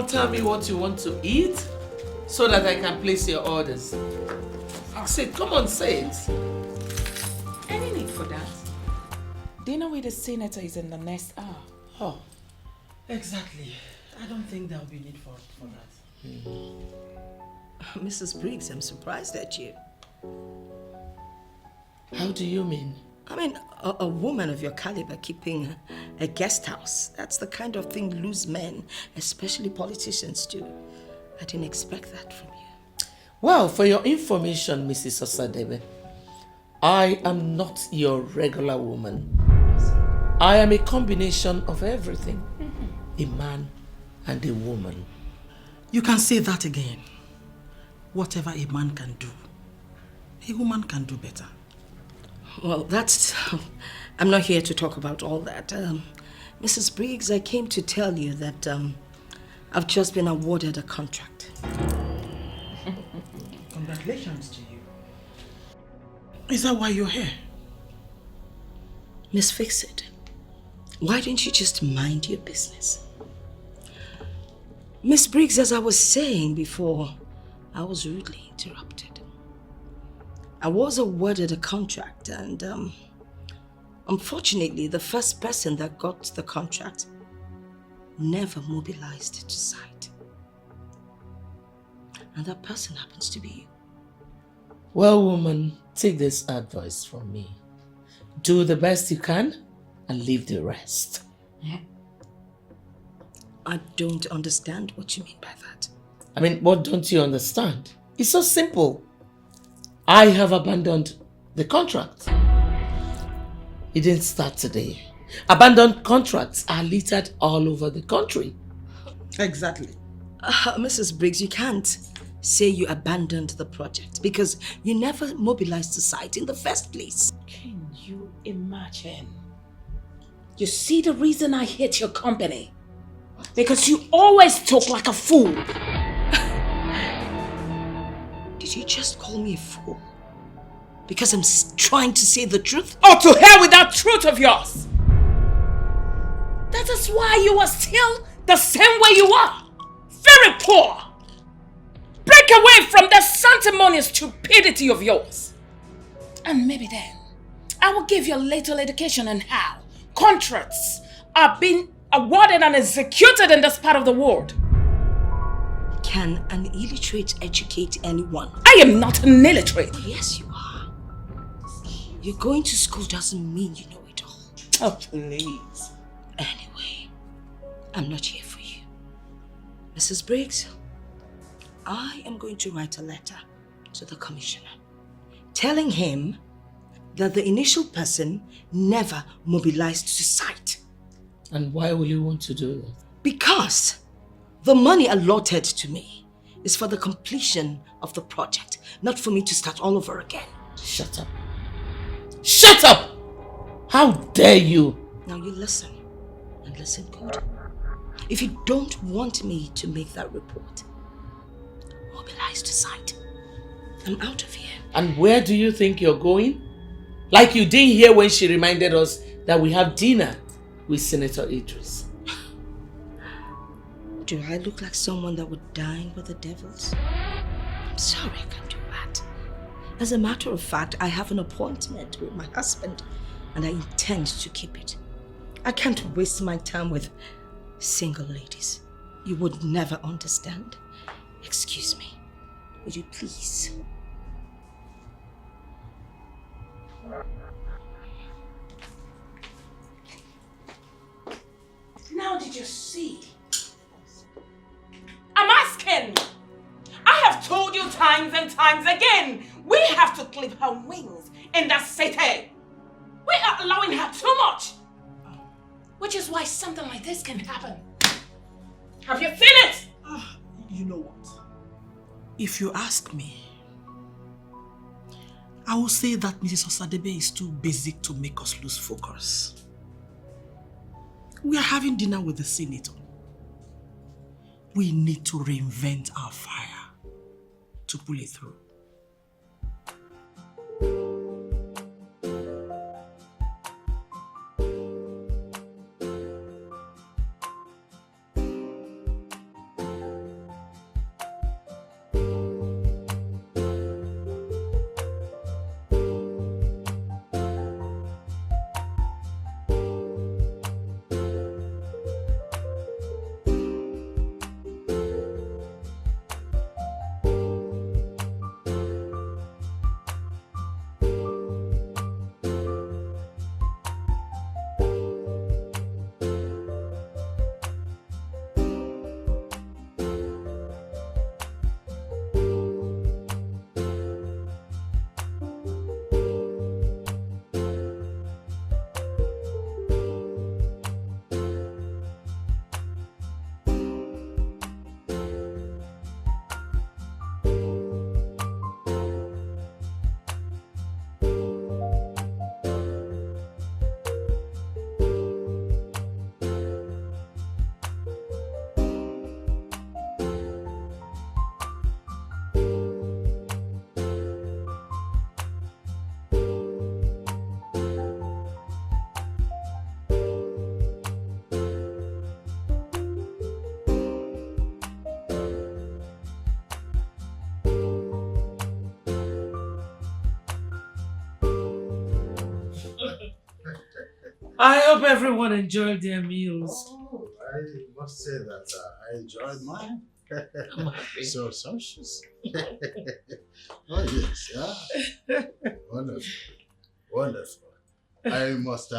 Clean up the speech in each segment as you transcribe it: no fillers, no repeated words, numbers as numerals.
now tell me what you want to eat so that I can place your orders. Say it, come on, say it. Any need for that? Dinner with the senator is in the next hour. Oh. Exactly. I don't think there'll be need for that. Mrs. Briggs, I'm surprised at you. How do you mean? I mean, a woman of your caliber keeping a guest house. That's the kind of thing loose men, especially politicians, do. I didn't expect that from you. Well, for your information, Mrs. Osadebe, I am not your regular woman. I am a combination of everything. A man and a woman. You can say that again. Whatever a man can do, a woman can do better. Well, I'm not here to talk about all that. Mrs. Briggs, I came to tell you that I've just been awarded a contract. Congratulations to you. Is that why you're here? Miss Fix-It, why don't you just mind your business? Miss Briggs, as I was saying before, I was rudely interrupted. I was awarded a contract and unfortunately the first person that got the contract never mobilized to site. And that person happens to be you. Well, woman, take this advice from me. Do the best you can and leave the rest. I don't understand what you mean by that. I mean, what don't you understand? It's so simple. I have abandoned the contract. It didn't start today. Abandoned contracts are littered all over the country. Exactly. Mrs. Briggs, you can't say you abandoned the project because you never mobilized the site in the first place. Can you imagine? You see the reason I hate your company? Because you always talk like a fool. Did you just call me a fool? Because I'm trying to say the truth? Oh, to hell with that truth of yours! That is why you are still the same way you are. Very poor. Break away from that sanctimonious stupidity of yours. And maybe then, I will give you a little education on how contracts are being awarded and executed in this part of the world. Can an illiterate educate anyone? I am not an illiterate. Yes, you are. You're going to school doesn't mean you know it all. Oh, please. Anyway, I'm not here for you. Mrs. Briggs, I am going to write a letter to the commissioner telling him that the initial person never mobilized to site. And why will you want to do that? Because the money allotted to me is for the completion of the project, not for me to start all over again. Shut up. Shut up! How dare you? Now you listen, and listen good. If you don't want me to make that report, mobilize to site. I'm out of here. And where do you think you're going? Like you didn't hear when she reminded us that we have dinner with Senator Idris. Do I look like someone that would dine with the devils? I'm sorry I can't do that. As a matter of fact, I have an appointment with my husband and I intend to keep it. I can't waste my time with single ladies. You would never understand. Excuse me. Would you please? Now did you see? I'm asking. I have told you times and times again, we have to clip her wings in that city. We are allowing her too much. Which is why something like this can happen. Have you seen it? You know what? If you ask me, I will say that Mrs. Osadebe is too basic to make us lose focus. We are having dinner with the senator. We need to reinvent our fire to pull it through. I hope everyone enjoyed their meals. Oh, I must say that I enjoyed mine. I'm happy. So sumptuous. Oh yes, yeah. Wonderful, wonderful. I must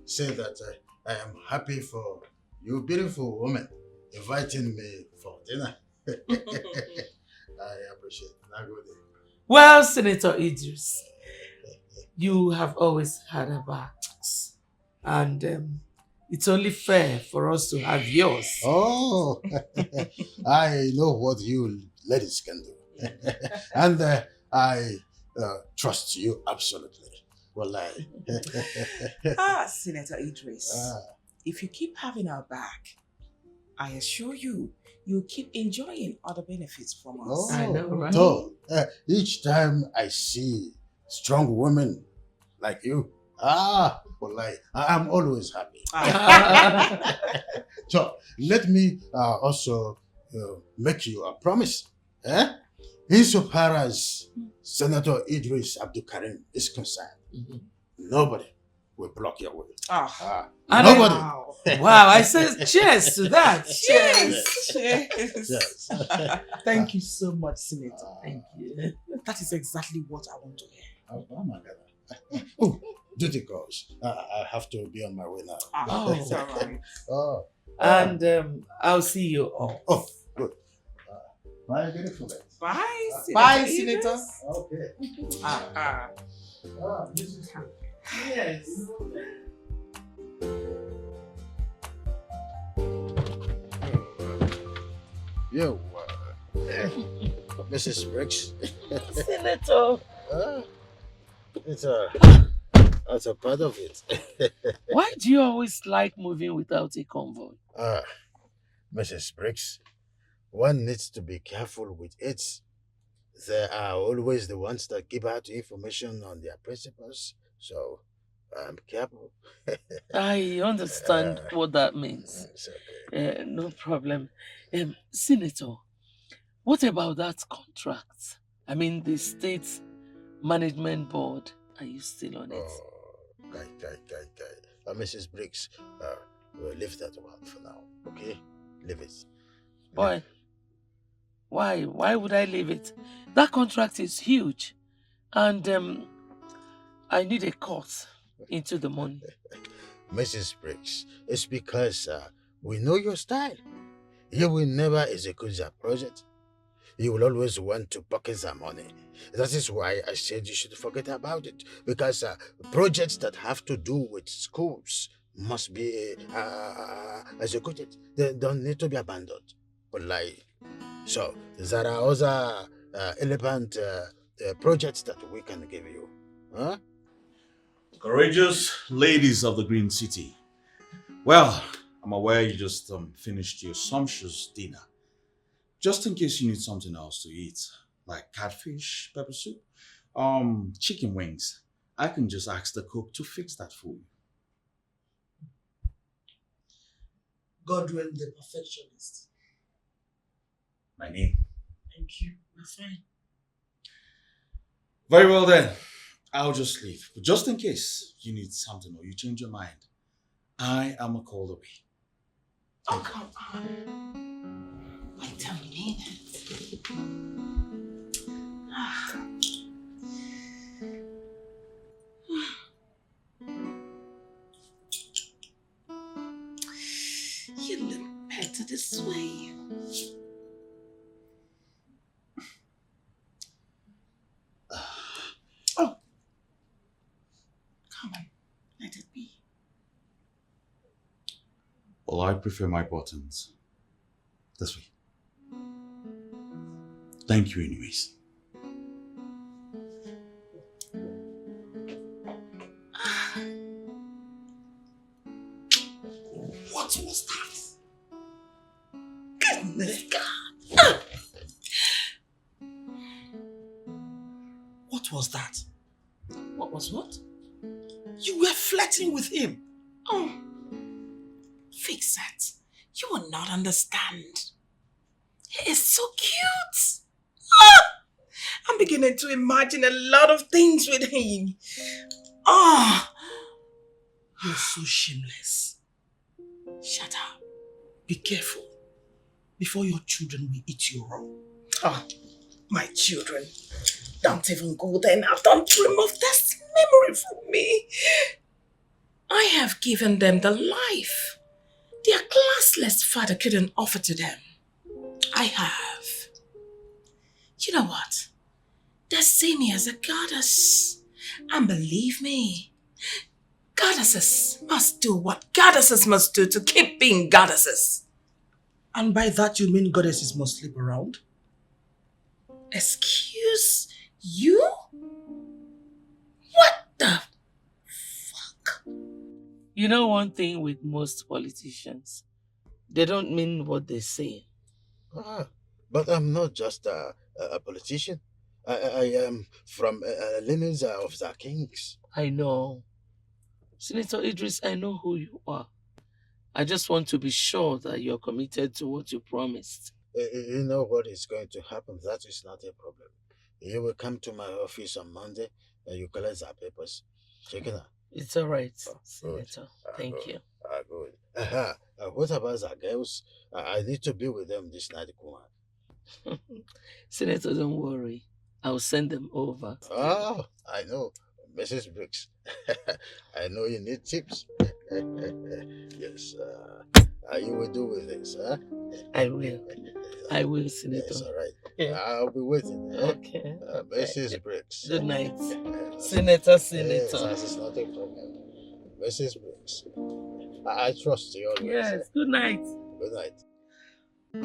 say that I am happy for you, beautiful woman, inviting me for dinner. I appreciate it. Now go there. Well, Senator Idris, you have always had our backs, and it's only fair for us to have yours. Oh, I know what you ladies can do. And I trust you absolutely. Well, Senator Idris, if you keep having our back, I assure you, you'll keep enjoying other benefits from us. I know, right? So, each time I see strong women like you, I'm always happy. So, let me also make you a promise. Insofar as Senator Idris Abdul Karim is concerned, nobody will block your way. Nobody. Wow, I said cheers to that. Cheers! Yes. Thank you so much, Senator. Thank you. That is exactly what I want to hear. Oh my God. Oh, duty calls. I have to be on my way now. It's all right. Oh. And I'll see you all. Oh, good. Bye, beautiful lady. Bye, Senator. Bye, Idris. Senator. Okay. This is good. Yes. Yo, Mrs. Briggs. Senator. It's a part of it. Why do you always like moving without a convoy? Mrs. Briggs, one needs to be careful with it. There are always the ones that give out information on their principles, so I'm careful. I understand what that means. It's okay. No problem. Senator, what about that contract? I mean, the state management board. Are you still on it? Oh, guy. Mrs. Briggs, we'll leave that one for now, okay? Leave it. Boy, why? Why would I leave it? That contract is huge, and I need a cut into the money. Mrs. Briggs, it's because we know your style. You will never execute that project. You will always want to pocket that money. That is why I said you should forget about it. Because projects that have to do with schools must be executed. They don't need to be abandoned. So, there are other relevant projects that we can give you. Huh? Courageous ladies of the Green City. Well, I'm aware you just finished your sumptuous dinner. Just in case you need something else to eat, like catfish, pepper soup, chicken wings, I can just ask the cook to fix that for you. Godwin the perfectionist. My name. Thank you. That's fine. Very well then. I'll just leave. But just in case you need something or you change your mind, I am a call away. Oh, come on. Wait a minute. You look better this way. Oh. Come on. Let it be. Well, I prefer my buttons this way. Thank you anyways. What was that? Goodness God! What was that? What was what? You were flirting with him. Oh, Fix it. You will not understand. He is so cute. I'm beginning to imagine a lot of things with him. You're so shameless. Shut up. Be careful. Before your children will eat you raw. Oh, my children. Don't even go there now. Don't remove this memory from me. I have given them the life their classless father couldn't offer to them. I have. You know what? They see me as a goddess. And believe me, goddesses must do what goddesses must do to keep being goddesses. And by that you mean goddesses must sleep around? Excuse you? What the fuck? You know one thing with most politicians, they don't mean what they say. But I'm not just a politician. I am from lineage of the kings. I know. Senator Idris, I know who you are. I just want to be sure that you're committed to what you promised. You know what is going to happen. That is not a problem. You will come to my office on Monday and you collect the papers. Check it out. It's all right, Good. Senator. Thank Good. you. Good. What about the girls? I need to be with them this night, Kuma. Senator, don't worry. I'll send them over. Oh, I know. Mrs. Briggs. I know you need tips. Yes. You will do with this, huh? I will. I will, Senator. Yes, all right. Yeah. I'll be waiting. Eh? Okay. Mrs. Briggs. Good night. Yes. Senator. Yes, that is not a problem. Mrs. Briggs. I trust you always. Yes, good night. Good night.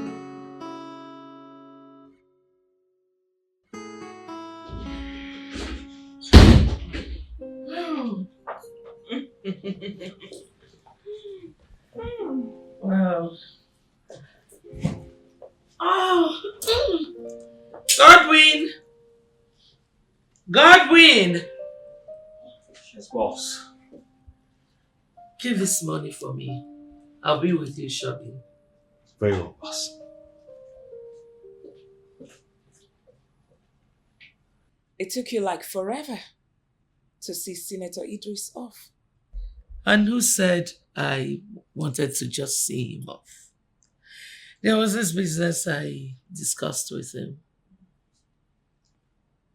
Wow. Oh. Godwin! Godwin! Yes, boss. Give this money for me. I'll be with you shopping. Very well, boss. It took you like forever to see Senator Idris off. And who said I wanted to just see him off? There was this business I discussed with him.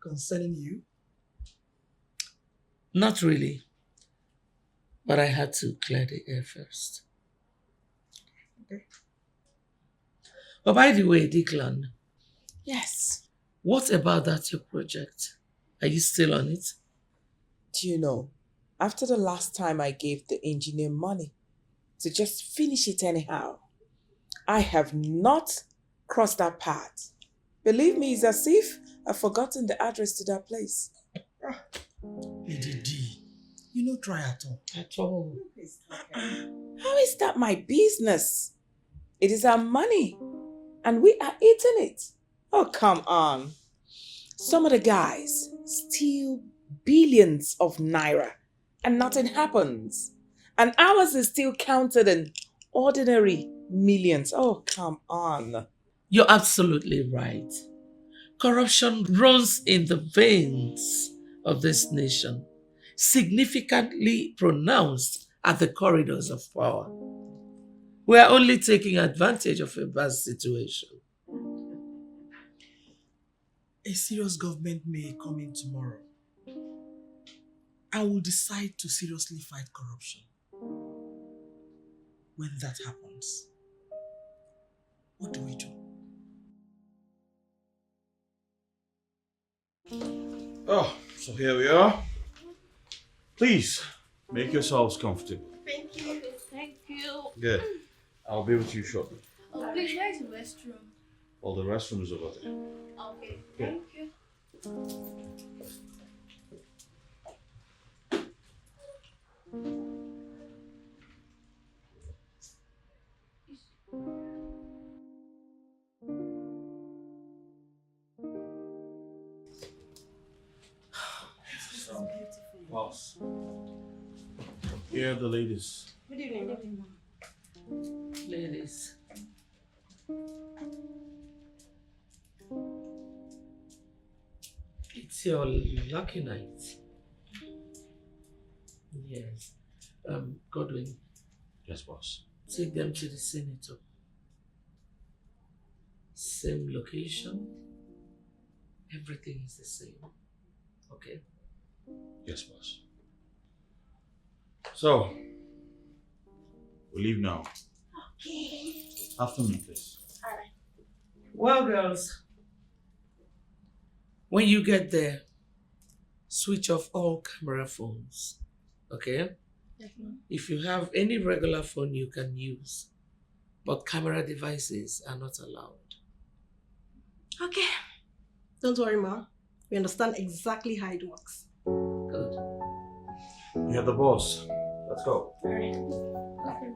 Concerning you? Not really. But I had to clear the air first. Okay. But by the way, Declan, Yes. what about that your project? Are you still on it? Do you know, after the last time I gave the engineer money to just finish it anyhow, I have not crossed that path. Believe me, it's as if I've forgotten the address to that place. Lady D, you no try at all. At all. How is that my business? It is our money, and we are eating it. Oh, come on. Some of the guys steal billions of naira, and nothing happens. And ours is still counted in ordinary millions. Oh, come on. You're absolutely right. Corruption runs in the veins of this nation, significantly pronounced at the corridors of power. We are only taking advantage of a bad situation. A serious government may come in tomorrow and will decide to seriously fight corruption. When that happens, what do we do? Oh, so here we are. Please, make yourselves comfortable. Thank you. Thank you. Good. I'll be with you shortly. Oh, please, where's the restroom? Well, the restroom is over there. Okay, Yeah. thank you. Boss. Here are the ladies. Good evening. Ladies. It's your lucky night. Yes. Godwin, Yes, boss. take them to the senator. Same location. Everything is the same. Okay? Yes, boss. So, we leave now. Okay. After me, please. Alright. Well, girls, when you get there, switch off all camera phones. Okay? Yes, ma'am. If you have any regular phone you can use, but camera devices are not allowed. Okay. Don't worry, Ma. We understand exactly how it works. Good. You're the boss. Let's go. Alright. Okay.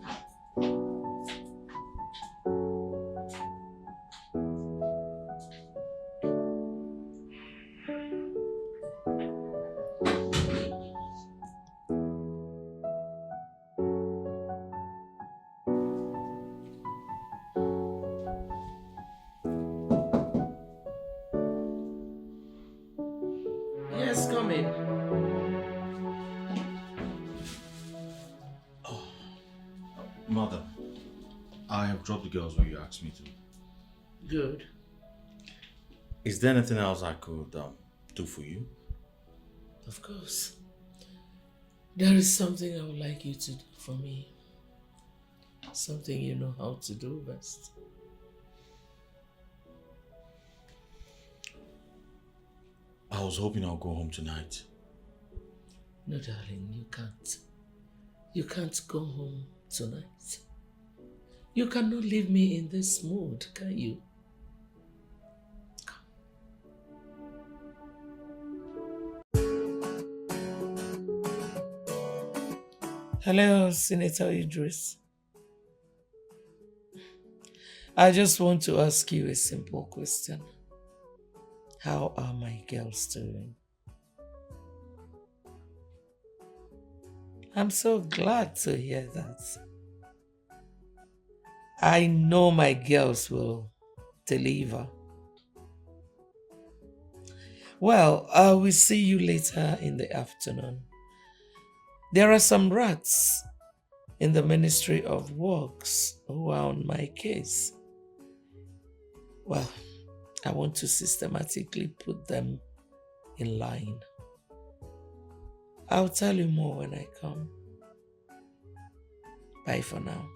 Yes, come in. Mother, I have dropped the girls where you asked me to. Good. Is there anything else I could do for you? Of course. There is something I would like you to do for me. Something you know how to do best. I was hoping I'll go home tonight. No, darling, you can't. You can't go home tonight. You cannot leave me in this mood, can you? Hello, Senator Idris. I just want to ask you a simple question. How are my girls doing? I'm so glad to hear that. I know my girls will deliver. Well, I will see you later in the afternoon. There are some rats in the Ministry of Works who are on my case. Well, I want to systematically put them in line. I'll tell you more when I come. Bye for now.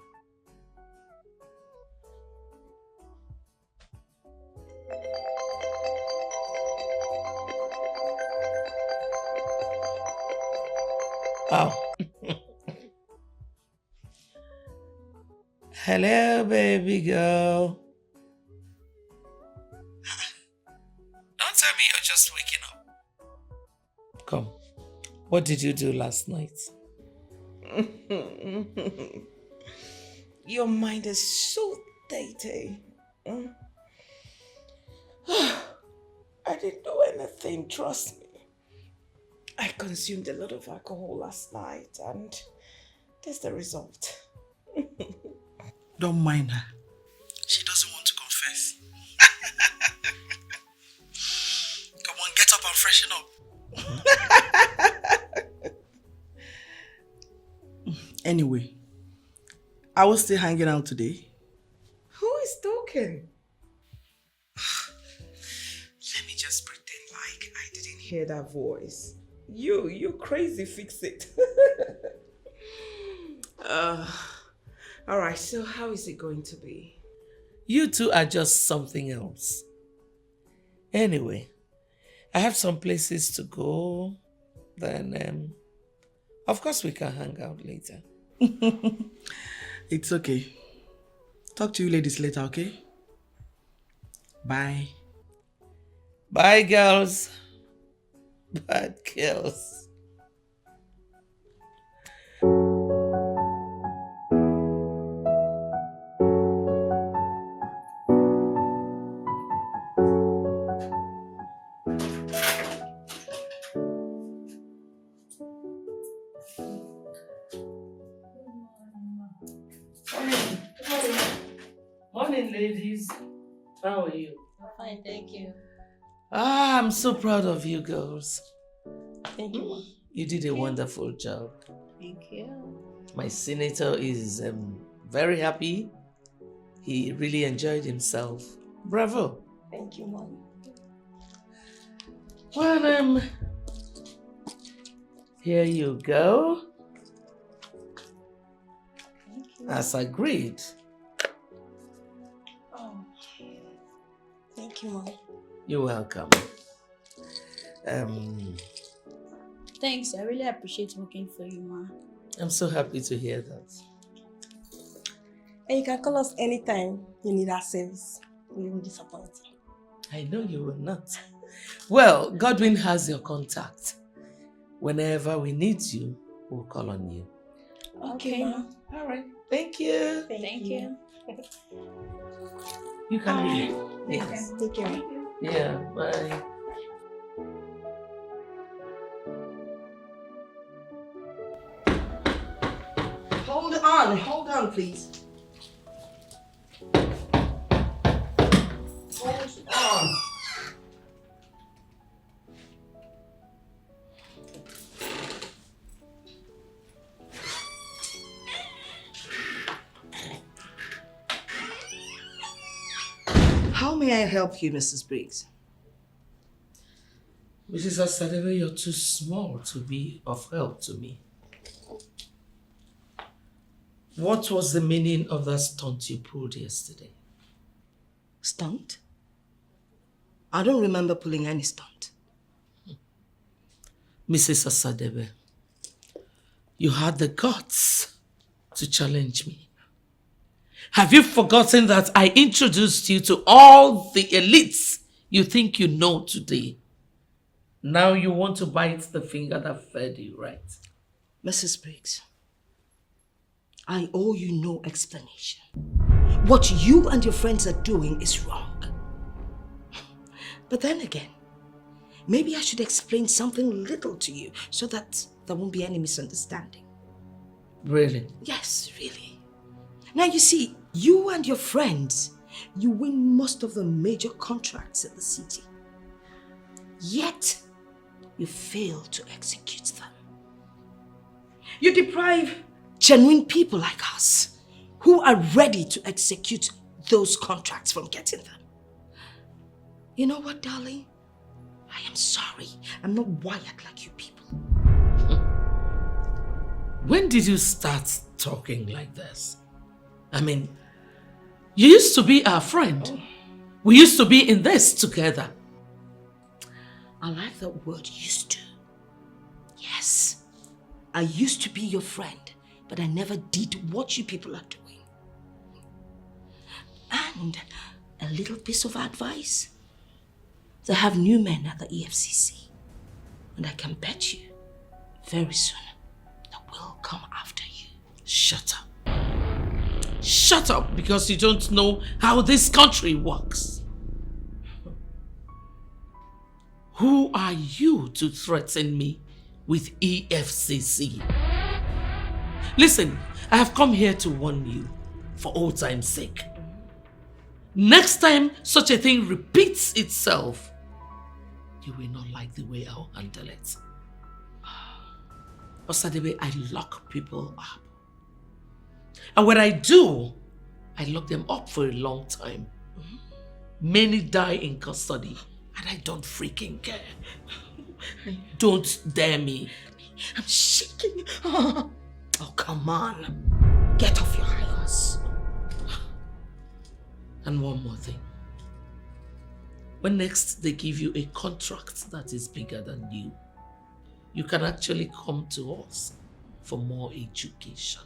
Oh. Hello, baby girl. Don't tell me you're just waking up. Come. What did you do last night? Your mind is so dirty. I didn't do anything, trust me. I consumed a lot of alcohol last night and that's the result. Don't mind her. She doesn't want to confess. Come on, get up and freshen up. Anyway, I was still hanging out today. Who is talking? Let me just pretend like I didn't hear. Hear that voice. You crazy, fix it. Alright, so how is it going to be? You two are just something else. Anyway, I have some places to go. Then, of course, we can hang out later. It's okay. Talk to you ladies later, okay? Bye. Bye, girls. Bad girls. Morning, ladies. How are you? Fine, thank you. Ah, I'm so proud of you girls. Thank you, Ma. You did a wonderful job. Thank you. My senator is very happy. He really enjoyed himself. Bravo. Thank you, Mom. Well, here you go. Thank you. As agreed. Oh. Thank you, Mom. You're welcome. Thanks, I really appreciate working for you, Ma. I'm so happy to hear that. And you can call us anytime you need our service. We won't disappoint you. I know you will not. Well, Godwin has your contact. Whenever we need you, we'll call on you. Okay, Ma. All right. Thank you. Thank you. You can leave. Yes. Take care. Yeah, bye. Hold on, please. Hold on. How may I help you, Mrs. Briggs? Mrs. Osadebe, you're too small to be of help to me. What was the meaning of that stunt you pulled yesterday? Stunt? I don't remember pulling any stunt. Mrs. Osadebe, you had the guts to challenge me. Have you forgotten that I introduced you to all the elites you think you know today? Now you want to bite the finger that fed you, right? Mrs. Briggs, I owe you no explanation. What you and your friends are doing is wrong. But then again, maybe I should explain something little to you so that there won't be any misunderstanding. Really? Yes, really. Now you see, you and your friends, you win most of the major contracts in the city. Yet, you fail to execute them. You deprive genuine people like us who are ready to execute those contracts from getting them. You know what, darling? I am sorry. I'm not wired like you people. When did you start talking like this? I mean, you used to be our friend. We used to be in this together. I like that word, used to. Yes, I used to be your friend, but I never did what you people are doing. And a little piece of advice. They have new men at the EFCC. And I can bet you, very soon, they will come after you. Shut up. Shut up, because you don't know how this country works. Who are you to threaten me with EFCC? Listen, I have come here to warn you for old time's sake. Next time such a thing repeats itself, you will not like the way I'll handle it. Osadebe, I lock people up. And when I do, I lock them up for a long time. Many die in custody, and I don't freaking care. Don't dare me. I'm shaking. Oh, come on. Get off your high horse. And one more thing. When next they give you a contract that is bigger than you can actually come to us for more education.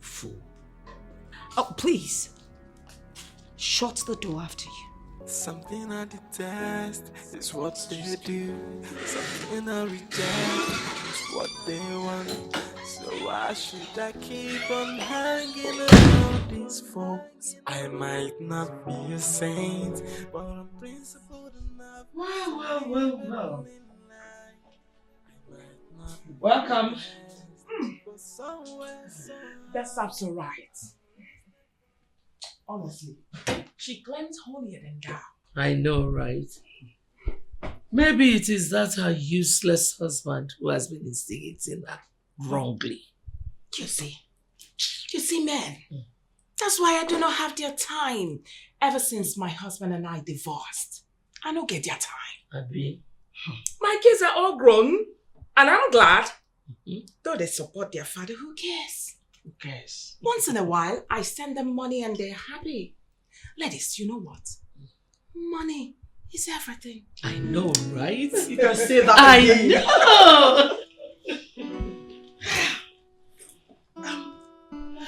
Fool. Oh, please. Shut the door after you. Something I detest is what they do. Something I reject is what they want. So why should I keep on hanging around these folks? I might not be a saint, but I'm principled enough. Well. Welcome. That sounds so right. Honestly, she claims holier than thou. I know, right? Maybe it is that her useless husband who has been instigating her. wrongly. You see, men, that's why I do not have their time. Ever since my husband and I divorced, I don't get their time. Abi. My kids are all grown, and I'm glad. Though they support their father, who cares? Who cares? Once in a while, I send them money and they're happy. Ladies, you know what? Money is everything. I know, right? You can say that I again. know!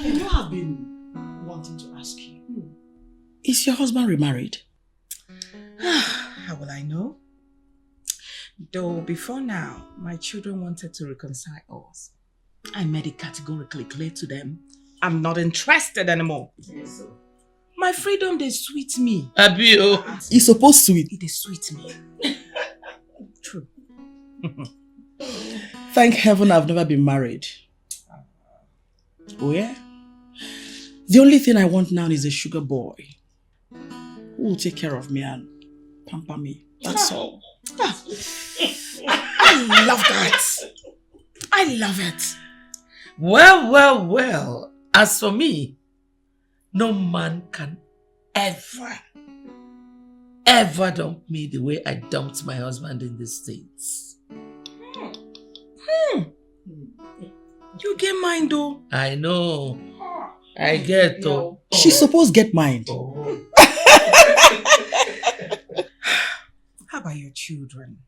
You know, I've been wanting to ask you. Is your husband remarried? How will I know? Though before now, my children wanted to reconcile us. I made it categorically clear to them, I'm not interested anymore. Yes, sir. My freedom, they sweet me. Abi, He's supposed to it. It is sweet me. True. Thank heaven I've never been married. Oh yeah? The only thing I want now is a sugar boy who will take care of me and pamper me. That's all. I love that. I love it. Well. As for me, no man can ever dump me the way I dumped my husband in the States. You get mine though. I know. I get though. She's supposed to get mine. Oh. How about your children?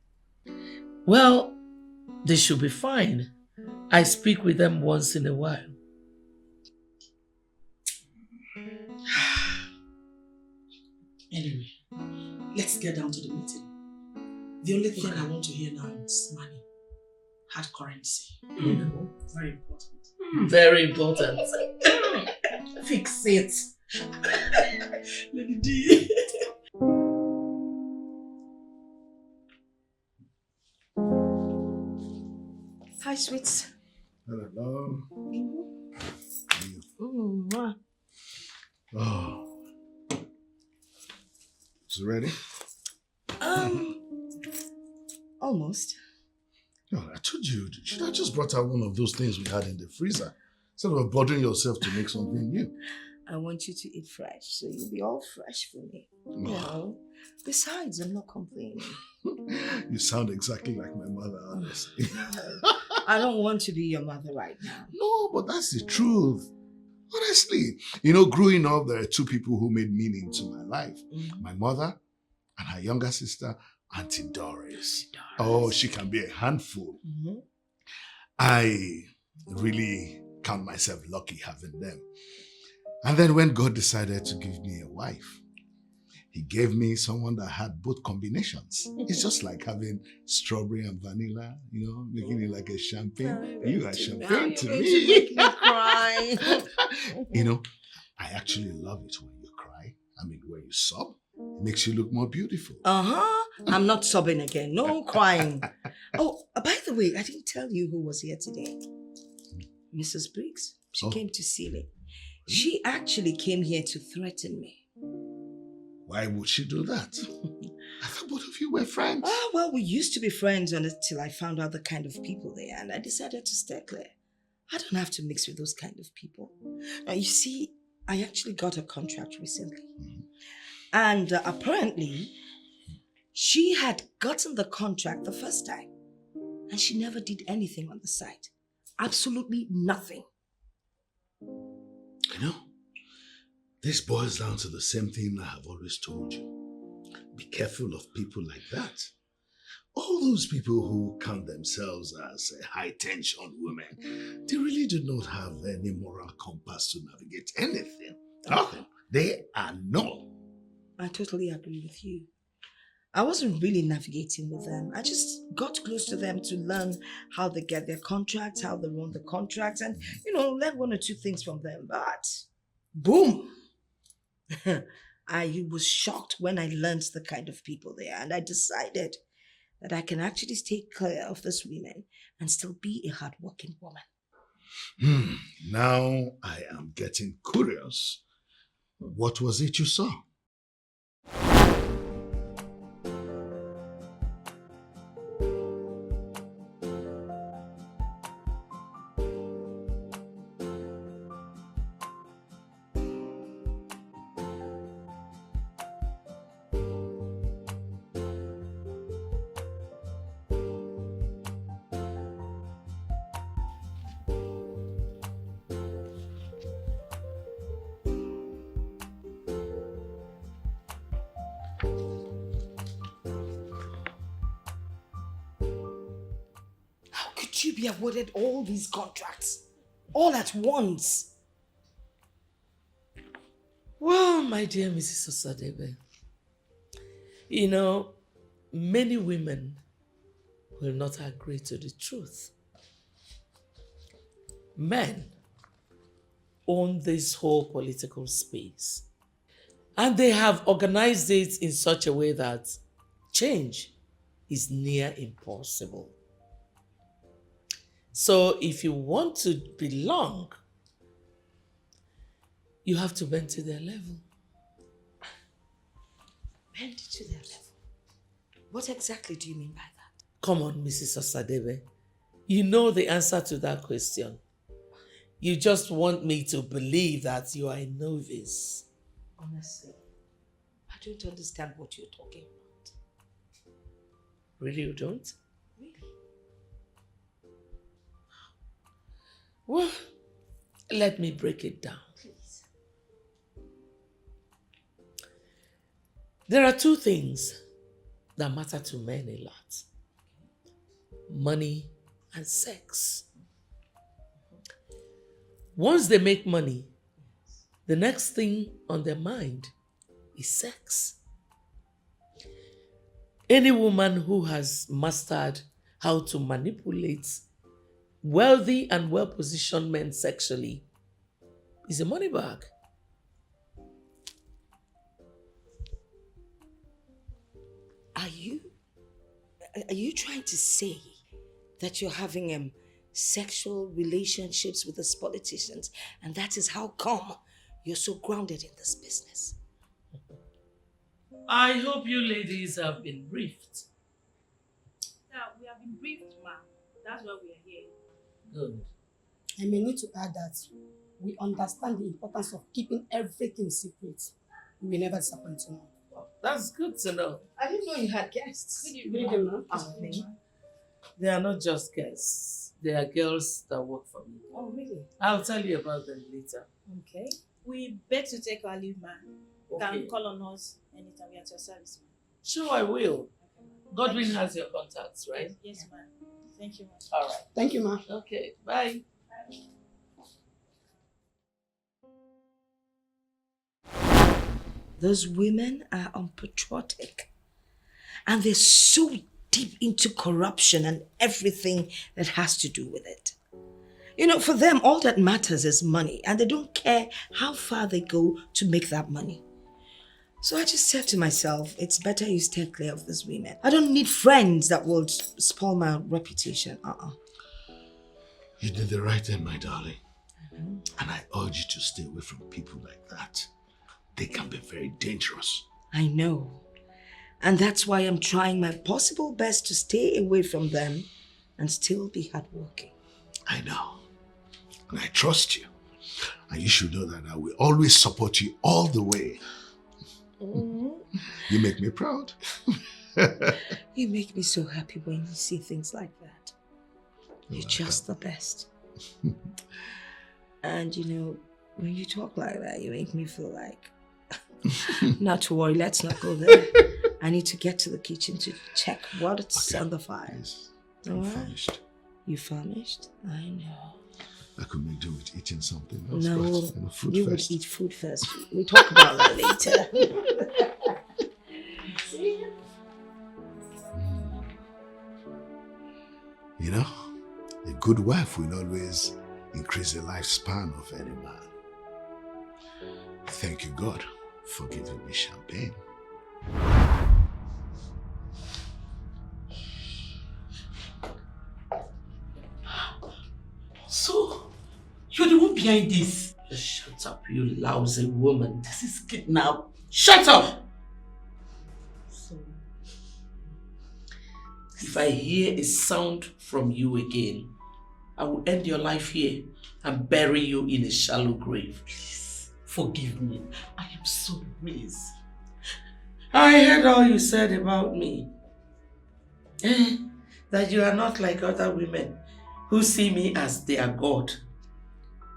Well, they should be fine. I speak with them once in a while. Anyway, let's get down to the meeting. The only thing I want to hear now is money. Hard currency. You know, very important. Very important. Fix it. Lady D. Hi, sweets. Hello. Mwah. Oh. Is it ready? Almost. Oh, I told you, should I just brought out one of those things we had in the freezer? Instead of bothering yourself to make something new. I want you to eat fresh, so you'll be all fresh for me. You know? Besides, I'm not complaining. You sound exactly like my mother, honestly. I don't want to be your mother right now. No, but that's the truth. Honestly. You know, growing up, there are two people who made meaning to my life. My mother and her younger sister, Auntie Doris. Oh, she can be a handful. I really count myself lucky having them. And then when God decided to give me a wife, He gave me someone that had both combinations. It's just like having strawberry and vanilla, you know, making it like a champagne. You are champagne to me. Make me cry. You know, I actually love it when you cry. I mean, when you sob, it makes you look more beautiful. I'm not sobbing again. No crying. Oh, by the way, I didn't tell you who was here today. Mrs. Briggs. She came to see me. She actually came here to threaten me. Why would she do that? I thought both of you were friends. Oh, well, we used to be friends until I found out the kind of people they are, and I decided to stay clear. I don't have to mix with those kind of people. Now, you see, I actually got a contract recently. And apparently, she had gotten the contract the first time, and she never did anything on the side. Absolutely nothing. You know, this boils down to the same thing I have always told you. Be careful of people like that. All those people who count themselves as high-tension women, they really do not have any moral compass to navigate anything. Nothing. They are null. I totally agree with you. I wasn't really navigating with them. I just got close to them to learn how they get their contracts, how they run the contracts, and, you know, learn one or two things from them. But, boom! I was shocked when I learned the kind of people they are, and I decided that I can actually stay clear of these women and still be a hardworking woman. Now I am getting curious. What was it you saw? would you be awarded all these contracts? All at once? Well, my dear Mrs. Osadebe, you know, many women will not agree to the truth. Men own this whole political space, and they have organized it in such a way that change is near impossible. So if you want to belong, you have to bend to their level. Bend to their level? What exactly do you mean by that? Come on, Mrs. Osadebe. You know the answer to that question. You just want me to believe that you are a novice. Honestly, I don't understand what you're talking about. Really, you don't? Really? Well, let me break it down. Please. There are two things that matter to men a lot. Money and sex. Once they make money, the next thing on their mind is sex. Any woman who has mastered how to manipulate wealthy and well-positioned men sexually is a money bag. Are you trying to say that you're having sexual relationships with these politicians, and that is how come you're so grounded in this business? I hope you ladies have been briefed. Yeah, we have been briefed, ma. That's why we are here. Good. I may need to add that we understand the importance of keeping everything secret. We will never disappoint you. That's good to know. I didn't know you had guests. Good evening, ma'am. They are not just guests. They are girls that work for me. Oh, really? I'll tell you about them later. Okay. We beg to take our leave, ma. You Okay. can call on us anytime we are at your service, ma. Sure, I will. Godwin has your contacts, right? Yes, ma. Thank you, ma. All right. Thank you, ma'am. Okay, bye. Those women are unpatriotic, and they're so deep into corruption and everything that has to do with it. You know, for them, all that matters is money, and they don't care how far they go to make that money. So I just said to myself, it's better you stay clear of these women. I don't need friends that will spoil my reputation. You did the right thing, my darling. And I urge you to stay away from people like that. They can be very dangerous. I know. And that's why I'm trying my possible best to stay away from them and still be hardworking. I know. And I trust you. And you should know that I will always support you all the way. You make me proud. You make me so happy when you see things like that. You're just the best. And you know, when you talk like that, you make me feel like... Not to worry, let's not go there. I need to get to the kitchen to check what's on the fire. Yes. All I'm right? famished. You famished? I know. I could make do with eating something else. No, but, you know, food you first. would eat food first. We'll talk about that later. You know, a good wife will always increase the lifespan of any man. Thank you, God, for giving me champagne. So, you're the one behind this? Just shut up, you lousy woman. This is kidnap. Shut up! So, if I hear a sound from you again, I will end your life here and bury you in a shallow grave. Please, forgive me. I am so remiss. I heard all you said about me. That you are not like other women who see me as their God.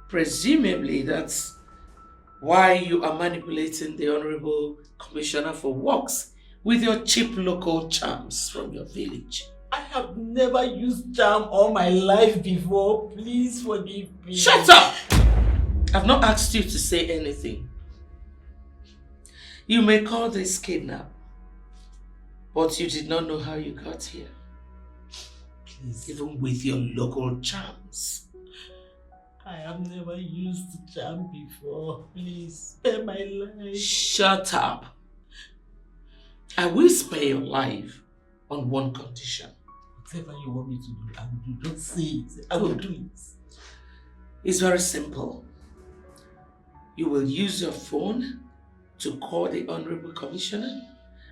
Presumably, that's why you are manipulating the Honorable Commissioner for Works with your cheap local charms from your village. I have never used charm all my life before. Please forgive me. Shut up! I've not asked you to say anything. You may call this kidnap, but you did not know how you got here. Please. Even with your local charms. I have never used charm before. Please, spare my life. Shut up. I will spare your life on one condition. Whatever you want me to do, I will do. Just say it. I will do it. It's very simple. You will use your phone to call the Honorable Commissioner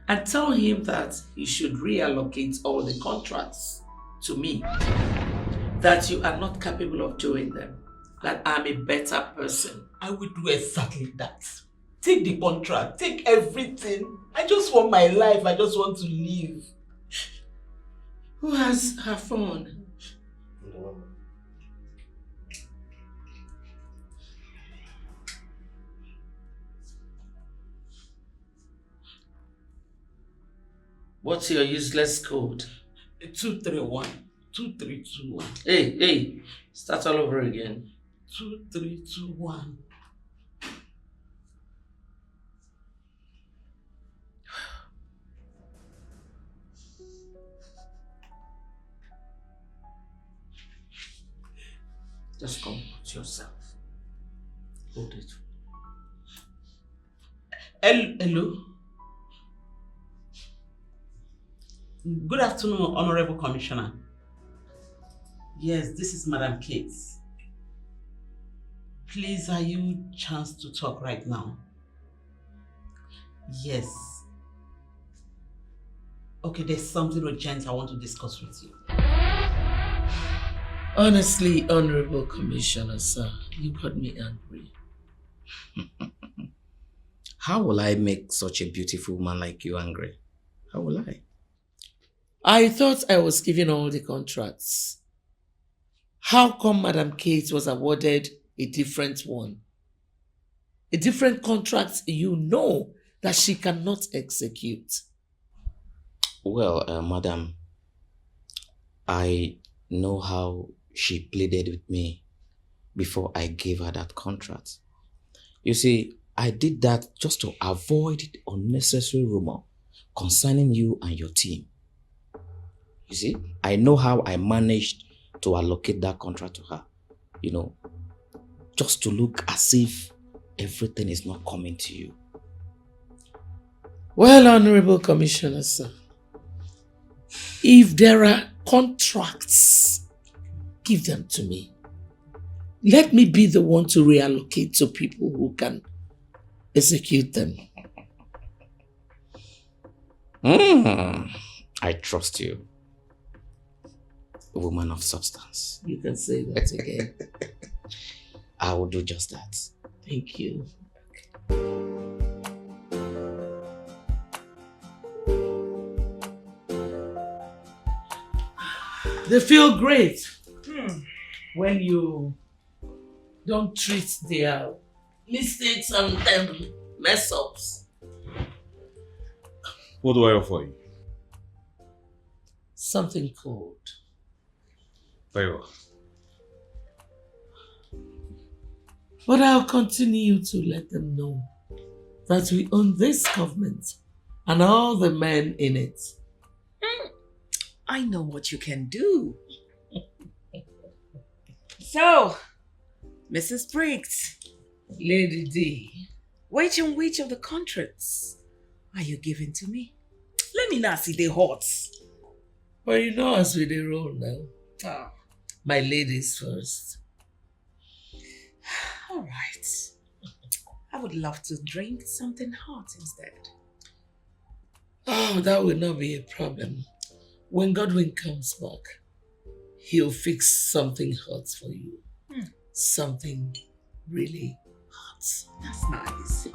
and tell him that he should reallocate all the contracts to me. That you are not capable of doing them. That I'm a better person. I will do exactly that. Take the contract. Take everything. I just want my life. I just want to live. Who has her phone? What's your useless code? 231. 2321. Hey, start all over again. 2321. Just comport yourself. Hold it. Hello. Good afternoon, Honorable Commissioner. Yes, this is Madam Kate. Please, are you chance to talk right now? Yes. Okay, there's something urgent I want to discuss with you. Honestly, Honorable Commissioner, sir, you got me angry. How will I make such a beautiful woman like you angry? How will I? I thought I was given all the contracts. How come Madam Kate was awarded a different one? A different contract you know that she cannot execute. Well, madam, I know how she pleaded with me before I gave her that contract. You see, I did that just to avoid unnecessary rumor concerning you and your team. You see, I know how I managed to allocate that contract to her. You know, just to look as if everything is not coming to you. Well, Honorable Commissioner, sir, if there are contracts, give them to me. Let me be the one to reallocate to people who can execute them. I trust you. A woman of substance. You can say that again. I will do just that. Thank you. They feel great when you don't treat their mistakes and mess ups. What do I offer you? Something cold. Very well. But I'll continue to let them know that we own this government and all the men in it. I know what you can do. So, Mrs. Briggs, Lady D, which of the contracts are you giving to me? Let me not see the hearts. Well, you know as we dey roll now. Oh. My ladies first. All right. I would love to drink something hot instead. Oh, that will not be a problem. When Godwin comes back, he'll fix something hot for you. Something really hot. That's nice.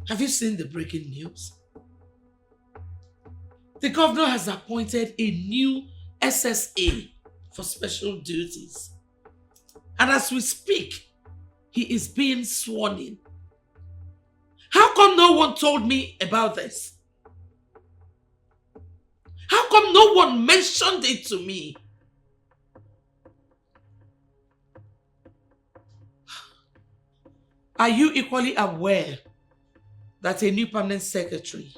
Have you seen the breaking news? The governor has appointed a new SSA for special duties. And as we speak, he is being sworn in. How come no one told me about this? How come no one mentioned it to me? Are you equally aware that a new permanent secretary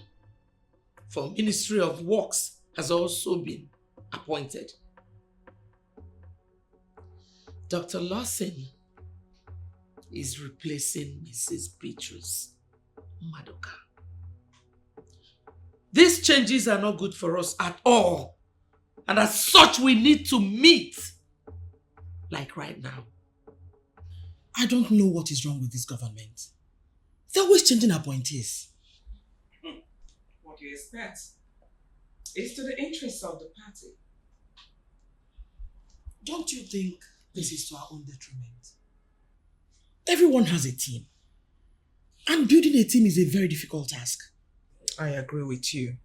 for Ministry of Works has also been appointed? Dr. Lawson is replacing Mrs. Beatrice Madoka. These changes are not good for us at all. And as such, we need to meet. Like right now. I don't know what is wrong with this government. They're always changing appointees. What do you expect? It's to the interests of the party. Don't you think this is to our own detriment? Everyone has a team. And building a team is a very difficult task. I agree with you.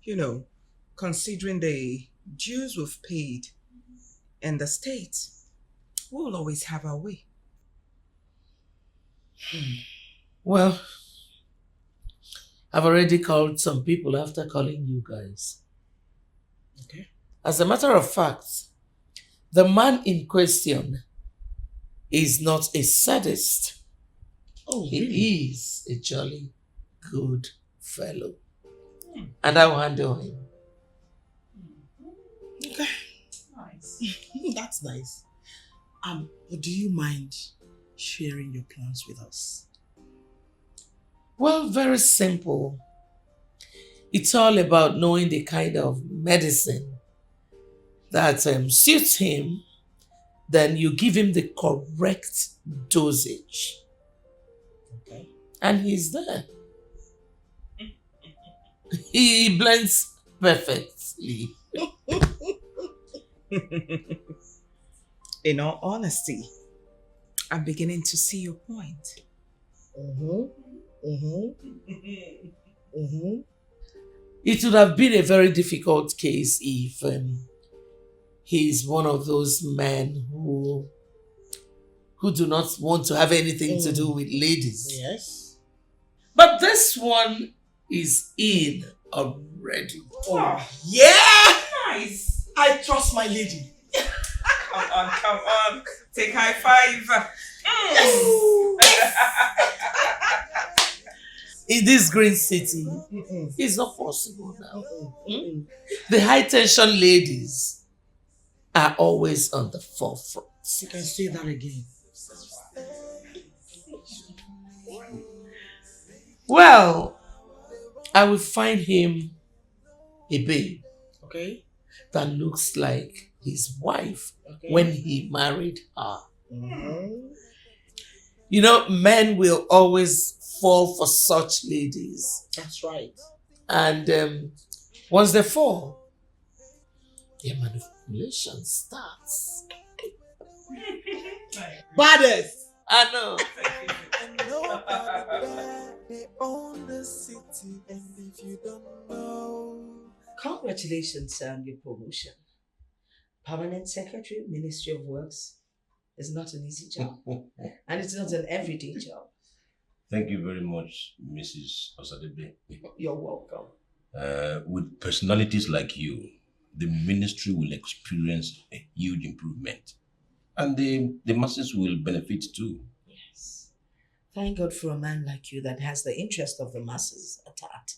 You know, considering the dues we've paid in the state, we'll always have our way. Well, I've already called some people after calling you guys. Okay. As a matter of fact, the man in question is not a sadist. Oh, he really? is a jolly good fellow. And I will handle him. Okay. Nice. That's nice. But do you mind sharing your plans with us? Well, very simple. It's all about knowing the kind of medicine that suits him. Then you give him the correct dosage. Okay. And he's there. He blends perfectly. In all honesty, I'm beginning to see your point. It would have been a very difficult case if he's one of those men who do not want to have anything to do with ladies. Yes. But this one is in already. Oh, yeah! Nice. I trust my lady. Come on. Take high five. In this green city, it's not possible now. The high tension ladies are always on the forefront. You can say that again. Well, I will find him a babe. Okay. That looks like his wife when he married her. You know, men will always fall for such ladies. That's right. And once they fall, their manipulation starts. Baddest! I know. They own the city, and if you don't know. Congratulations on your promotion. Permanent Secretary, Ministry of Works is not an easy job. And it's not an everyday job. Thank you very much, Mrs. Osadebe. You're welcome. With personalities like you, the ministry will experience a huge improvement. And the masses will benefit too. Yes. Thank God for a man like you that has the interest of the masses at heart.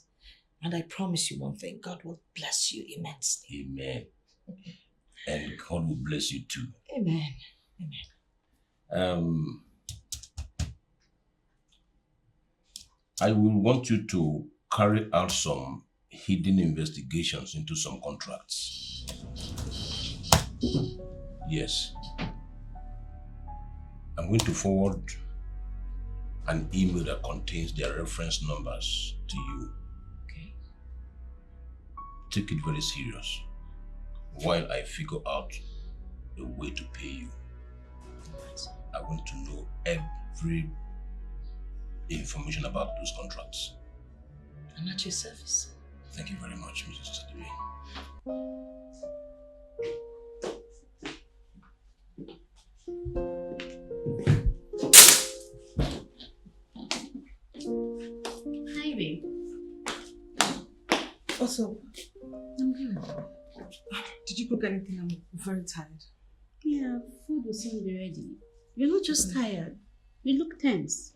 And I promise you one thing, God will bless you immensely. Amen. And God will bless you too. Amen. Amen. I will want you to carry out some hidden investigations into some contracts. Yes. I'm going to forward an email that contains their reference numbers to you. Okay. Take it very serious while I figure out a way to pay you. I want to know every information about those contracts. I'm at your service. Thank you very much, Mrs. Sadeway. What's up? I'm good. Did you cook anything? I'm very tired. Yeah, food will soon be ready. You're not just tired. You look tense.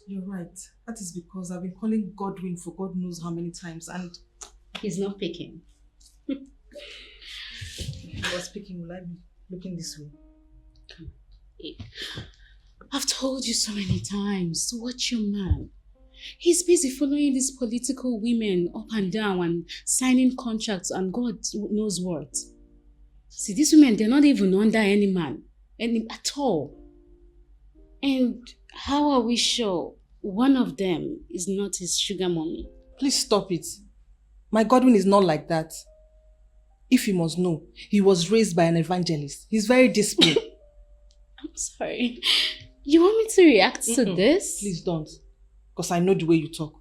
You're right. That is because I've been calling Godwin for God knows how many times and... He's not picking. If he was picking, will I be looking this way? I've told you so many times to watch your man. He's busy following these political women up and down and signing contracts and God knows what. See, these women, they're not even under any man at all. And how are we sure one of them is not his sugar mommy? Please stop it. My Godwin is not like that. If you must know, he was raised by an evangelist. He's very disciplined. I'm sorry. You want me to react to this? Please don't. Because I know the way you talk.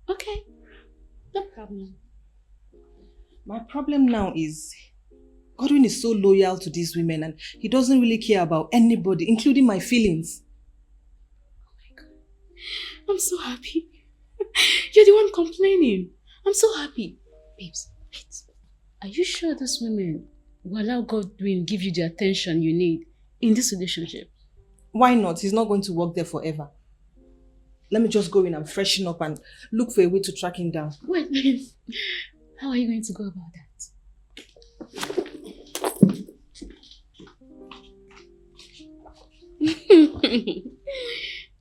Okay. No problem. My problem now is Godwin is so loyal to these women and he doesn't really care about anybody, including my feelings. Oh my God. I'm so happy. You're the one complaining. I'm so happy. Babes, wait. Are you sure these women will allow Godwin give you the attention you need in this relationship? Why not? He's not going to work there forever. Let me just go in and freshen up and look for a way to track him down. Wait. How are you going to go about that?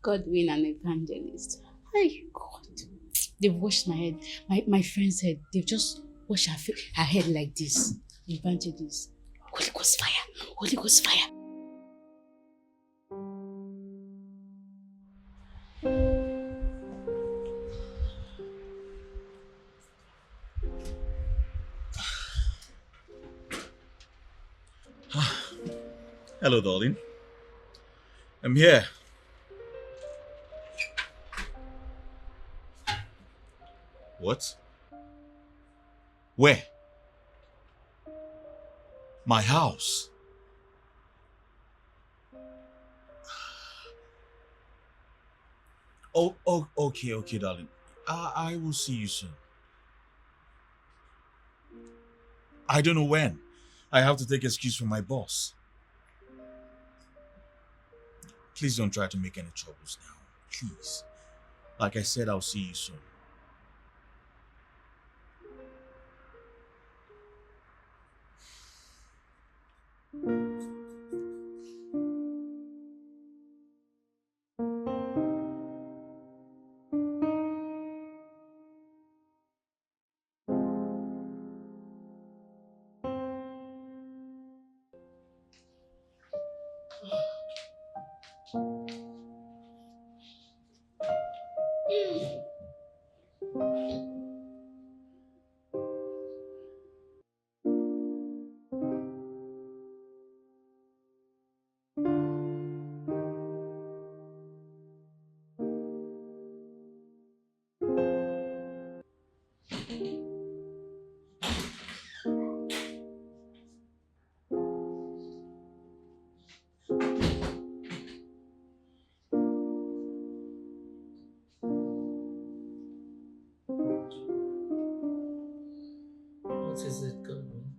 Godwin and evangelist. Hey, God. They've washed my head. My friend's head. They've just washed her head like this. Evangelist. Holy Ghost fire. Holy Ghost fire. Hello, darling. I'm here. What? Where? My house. Oh, okay, darling. I will see you soon. I don't know when. I have to take excuse from my boss. Please don't try to make any troubles now. Please. Like I said, I'll see you soon. What is it, Godwin?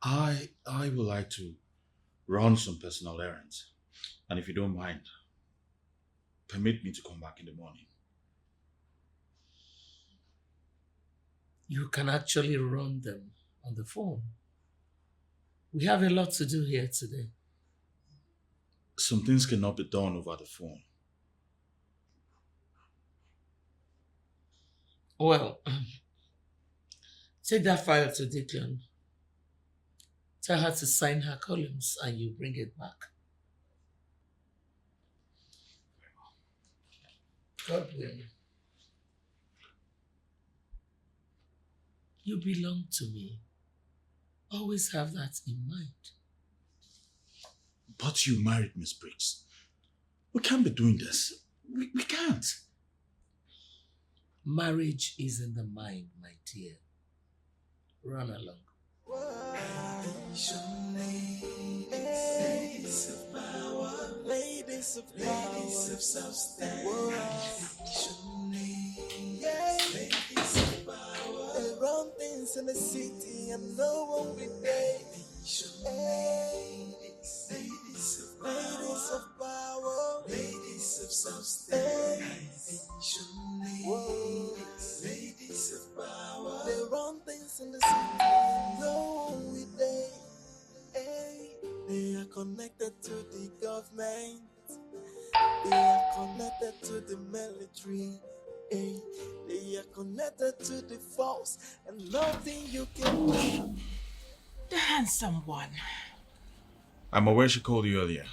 I would like to run some personal errands. And if you don't mind, permit me to come back in the morning. You can actually run them on the phone. We have a lot to do here today. Some things cannot be done over the phone. Well, take that file to Declan. Tell her to sign her columns and you bring it back. Godwin, you belong to me. Always have that in mind. But you married Miss Briggs. We can't be doing this. We can't. Marriage is in the mind, my dear. Run along. Ladies of power, ladies of substance. and no one will day. Ladies of power, ladies of substance. Ladies of power, they run things in the city. No one will day. They are connected to the government. They are connected to the military. They are connected to the force, and nothing you can do. The handsome one. I'm aware she called you earlier.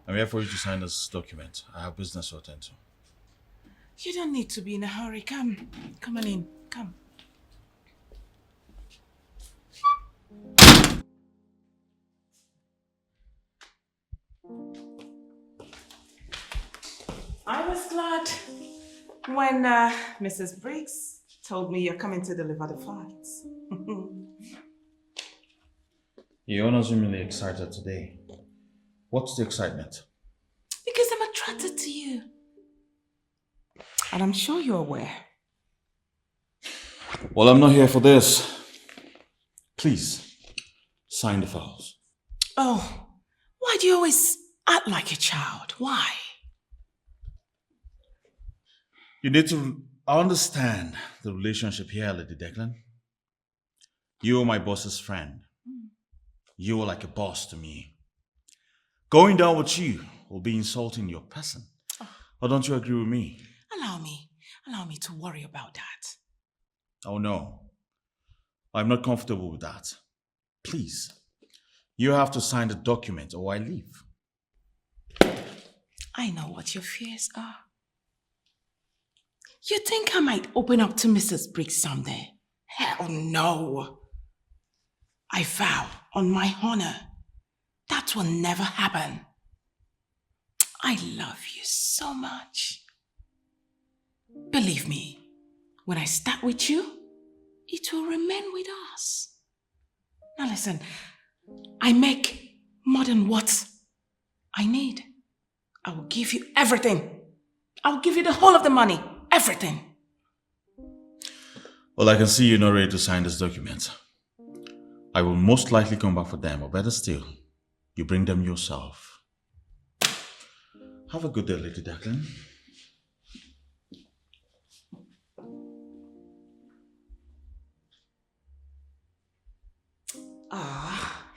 I'm here for you to sign this document. I have business to attend to. You don't need to be in a hurry. Come on in. Come. I was glad when Mrs. Briggs told me you're coming to deliver the files. You're unassumingly excited today. What's the excitement? Because I'm attracted to you. And I'm sure you're aware. Well, I'm not here for this. Please, sign the files. Oh, why do you always act like a child? Why? You need to understand the relationship here, Lady Declan. You are my boss's friend. You are like a boss to me. Going down with you will be insulting your person. Or don't you agree with me? Allow me to worry about that. Oh no, I'm not comfortable with that. Please, you have to sign the document or I leave. I know what your fears are. You think I might open up to Mrs. Briggs someday? Hell no. I vow on my honor that will never happen. I love you so much. Believe me, when I start with you, it will remain with us. Now listen, I make more than what I need. I will give you everything. I will give you the whole of the money, everything. Well, I can see you're not ready to sign this document. I will most likely come back for them, or better still, you bring them yourself. Have a good day, Lady Declan.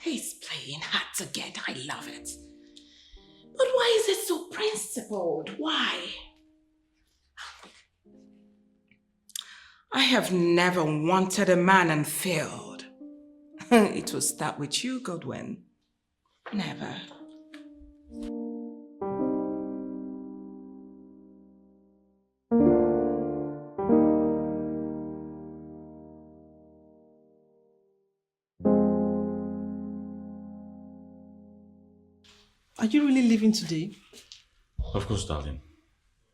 He's playing hard to get. I love it. But why is it so principled? Why? I have never wanted a man and failed. It will start with you, Godwin. Never. Are you really leaving today? Of course, darling.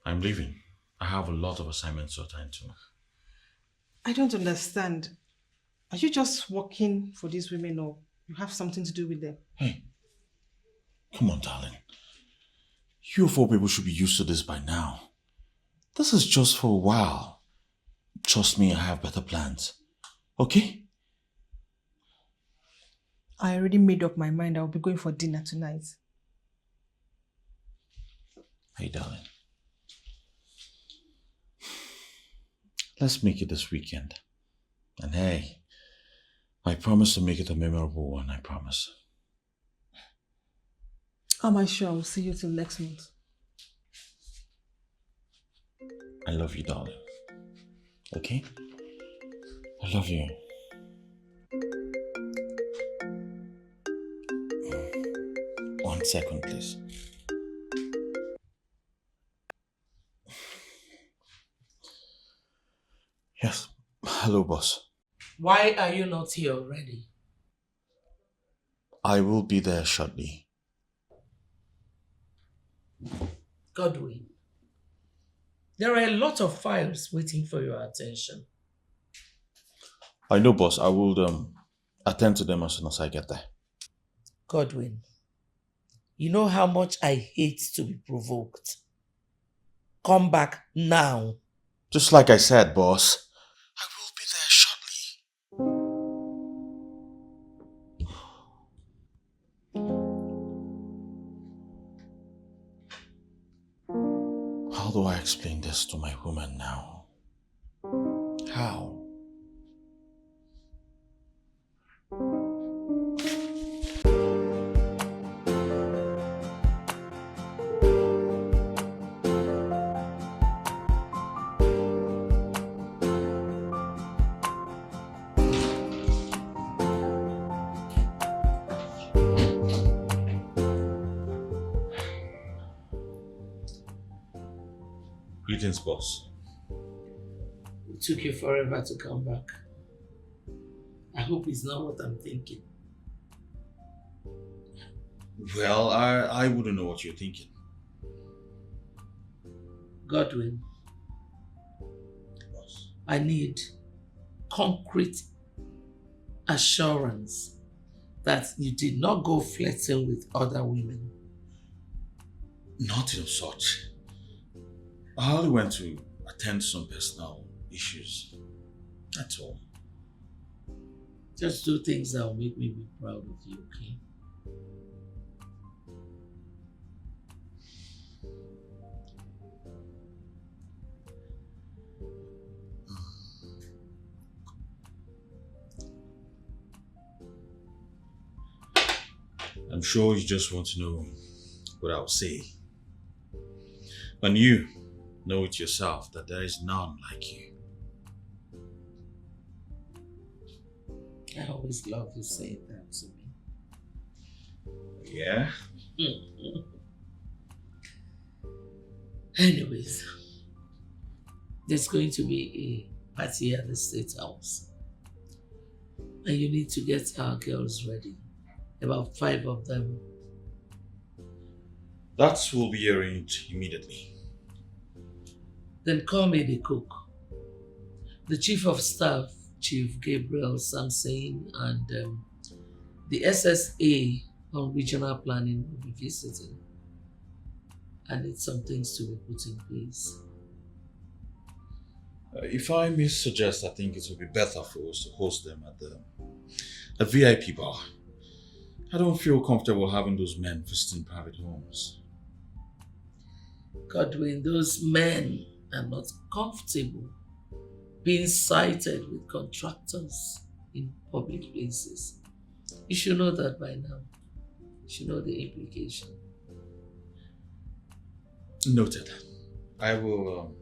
I'm leaving. I have a lot of assignments to attend to. I don't understand. Are you just working for these women or you have something to do with them? Hey, come on, darling. You four people should be used to this by now. This is just for a while. Trust me, I have better plans. Okay? I already made up my mind I'll be going for dinner tonight. Hey, darling. Let's make it this weekend. And hey, I promise to make it a memorable one, I promise. Am I sure I'll see you till next month? I love you, darling. Okay? I love you. One second, please. Yes. Hello, boss. Why are you not here already? I will be there shortly. Godwin, there are a lot of files waiting for your attention. I know, boss. I will attend to them as soon as I get there. Godwin, you know how much I hate to be provoked. Come back now. Just like I said, boss. How do I explain this to my woman now? How? Greetings, boss. It took you forever to come back. I hope it's not what I'm thinking. Well, I wouldn't know what you're thinking. Godwin, I need concrete assurance that you did not go flirting with other women. Nothing of such. I only went to attend some personal issues. That's all. Just do things that will make me be proud of you, okay? I'm sure you just want to know what I'll say. And you know it yourself that there is none like you. I always love you saying that to me. Yeah? Anyways, there's going to be a party at the State House. And you need to get our girls ready. About 5 of them. That will be arranged immediately. Then call me the cook. The Chief of Staff, Chief Gabriel Samson, and the SSA on regional planning will be visiting. I need some things to be put in place. If I may suggest, I think it would be better for us to host them at the VIP bar. I don't feel comfortable having those men visiting private homes. Godwin, those men are not comfortable being sighted with contractors in public places. You should know that by now. You should know the implication. Noted. I will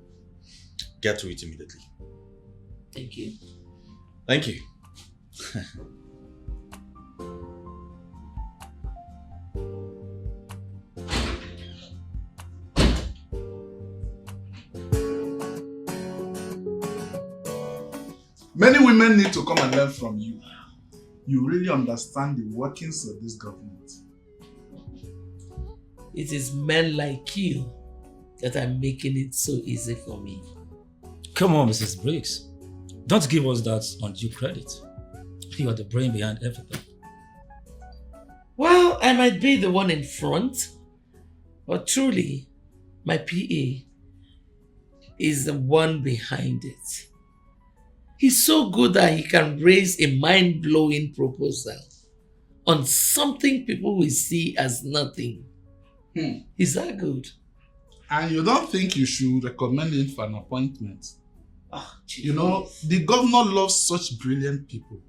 get to it immediately. Thank you. Thank you. Many women need to come and learn from you. You really understand the workings of this government. It is men like you that are making it so easy for me. Come on, Mrs. Briggs. Don't give us that undue credit. You are the brain behind everything. Well, I might be the one in front, but truly, my PA is the one behind it. He's so good that he can raise a mind-blowing proposal on something people will see as nothing. Is that good? And you don't think you should recommend him for an appointment? You know, the governor loves such brilliant people.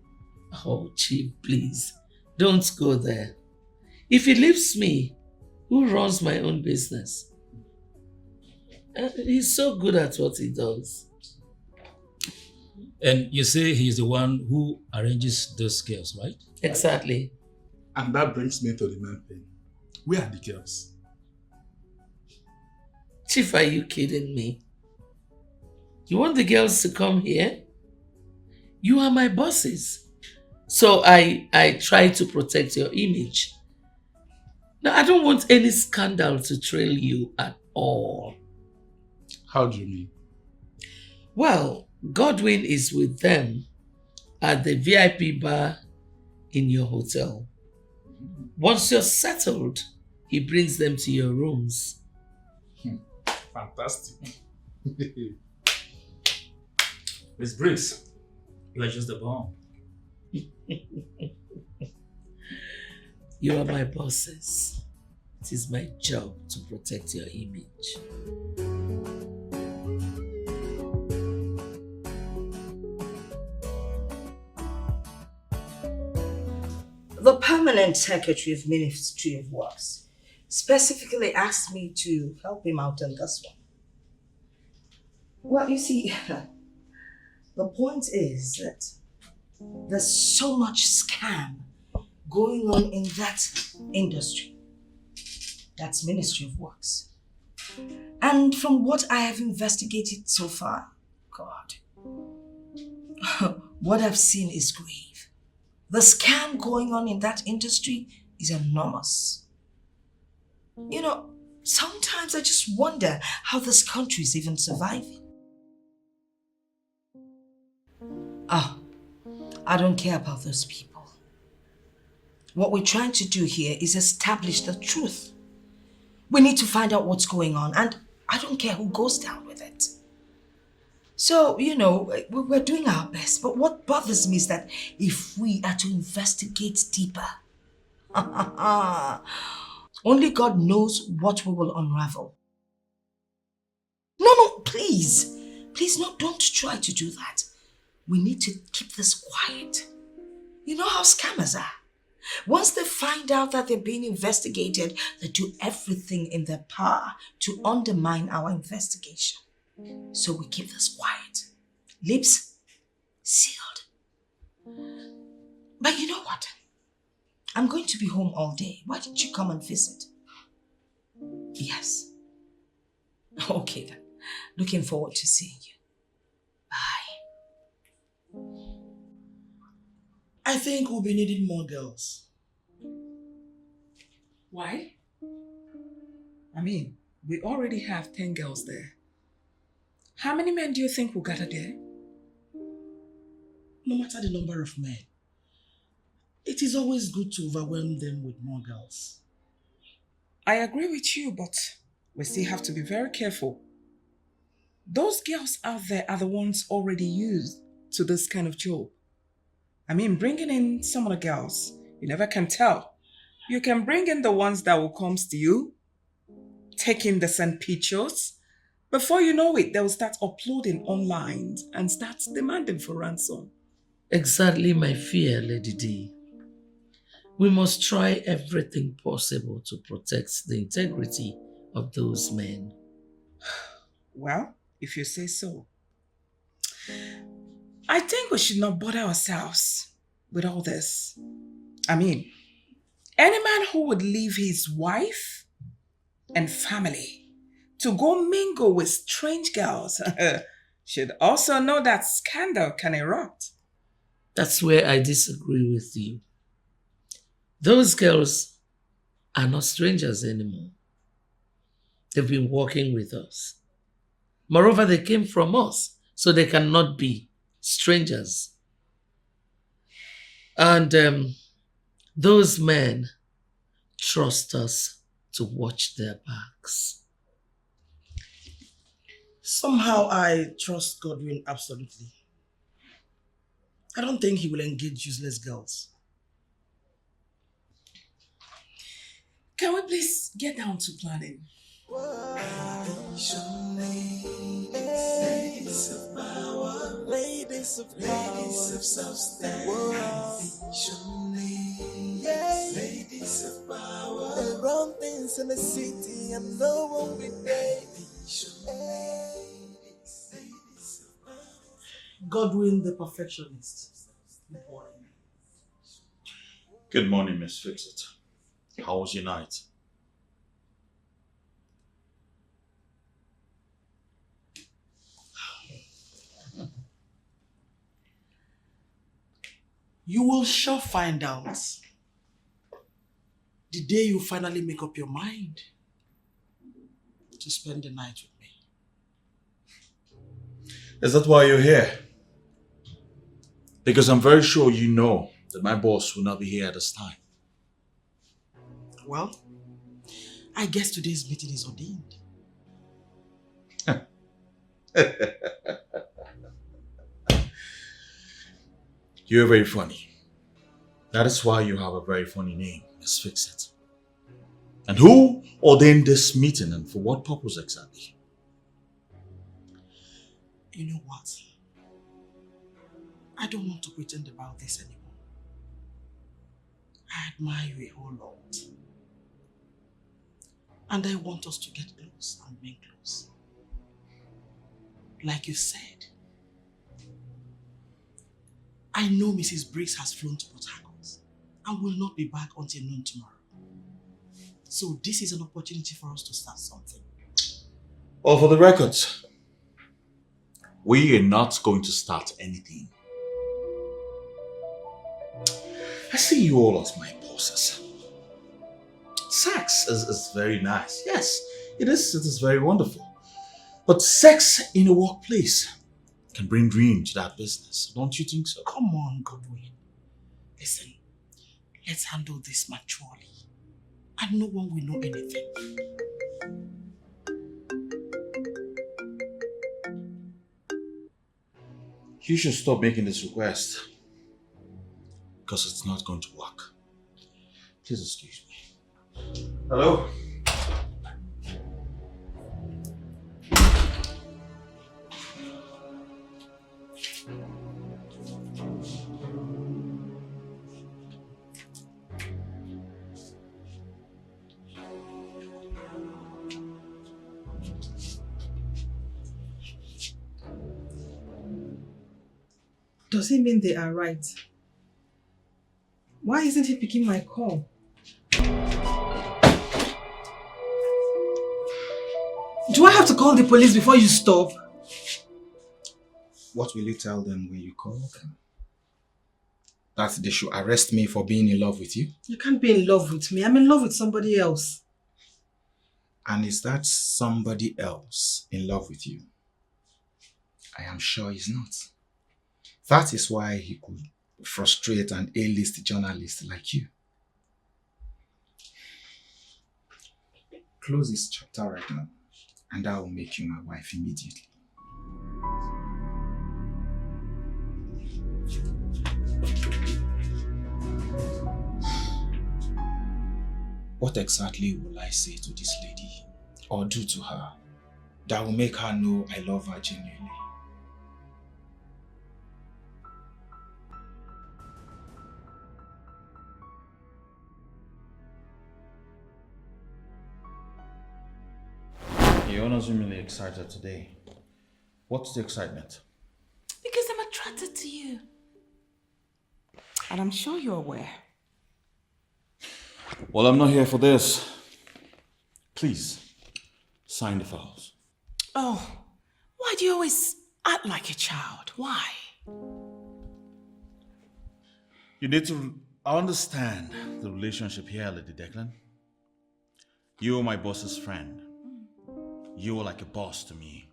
Oh, Chief, please, don't go there. If he leaves me, who runs my own business? He's so good at what he does. And you say he is the one who arranges those girls, right? Exactly. And that brings me to the main thing. Where are the girls? Chief, are you kidding me? You want the girls to come here? You are my bosses. So I try to protect your image. Now, I don't want any scandal to trail you at all. How do you mean? Well, Godwin is with them at the VIP bar in your hotel. Once you're settled, he brings them to your rooms. Fantastic. Miss Briggs, you are just the bomb. You are my bosses. It is my job to protect your image. The permanent secretary of Ministry of Works specifically asked me to help him out on this one. Well, you see, the point is that there's so much scam going on in that industry. That's Ministry of Works. And from what I have investigated so far, God, what I've seen is grave. The scam going on in that industry is enormous. You know, sometimes I just wonder how this country is even surviving. I don't care about those people. What we're trying to do here is establish the truth. We need to find out what's going on, and I don't care who goes down with it. So, you know, we're doing our best, but what bothers me is that if we are to investigate deeper, only God knows what we will unravel. No, please. Please, no, don't try to do that. We need to keep this quiet. You know how scammers are. Once they find out that they're being investigated, they do everything in their power to undermine our investigation. So we keep this quiet. Lips sealed. But you know what? I'm going to be home all day. Why don't you come and visit? Yes. Okay then. Looking forward to seeing you. I think we'll be needing more girls. Why? I mean, we already have 10 girls there. How many men do you think will gather there? No matter the number of men, it is always good to overwhelm them with more girls. I agree with you, but we still have to be very careful. Those girls out there are the ones already used to this kind of job. I mean, bringing in some of the girls, you never can tell. You can bring in the ones that will come to you, taking the same pictures. Before you know it, they will start uploading online and start demanding for ransom. Exactly my fear, Lady D. We must try everything possible to protect the integrity of those men. Well, if you say so. I think we should not bother ourselves with all this. I mean, any man who would leave his wife and family to go mingle with strange girls should also know that scandal can erupt. That's where I disagree with you. Those girls are not strangers anymore. They've been working with us. Moreover, they came from us, so they cannot be strangers. And those men trust us to watch their backs. Somehow I trust Godwin absolutely. I don't think he will engage useless girls. Can we please get down to planning? Ladies of power, ladies of substance. Ladies of power, they run things in the city and no one will there. Godwin the perfectionist. Good morning, Miss Fixit. How was your night? You will sure find out the day you finally make up your mind to spend the night with me. Is that why you're here? Because I'm very sure you know that my boss will not be here at this time. Well, I guess today's meeting is ordained. You're very funny. That is why you have a very funny name, Miss Fixit. And who ordained this meeting and for what purpose exactly? You know what? I don't want to pretend about this anymore. I admire you a whole lot. And I want us to get close and remain close. Like you said, I know Mrs. Briggs has flown to Port Harcourt and will not be back until noon tomorrow. So this is an opportunity for us to start something. Well, for the record, we are not going to start anything. I see you all as my bosses. Sex is very nice. Yes, it is very wonderful. But sex in a workplace can bring dream to that business. Don't you think so? Come on, Godwin. Listen, let's handle this maturely. And no one will know anything. You should stop making this request. Because it's not going to work. Please excuse me. Hello? Does it mean they are right? Why isn't he picking my call? Do I have to call the police before you stop? What will you tell them when you call them? That they should arrest me for being in love with you? You can't be in love with me. I'm in love with somebody else. And is that somebody else in love with you? I am sure he's not. That is why he could frustrate an A-list journalist like you. Close this chapter right now, and I will make you my wife immediately. What exactly will I say to this lady or do to her that will make her know I love her genuinely? You're unassumingly excited today. What's the excitement? Because I'm attracted to you. And I'm sure you're aware. Well, I'm not here for this. Please, sign the files. Oh, why do you always act like a child? Why? You need to understand the relationship here, Lady Declan. You're my boss's friend. You are like a boss to me.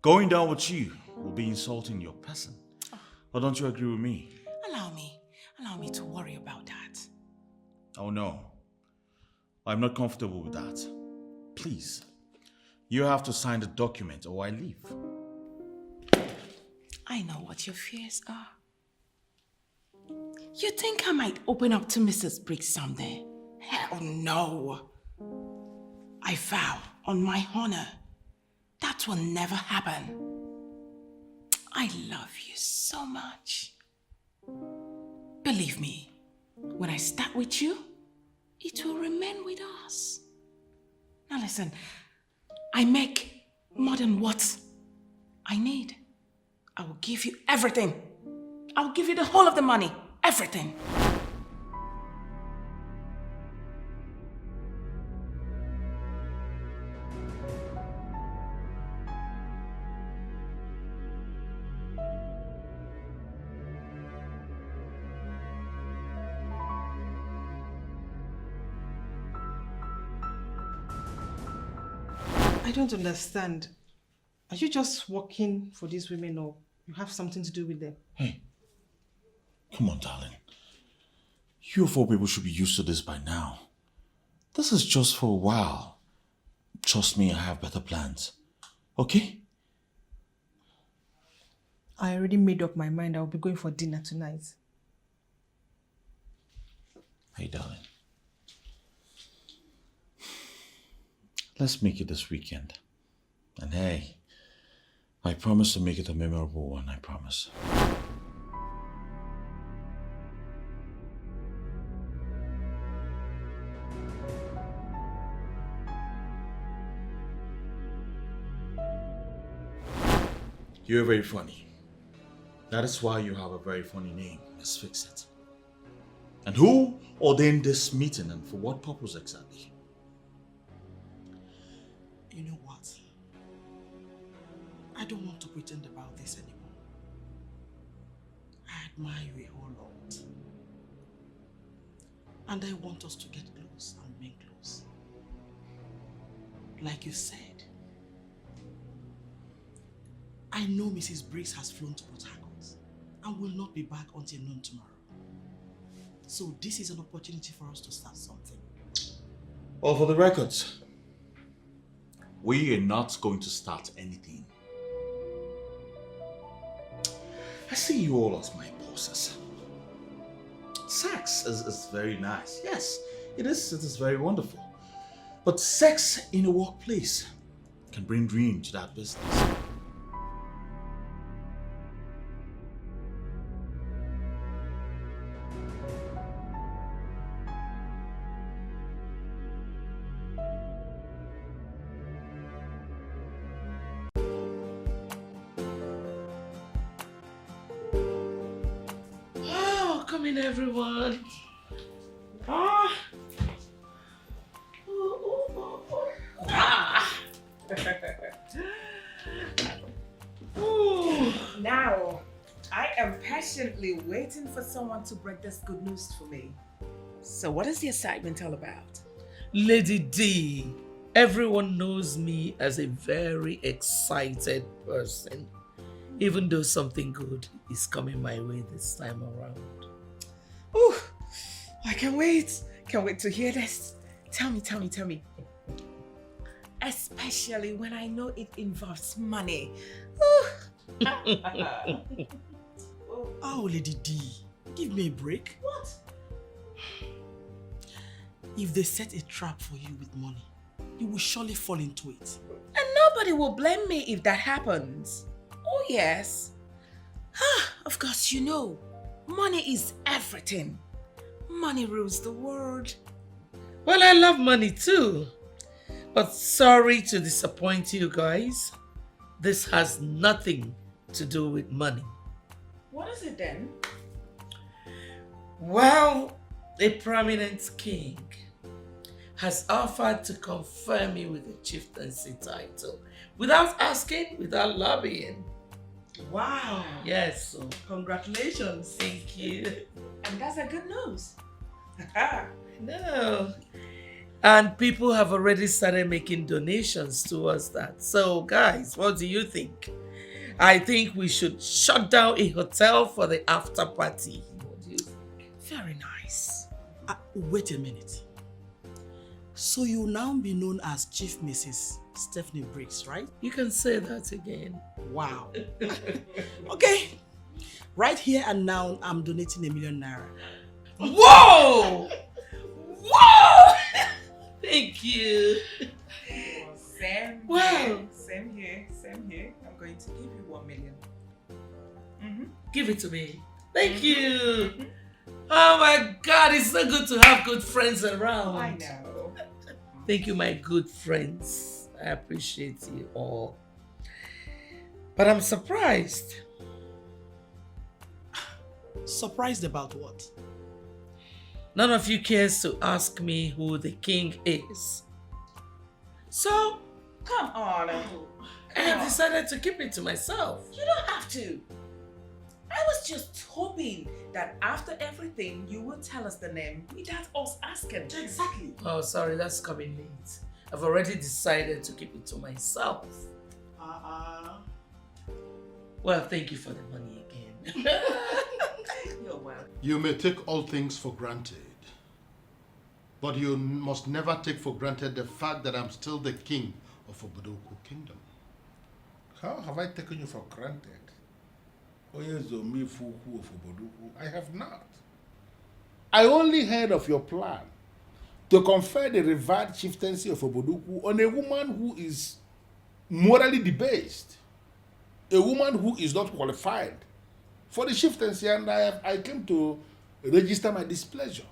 Going down with you will be insulting your person. Or don't you agree with me? Allow me to worry about that. Oh no, I'm not comfortable with that. Please, you have to sign the document or I leave. I know what your fears are. You think I might open up to Mrs. Briggs someday? Hell no. I vow on my honor that will never happen. I love you so much. Believe me, when I start with you, it will remain with us. Now listen, I make more than what I need. I will give you everything. I will give you the whole of the money, everything. I don't understand. Are you just working for these women or you have something to do with them? Hey, come on, darling. You four people should be used to this by now. This is just for a while. Trust me, I have better plans. Okay? I already made up my mind. I'll be going for dinner tonight. Hey, darling. Let's make it this weekend. And hey, I promise to make it a memorable one, I promise. You're very funny. That is why you have a very funny name. Let's fix it. And who ordained this meeting and for what purpose exactly? You know what? I don't want to pretend about this anymore. I admire you a whole lot. And I want us to get close and remain close. Like you said, I know Mrs. Briggs has flown to Port Harcourt and will not be back until noon tomorrow. So this is an opportunity for us to start something. Well, for the record, we are not going to start anything. I see you all as my bosses. Sex is very nice. Yes, it is very wonderful. But sex in a workplace can bring dream to that business. Come in, everyone. Ah. Now, I am patiently waiting for someone to break this good news for me. So what is the excitement all about? Lady D, everyone knows me as a very excited person, even though something good is coming my way this time around. Ooh, I can't wait. Can't wait to hear this. Tell me. Especially when I know it involves money. Oh, Lady D, give me a break. What? If they set a trap for you with money, you will surely fall into it. And nobody will blame me if that happens. Oh yes. Of course, you know, money is everything. Money rules the world. Well, I love money too. But sorry to disappoint you guys. This has nothing to do with money. What is it then? Well, a prominent king has offered to confer me with the chieftaincy title without asking, without lobbying. Wow. Yes. So. Congratulations. Thank you. And that's a good news. No. And people have already started making donations towards that. So guys, what do you think? I think we should shut down a hotel for the after party. What do you think? Very nice. Wait a minute. So you'll now be known as Chief Mrs. Stephanie Briggs, right? You can say that again. Wow. Okay. Right here and now, I'm donating ₦1 million. Whoa! Whoa! Thank you. Same here. I'm going to give you 1 million. Give it to me. Thank you. Oh my God, it's so good to have good friends around. I know. Thank you, my good friends. I appreciate you all. But I'm surprised. Surprised about what? None of you cares to ask me who the king is. So, come on. I have decided to keep it to myself. You don't have to. I was just hoping that after everything, you would tell us the name without us asking. Exactly. Oh, sorry, that's coming late. I've already decided to keep it to myself. Well, thank you for the money again. You're welcome. You may take all things for granted, but you must never take for granted the fact that I'm still the king of Obodoku Kingdom. How have I taken you for granted? I have not. I only heard of your plan to confer the revered chieftaincy of Obodoku on a woman who is morally debased, a woman who is not qualified for the chieftaincy, and I came to register my displeasure.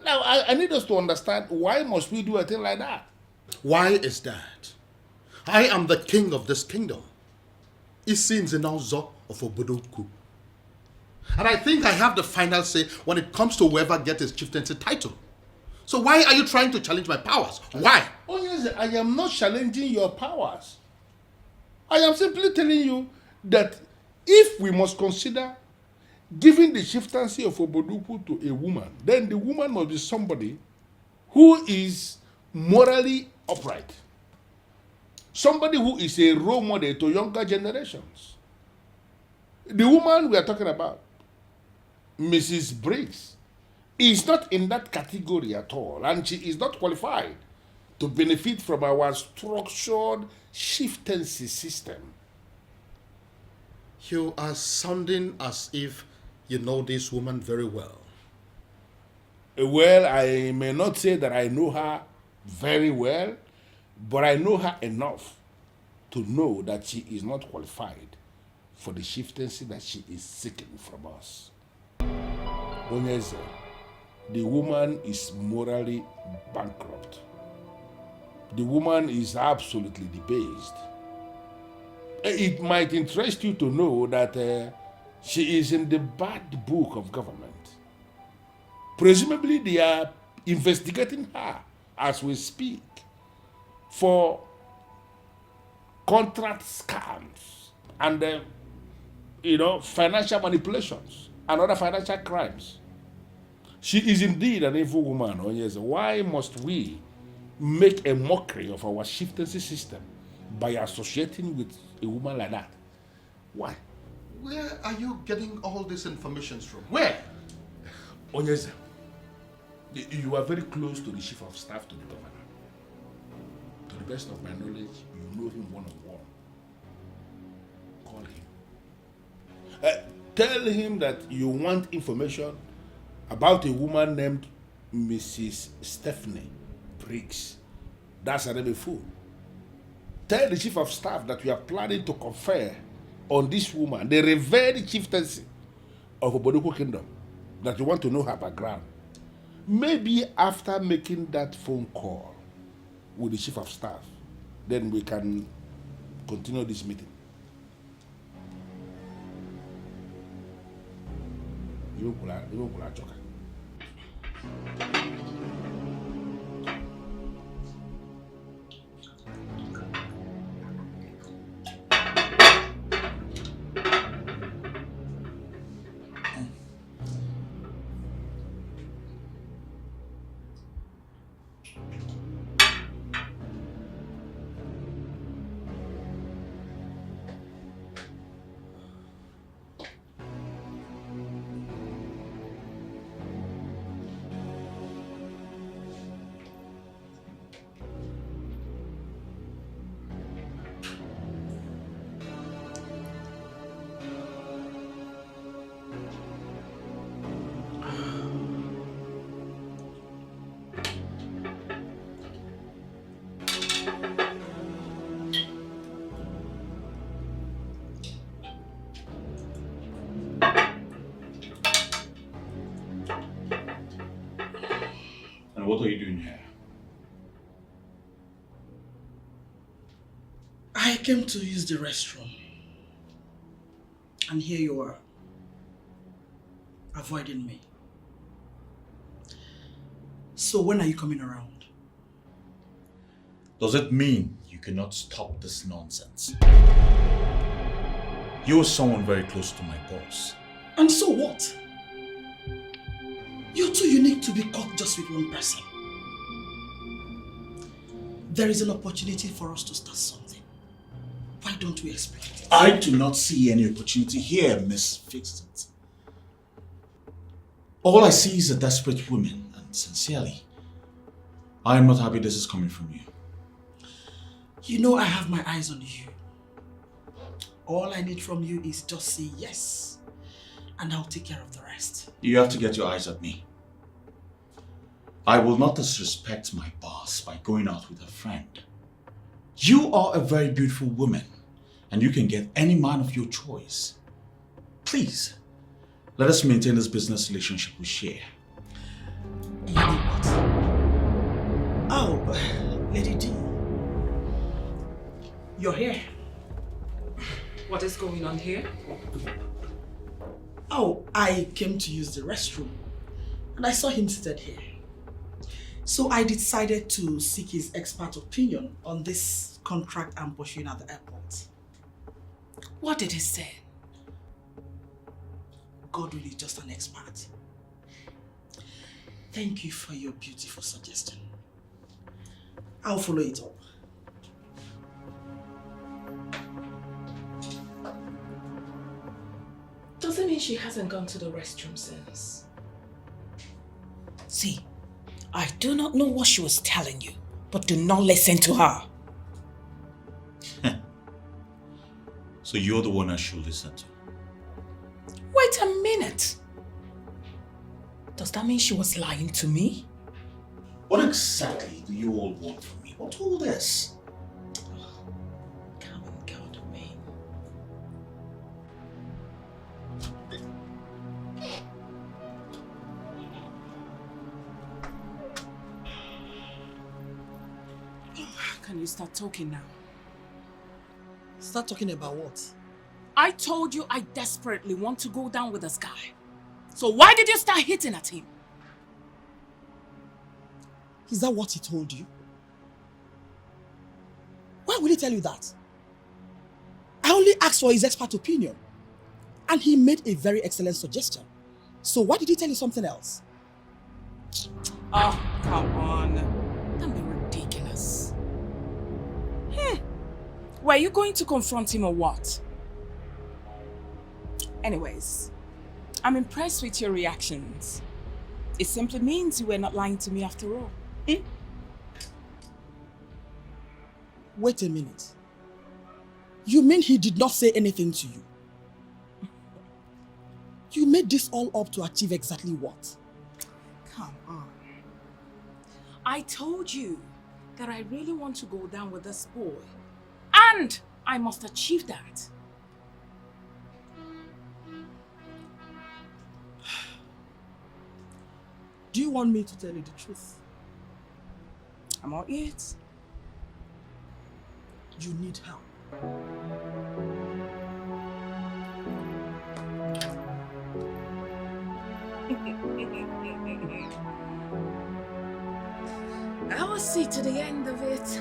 Now, I need us to understand, why must we do a thing like that? Why is that? I am the king of this kingdom. isi nze na ọzọ of Obodoku. And I think I have the final say when it comes to whoever gets his chieftaincy title. So why are you trying to challenge my powers? Why? Oh yes, I am not challenging your powers. I am simply telling you that if we must consider giving the chieftaincy of Obodoku to a woman, then the woman must be somebody who is morally upright. Somebody who is a role model to younger generations. The woman we are talking about, Mrs. Briggs, is not in that category at all, and she is not qualified to benefit from our structured chieftaincy system. You are sounding as if you know this woman very well. Well, I may not say that I know her very well, but I know her enough to know that she is not qualified for the chieftaincy that she is seeking from us. Onyeze, the woman is morally bankrupt. The woman is absolutely debased. It might interest you to know that she is in the bad book of government. Presumably, they are investigating her as we speak for contract scams and financial manipulations and other financial crimes. She is indeed an evil woman. Oh yes. Why must we make a mockery of our chieftaincy system by associating with a woman like that? Why? Where are you getting all these informations from? Where? Onyeze, you are very close to the chief of staff to the governor. To the best of my knowledge, you know him one-on-one. Call him. Tell him that you want information about a woman named Mrs. Stephanie Briggs. That's a rebel fool. Tell the chief of staff that we are planning to confer on this woman the revered chieftaincy of Obodoku Kingdom, that you want to know her background. Maybe after making that phone call with the chief of staff, then we can continue this meeting. You will joke. What are you doing here? I came to use the restroom. And here you are, avoiding me. So when are you coming around? Does it mean you cannot stop this nonsense? You are someone very close to my boss. And so what? You're too unique to be caught just with one person. There is an opportunity for us to start something. Why don't we explain it? I do not see any opportunity here, Miss Fix-It. All I see is a desperate woman, and sincerely, I am not happy this is coming from you. You know I have my eyes on you. All I need from you is just say yes, and I'll take care of the rest. You have to get your eyes at me. I will not disrespect my boss by going out with a friend. You are a very beautiful woman, and you can get any man of your choice. Please, let us maintain this business relationship we share. Lady what? Oh, Lady D. You're here. What is going on here? Oh, I came to use the restroom and I saw him seated here. So I decided to seek his expert opinion on this contract I'm pursuing at the airport. What did he say? Godwin is just an expert. Thank you for your beautiful suggestion. I'll follow it up. Doesn't mean she hasn't gone to the restroom since. See, I do not know what she was telling you, but do not listen to her. So you're the one I should listen to. Wait a minute. Does that mean she was lying to me? What exactly do you all want from me? What all this? Come and go to me. Can you start talking now? Start talking about what? I told you I desperately want to go down with this guy. So why did you start hitting at him? Is that what he told you? Why would he tell you that? I only asked for his expert opinion. And he made a very excellent suggestion. So why did he tell you something else? Oh, come on. Don't be ridiculous. Were you going to confront him or what? Anyways, I'm impressed with your reactions. It simply means you were not lying to me after all. Wait a minute. You mean he did not say anything to you? You made this all up to achieve exactly what? Come on. I told you that I really want to go down with this boy. And I must achieve that. Do you want me to tell you the truth? I'm all ears. You need help. I will see to the end of it.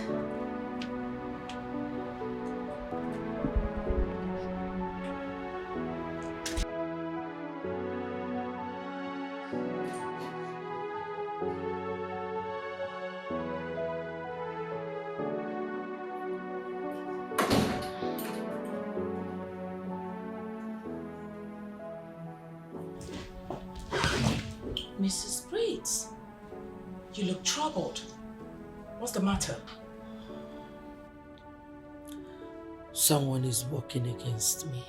Mrs. Briggs, you look troubled. What's the matter? Someone is working against me.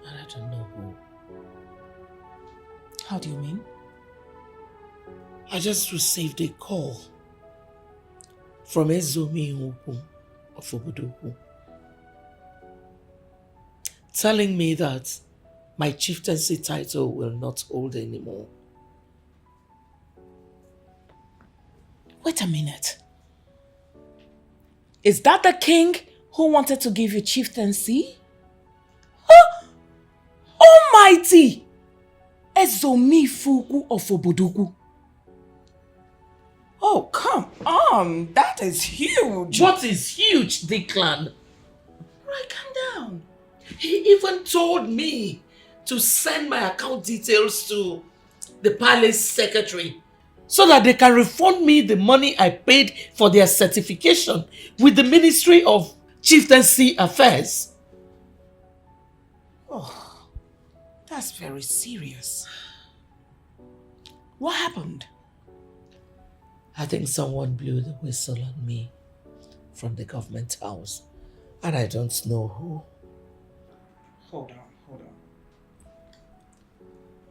And I don't know who. How do you mean? I just received a call from Ezomi of Obodoku telling me that my chieftaincy title will not hold anymore. Wait a minute. Is that the king who wanted to give you chieftaincy? Huh? Almighty! Ezomi Fuku of Obodoku. Oh, come on. That is huge. What is huge, Declan? Right, calm down. He even told me to send my account details to the palace secretary so that they can refund me the money I paid for their certification with the Ministry of Chieftaincy Affairs. Oh, that's very serious. What happened? I think someone blew the whistle on me from the government house, and I don't know who. Hold on.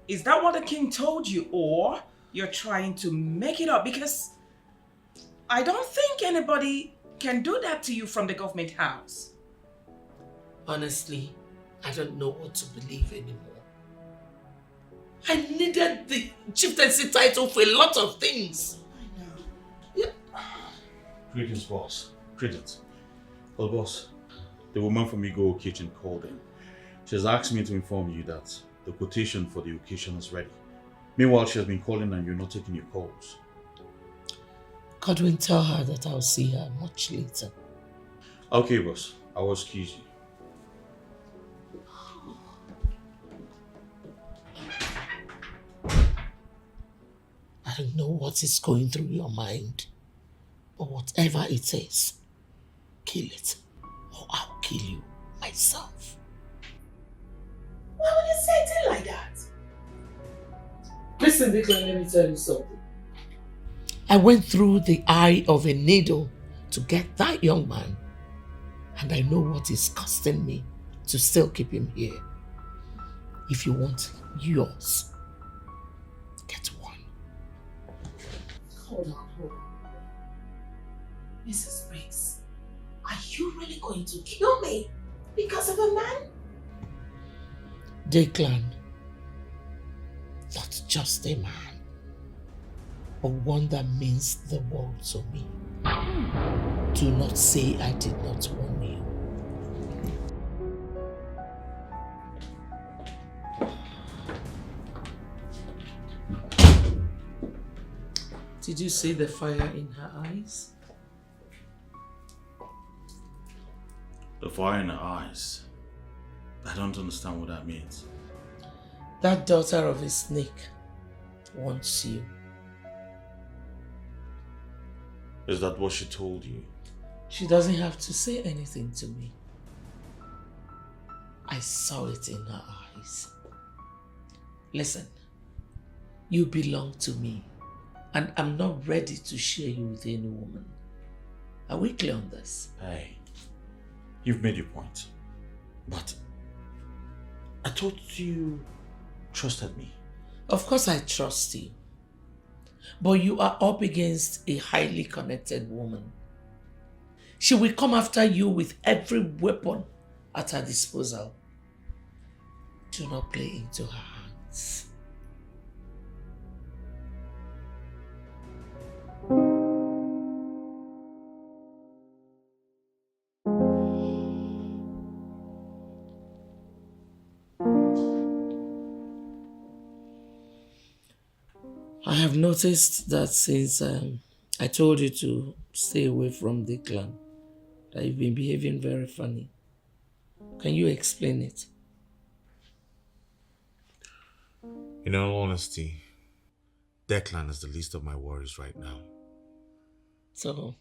Is that what the king told you, or you're trying to make it up? Because I don't think anybody can do that to you from the government house. Honestly, I don't know what to believe anymore. I needed the chieftaincy title for a lot of things. I know. Yeah. Greetings, boss. Greetings. Well, boss, The woman from Ego Kitchen called in. She has asked me to inform you that the quotation for the occasion is ready. Meanwhile, she has been calling and you're not taking your calls. Godwin, tell her that I'll see her much later. Okay, boss. I will excuse you. I don't know what is going through your mind, but whatever it is, kill it, or I'll kill you myself. Why would you say it like that? Listen, Declan, let me tell you something. I went through the eye of a needle to get that young man, and I know what it's costing me to still keep him here. If you want yours, get one. Hold on. Mrs. Briggs, are you really going to kill me because of a man? Declan, not just a man, but one that means the world to me. Do not say I did not warn you. Did you see the fire in her eyes? The fire in her eyes. I don't understand what that means. That daughter of a snake wants you. Is that what she told you? She doesn't have to say anything to me. I saw it in her eyes. Listen, you belong to me, and I'm not ready to share you with any woman. Are we clear on this? Hey, you've made your point. But I thought you trusted me. Of course I trust you. But you are up against a highly connected woman. She will come after you with every weapon at her disposal. Do not play into her hands. I have noticed that since I told you to stay away from Declan, that you've been behaving very funny. Can you explain it? In all honesty, Declan is the least of my worries right now. So,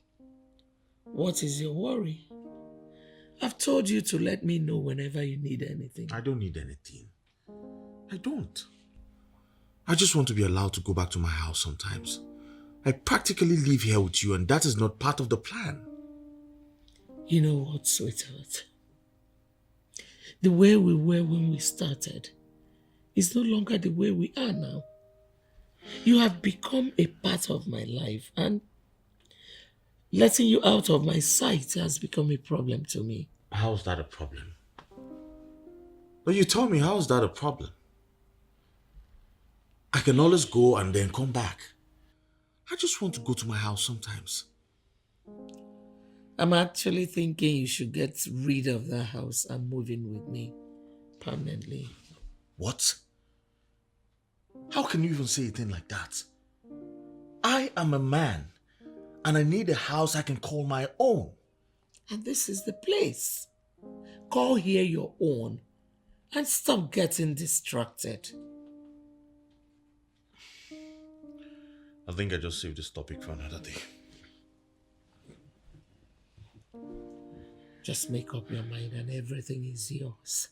what is your worry? I've told you to let me know whenever you need anything. I don't need anything. I don't. I just want to be allowed to go back to my house sometimes. I practically live here with you, and that is not part of the plan. You know what, sweetheart? The way we were when we started is no longer the way we are now. You have become a part of my life, and letting you out of my sight has become a problem to me. How's that a problem? But you tell me, how's that a problem? I can always go and then come back. I just want to go to my house sometimes. I'm actually thinking you should get rid of that house and move in with me permanently. What? How can you even say a thing like that? I am a man, and I need a house I can call my own. And this is the place. Call here your own and stop getting distracted. I think I just saved this topic for another day. Just make up your mind and everything is yours.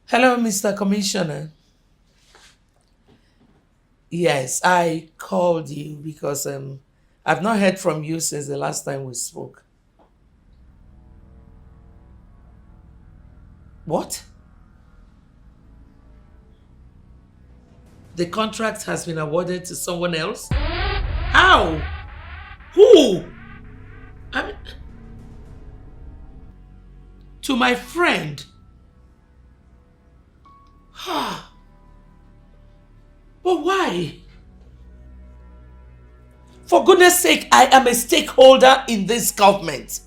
Hello, Mr. Commissioner. Yes, I called you because I've not heard from you since the last time we spoke. What? The contract has been awarded to someone else? How? Who? I mean, to my friend. But why? For goodness sake, I am a stakeholder in this government.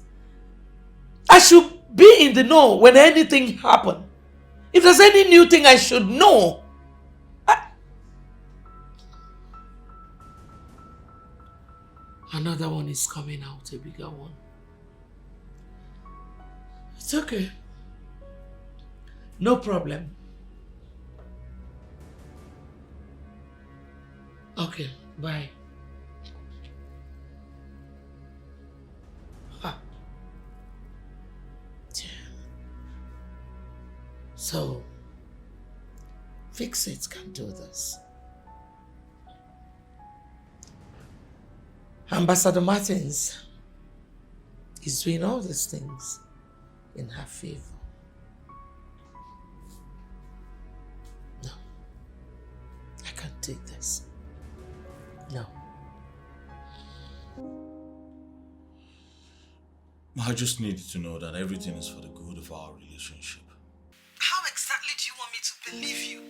I should be in the know when anything happens. If there's any new thing I should know. Another one is coming out, a bigger one. It's okay. No problem. Okay, bye. So, Fix It can do this. Ambassador Martins is doing all these things in her favor. No, I can't take this. No. I just needed to know that everything is for the good of our relationship. How exactly do you want me to believe you?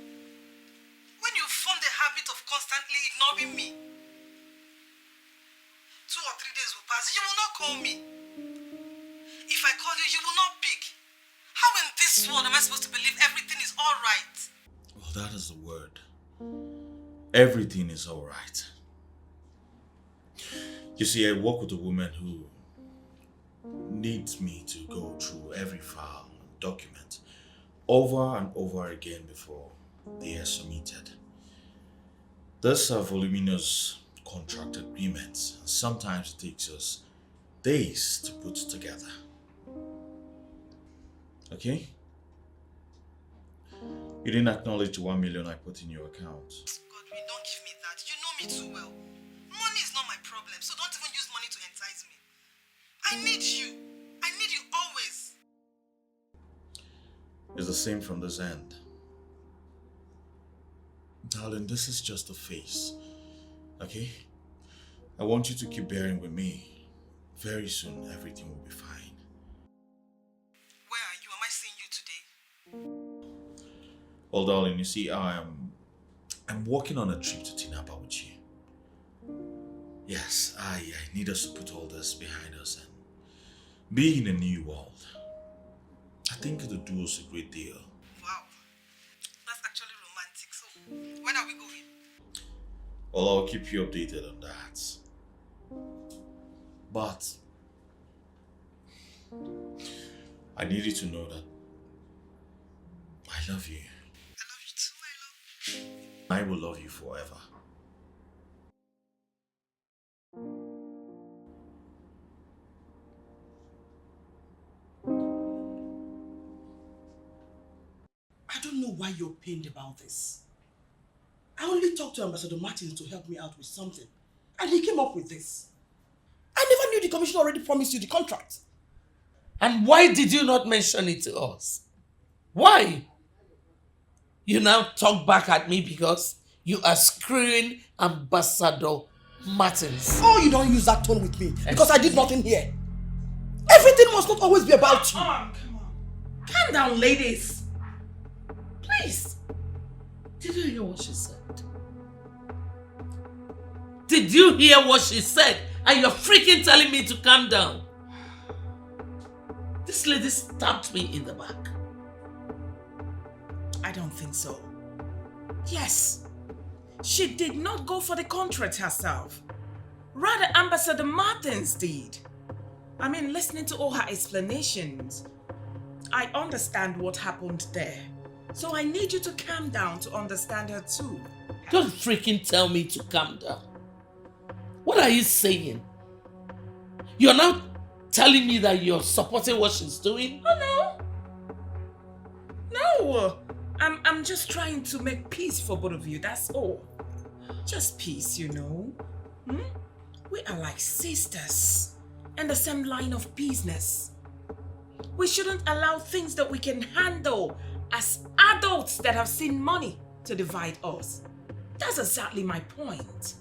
When you form the habit of constantly ignoring me, 2 or 3 days will pass, you will not call me. If I call you, you will not pick. How in this world am I supposed to believe everything is all right? Well, that is the word. Everything is all right. You see, I work with a woman who needs me to go through every file and document over and over again before they are submitted. These are voluminous contract agreements, and sometimes it takes us days to put together. Okay? You didn't acknowledge the 1 million I put in your account. God, don't give me that. You know me too well. Money is not my problem, so don't even use money to entice me. I need you. I need you always. It's the same from this end. Darling, this is just a phase. Okay? I want you to keep bearing with me. Very soon, everything will be fine. Where are you? Am I seeing you today? Well, darling, you see, I'm working on a trip to Tinapa with you. Yes, I need us to put all this behind us and be in a new world. I think it'll do us a great deal. Wow. That's actually romantic. So, when are we going? Well, I'll keep you updated on that. But I need you to know that I love you. I love you too, I love you. I will love you forever. I don't know why you're pained about this. I only talked to Ambassador Martins to help me out with something, and he came up with this. I never knew the commissioner already promised you the contract. And why did you not mention it to us? Why? You now talk back at me because you are screwing Ambassador Martins. Oh, you don't use that tone with me because I did nothing here. Everything must not always be about you. Come on. Calm down, ladies. Please. Did you hear what she said? Did you hear what she said? And you're freaking telling me to calm down. This lady stabbed me in the back. I don't think so. Yes, she did not go for the contract herself. Rather, Ambassador Martins did. I mean, listening to all her explanations, I understand what happened there. So I need you to calm down to understand her too. Don't freaking tell me to calm down. What are you saying? You're now telling me that you're supporting what she's doing? Oh no. I'm just trying to make peace for both of you, that's all. Just peace, you know. We are like sisters in the same line of business. We shouldn't allow things that we can handle as adults that have seen money to divide us. That's exactly my point.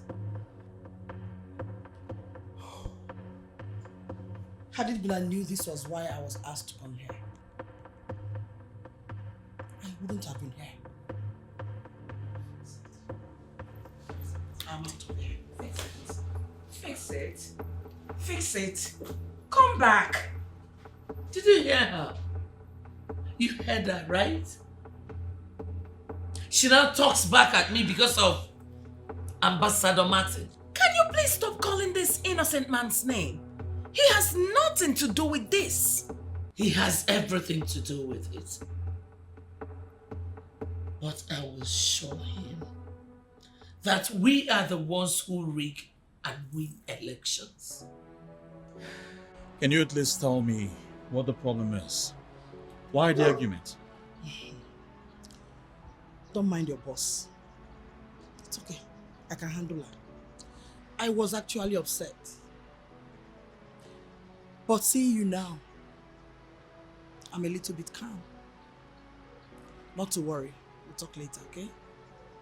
Had it been I knew this was why I was asked to come here, I wouldn't have been here. I'm out of here. Fix Fix it. Fix it. Come back. Did you hear her? You heard that, right? She now talks back at me because of Ambassador Martin. Can you please stop calling this innocent man's name? He has nothing to do with this. He has everything to do with it. But I will show him that we are the ones who rig and win elections. Can you at least tell me what the problem is? Why the argument? Don't mind your boss. It's okay. I can handle her. I was actually upset. But seeing you now, I'm a little bit calm. Not to worry. We'll talk later, okay?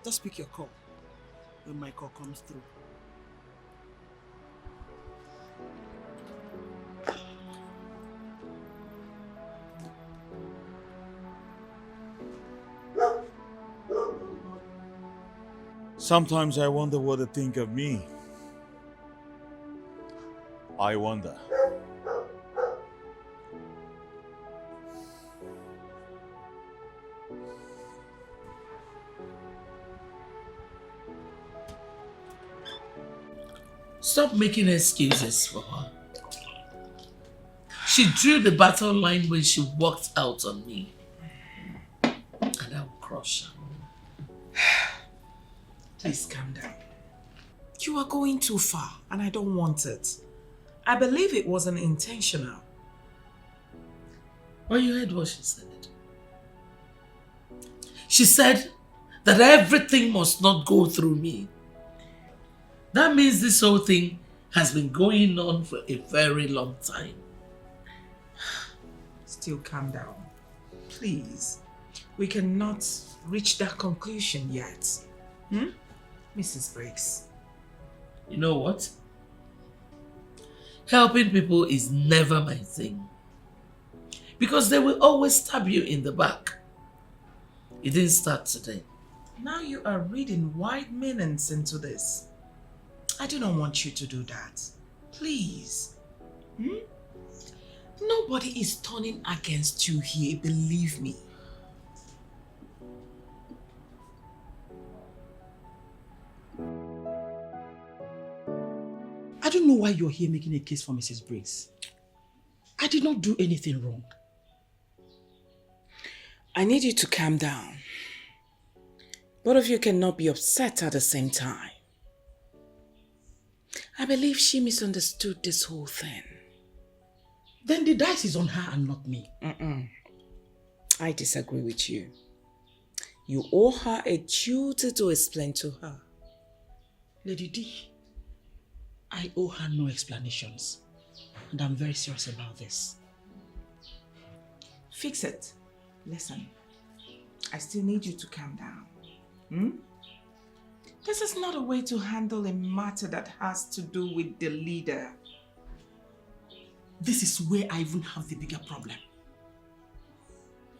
Just pick your call when my call comes through. Sometimes I wonder what they think of me. I wonder. Stop making excuses for her. She drew the battle line when she walked out on me. And I'll crush her. Please calm down. You are going too far and I don't want it. I believe it wasn't intentional. Well, you heard what she said. She said that everything must not go through me. That means this whole thing has been going on for a very long time. Still calm down. Please. We cannot reach that conclusion yet. Mrs. Briggs. You know what? Helping people is never my thing. Because they will always stab you in the back. It didn't start today. Now you are reading wide meanings into this. I do not want you to do that. Please. Nobody is turning against you here, believe me. I don't know why you're here making a case for Mrs. Briggs. I did not do anything wrong. I need you to calm down. Both of you cannot be upset at the same time. I believe she misunderstood this whole thing. Then the dice is on her and not me. I disagree with you. You owe her a duty to explain to her. Lady D, I owe her no explanations. And I'm very serious about this. Fix it. Listen, I still need you to calm down. This is not a way to handle a matter that has to do with the leader. This is where I even have the bigger problem.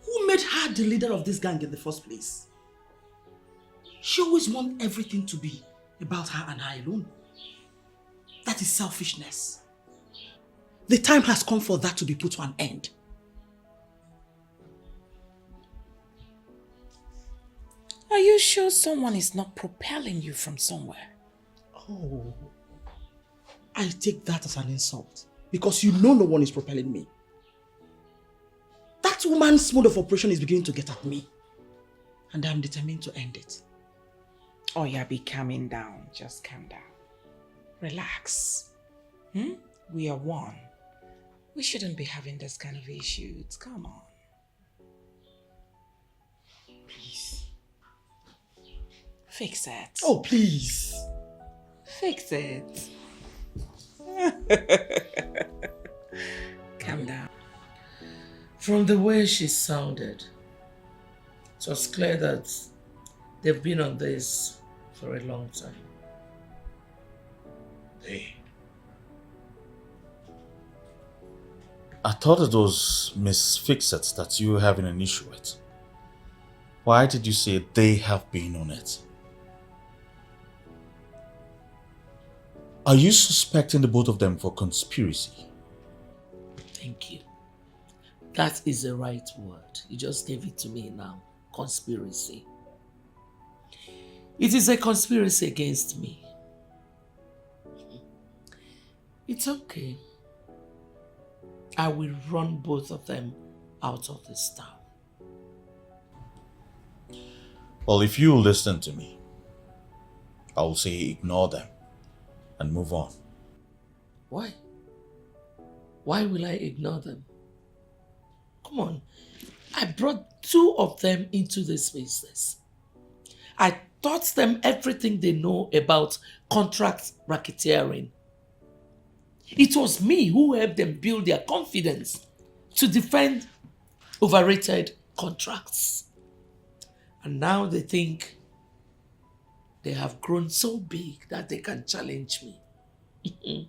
Who made her the leader of this gang in the first place? She always wants everything to be about her and her alone. That is selfishness. The time has come for that to be put to an end. Are you sure someone is not propelling you from somewhere? Oh, I take that as an insult because you know no one is propelling me. That woman's mode of operation is beginning to get at me and I'm determined to end it. Oh yeah, be calming down. Just calm down. Relax. We are one. We shouldn't be having this kind of issues. Come on. Please. Fix it. Oh, please. Fix it. Calm down. From the way she sounded, it was clear that they've been on this for a long time. Hey. I thought it was Miss Fixit that you were having an issue with. Why did you say they have been on it? Are you suspecting the both of them for conspiracy? Thank you. That is the right word. You just gave it to me now. Conspiracy. It is a conspiracy against me. It's okay. I will run both of them out of this town. Well, if you listen to me, I will say ignore them and move on. Why? Why will I ignore them? Come on. I brought 2 of them into this business. I taught them everything they know about contract racketeering. It was me who helped them build their confidence to defend overrated contracts. And now they think they have grown so big that they can challenge me.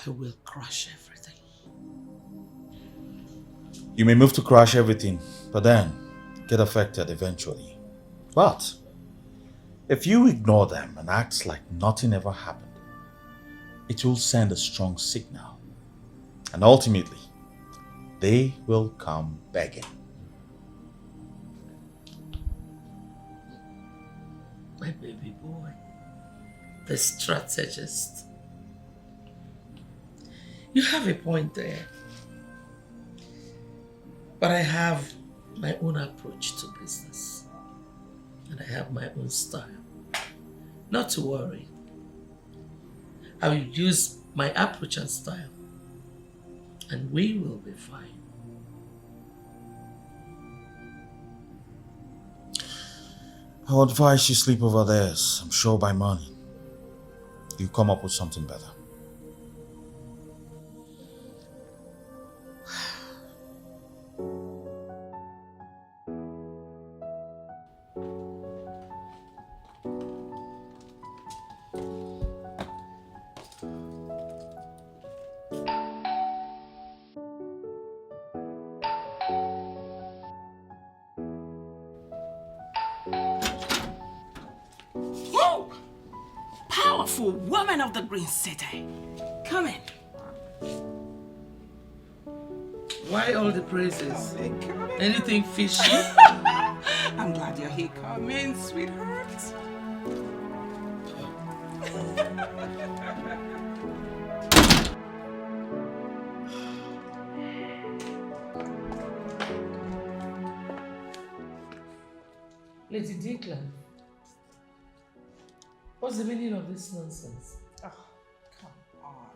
I will crush everything. You may move to crash everything, but then get affected eventually. But if you ignore them and act like nothing ever happened, it will send a strong signal. And ultimately, they will come begging. My baby boy, the strategist. You have a point there. But I have my own approach to business. And I have my own style. Not to worry. I will use my approach and style. And we will be fine. I would advise you sleep over theirs. I'm sure by morning, you come up with something better. Powerful woman of the Green City. Come in. Why all the praises? Anything fishy? I'm glad you're here. Come in, sweetheart. Lady Declan, what's the meaning of this nonsense? Oh, come on.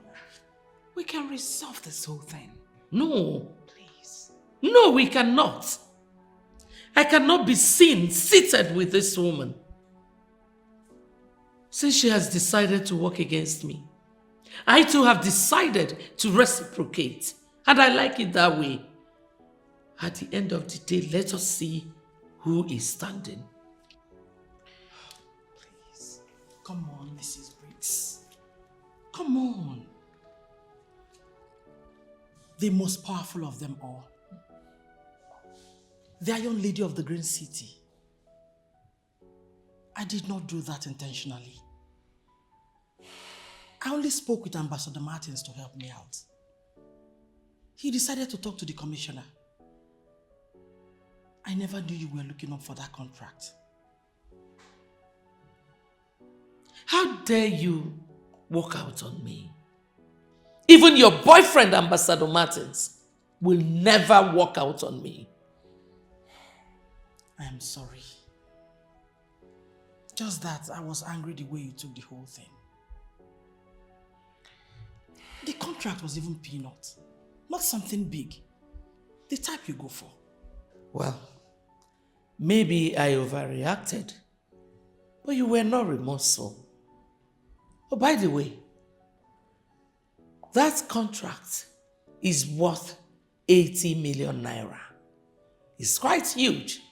We can resolve this whole thing. No. Please. No, we cannot. I cannot be seen seated with this woman. Since she has decided to work against me, I too have decided to reciprocate. And I like it that way. At the end of the day, let us see who is standing. Please. Come on, Mrs. Briggs. Come on. The most powerful of them all. The Iron Lady of the Green City. I did not do that intentionally. I only spoke with Ambassador Martins to help me out. He decided to talk to the commissioner. I never knew you were looking up for that contract. How dare you walk out on me? Even your boyfriend, Ambassador Martins, will never walk out on me. I am sorry. Just that I was angry the way you took the whole thing. The contract was even peanut, not something big. The type you go for. Well, maybe I overreacted, but you were not remorseful. Oh, by the way, that contract is worth 80 million naira. It's quite huge.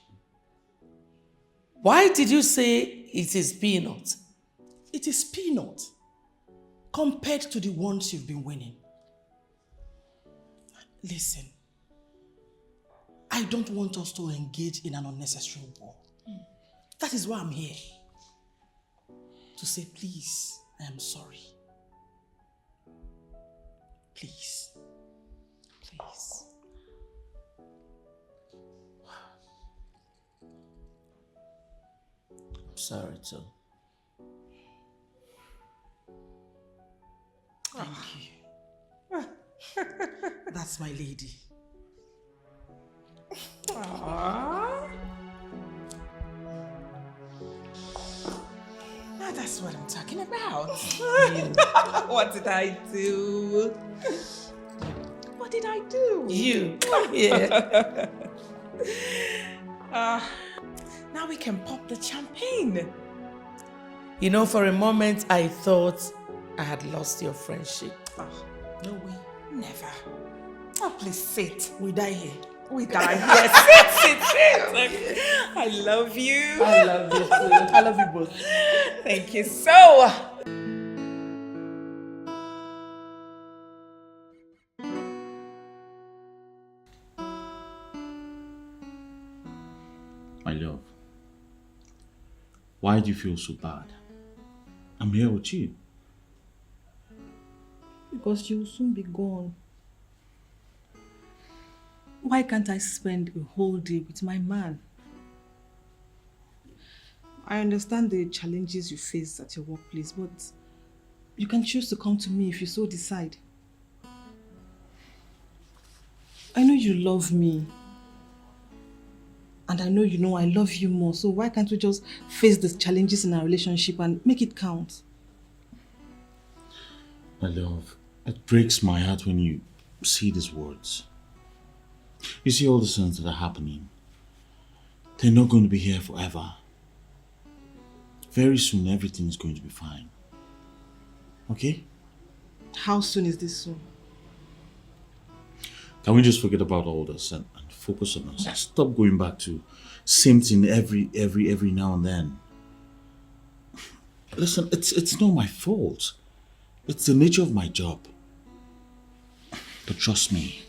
Why did you say it is peanut? It is peanut compared to the ones you've been winning. Listen, I don't want us to engage in an unnecessary war. That is why I'm here. to say, please, I am sorry. Please. Please. I'm sorry too. Thank you. That's my lady. Aww. Now that's what I'm talking about. What did I do? What did I do? You. Yeah. Now we can pop the champagne. You know, for a moment I thought I had lost your friendship. No way. Never. Oh, please sit. We die here. We die here. Sit. I love you. I love you too. I love you both. Thank you so. My love, why do you feel so bad? I'm here with you. Because you'll soon be gone. Why can't I spend a whole day with my man? I understand the challenges you face at your workplace, but you can choose to come to me if you so decide. I know you love me. And I know you know I love you more, so why can't we just face the challenges in our relationship and make it count? My love, it breaks my heart when you see these words. You see all the things that are happening. They're not going to be here forever. Very soon, everything is going to be fine. Okay? How soon is this soon? Can we just forget about all this and focus on us? Stop going back to same thing every now and then. Listen, it's not my fault. It's the nature of my job. But trust me,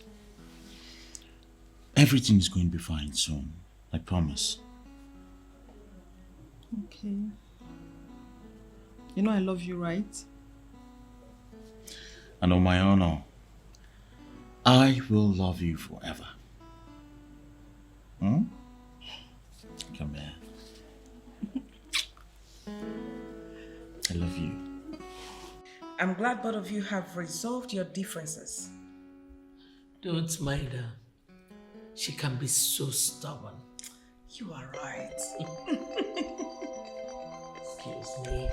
everything is going to be fine soon. I promise. Okay. You know I love you, right? And on my honor, I will love you forever. Hmm? Come here. I love you. I'm glad both of you have resolved your differences. Don't mind her. She can be so stubborn. You are right. Excuse me.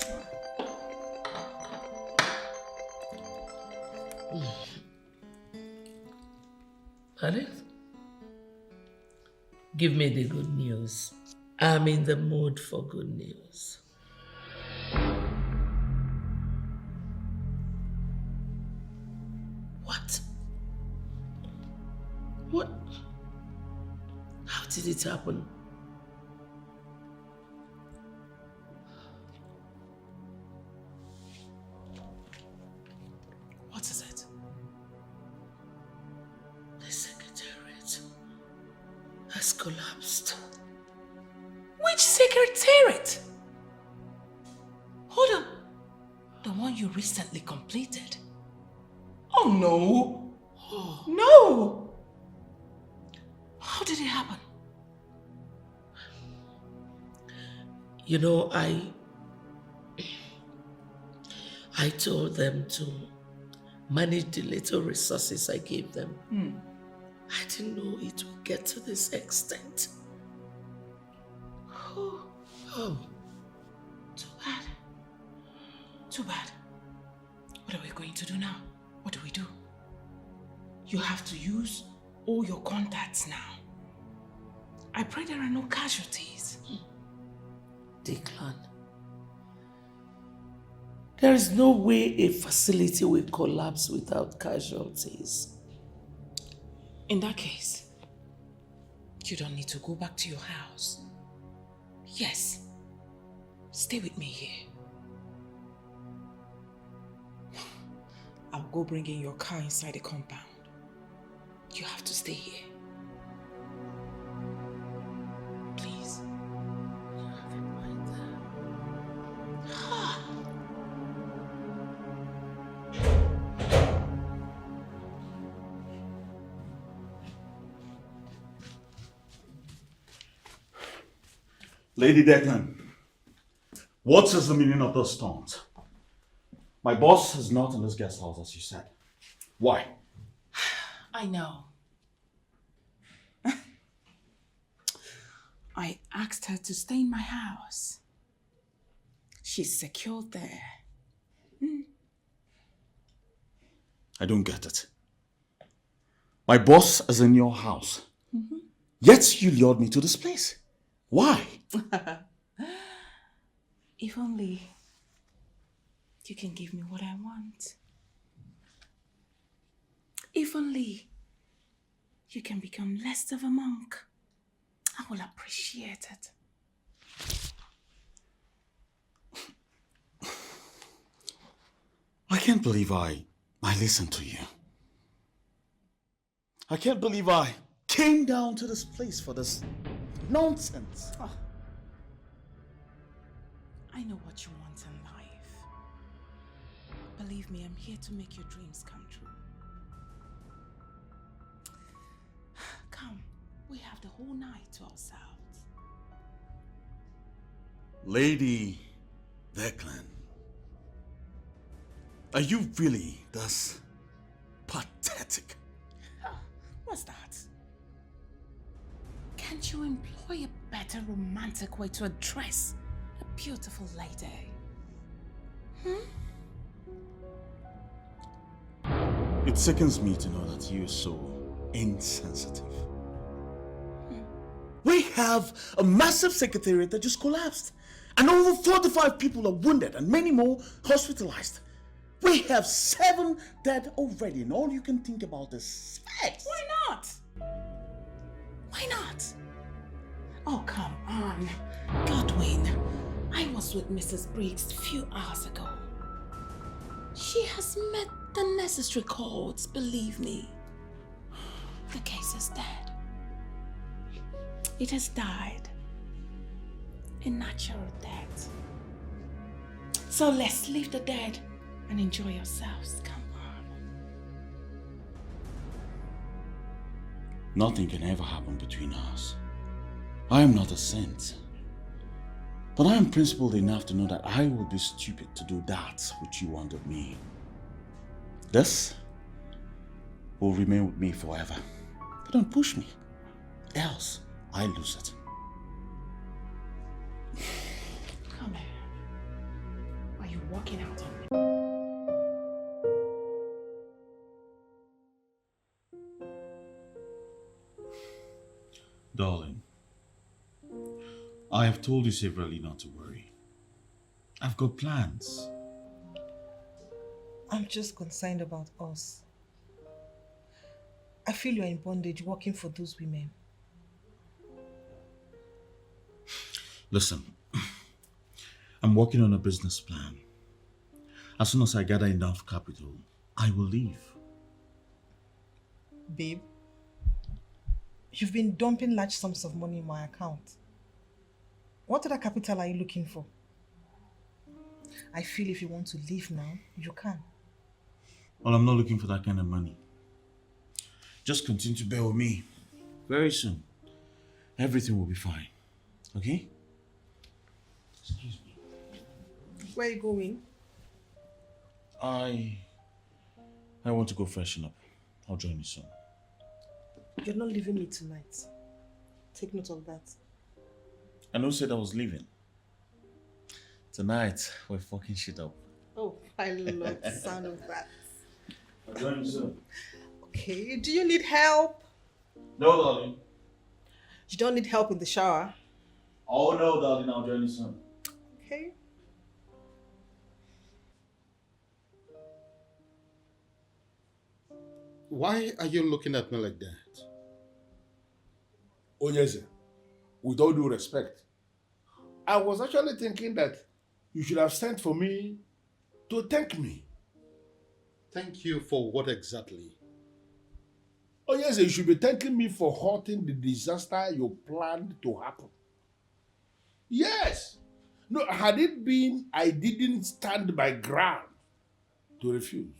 Maleek, give me the good news. I'm in the mood for good news. What? What? How did it happen? What is it? The secretariat has collapsed. Which secretariat? Hold on. The one you recently completed. Oh no. Oh. No. How did it happen? You know, I told them to manage the little resources I gave them. I didn't know it would get to this extent. Oh. Too bad. Too bad. What are we going to do now? What do we do? You have to use all your contacts now. I pray there are no casualties. Declan, there is no way a facility will collapse without casualties. In that case, you don't need to go back to your house. Yes, stay with me here. I'll go bring in your car inside the compound. You have to stay here. Please. Ah. Lady Declan, what is the meaning of this taunt? My boss is not in this guest house, as you said. Why? I know. I asked her to stay in my house. She's secured there. I don't get it. My boss is in your house. Yet you lured me to this place. Why? If only you can give me what I want. If only you can become less of a monk. I will appreciate it. I can't believe I listened to you. I can't believe I came down to this place for this nonsense. Oh. I know what you want in life. Believe me, I'm here to make your dreams come true. Come, we have the whole night to ourselves. Lady Declan, are you really this pathetic? What's that? Can't you employ a better romantic way to address a beautiful lady? It sickens me to know that you are so insensitive. We have a massive secretariat that just collapsed, and over 45 people are wounded and many more hospitalized. We have 7 dead already, and all you can think about is sex. Why not? Why not? Oh, come on. Godwin, I was with Mrs. Briggs a few hours ago. She has met the necessary chords, believe me. The case is dead. It has died a natural death. So let's leave the dead and enjoy yourselves. Come on. Nothing can ever happen between us. I am not a saint. But I am principled enough to know that I would be stupid to do that which you wanted me. This will remain with me forever. But don't push me, else I lose it. Come here. Are you walking out on me? Darling, I have told you severally not to worry. I've got plans. I'm just concerned about us. I feel you're in bondage working for those women. Listen, I'm working on a business plan. As soon as I gather enough capital, I will leave. Babe, you've been dumping large sums of money in my account. What other capital are you looking for? I feel if you want to leave now, you can. Well, I'm not looking for that kind of money. Just continue to bear with me. Very soon, everything will be fine. Okay? Excuse me. Where are you going? I want to go freshen up. I'll join you soon. You're not leaving me tonight. Take note of that. I know said I was leaving. Tonight, we're fucking shit up. Oh, I love the sound of that. I'll join you soon. Okay, do you need help? No, darling. You don't need help in the shower? Oh no, darling, I'll join you soon. Okay. Why are you looking at me like that? Onyeze, with all due respect, I was actually thinking that you should have sent for me to thank me. Thank you for what exactly? Onyeze, you should be thanking me for halting the disaster you planned to happen. Yes. No, had it been I didn't stand my ground to refuse,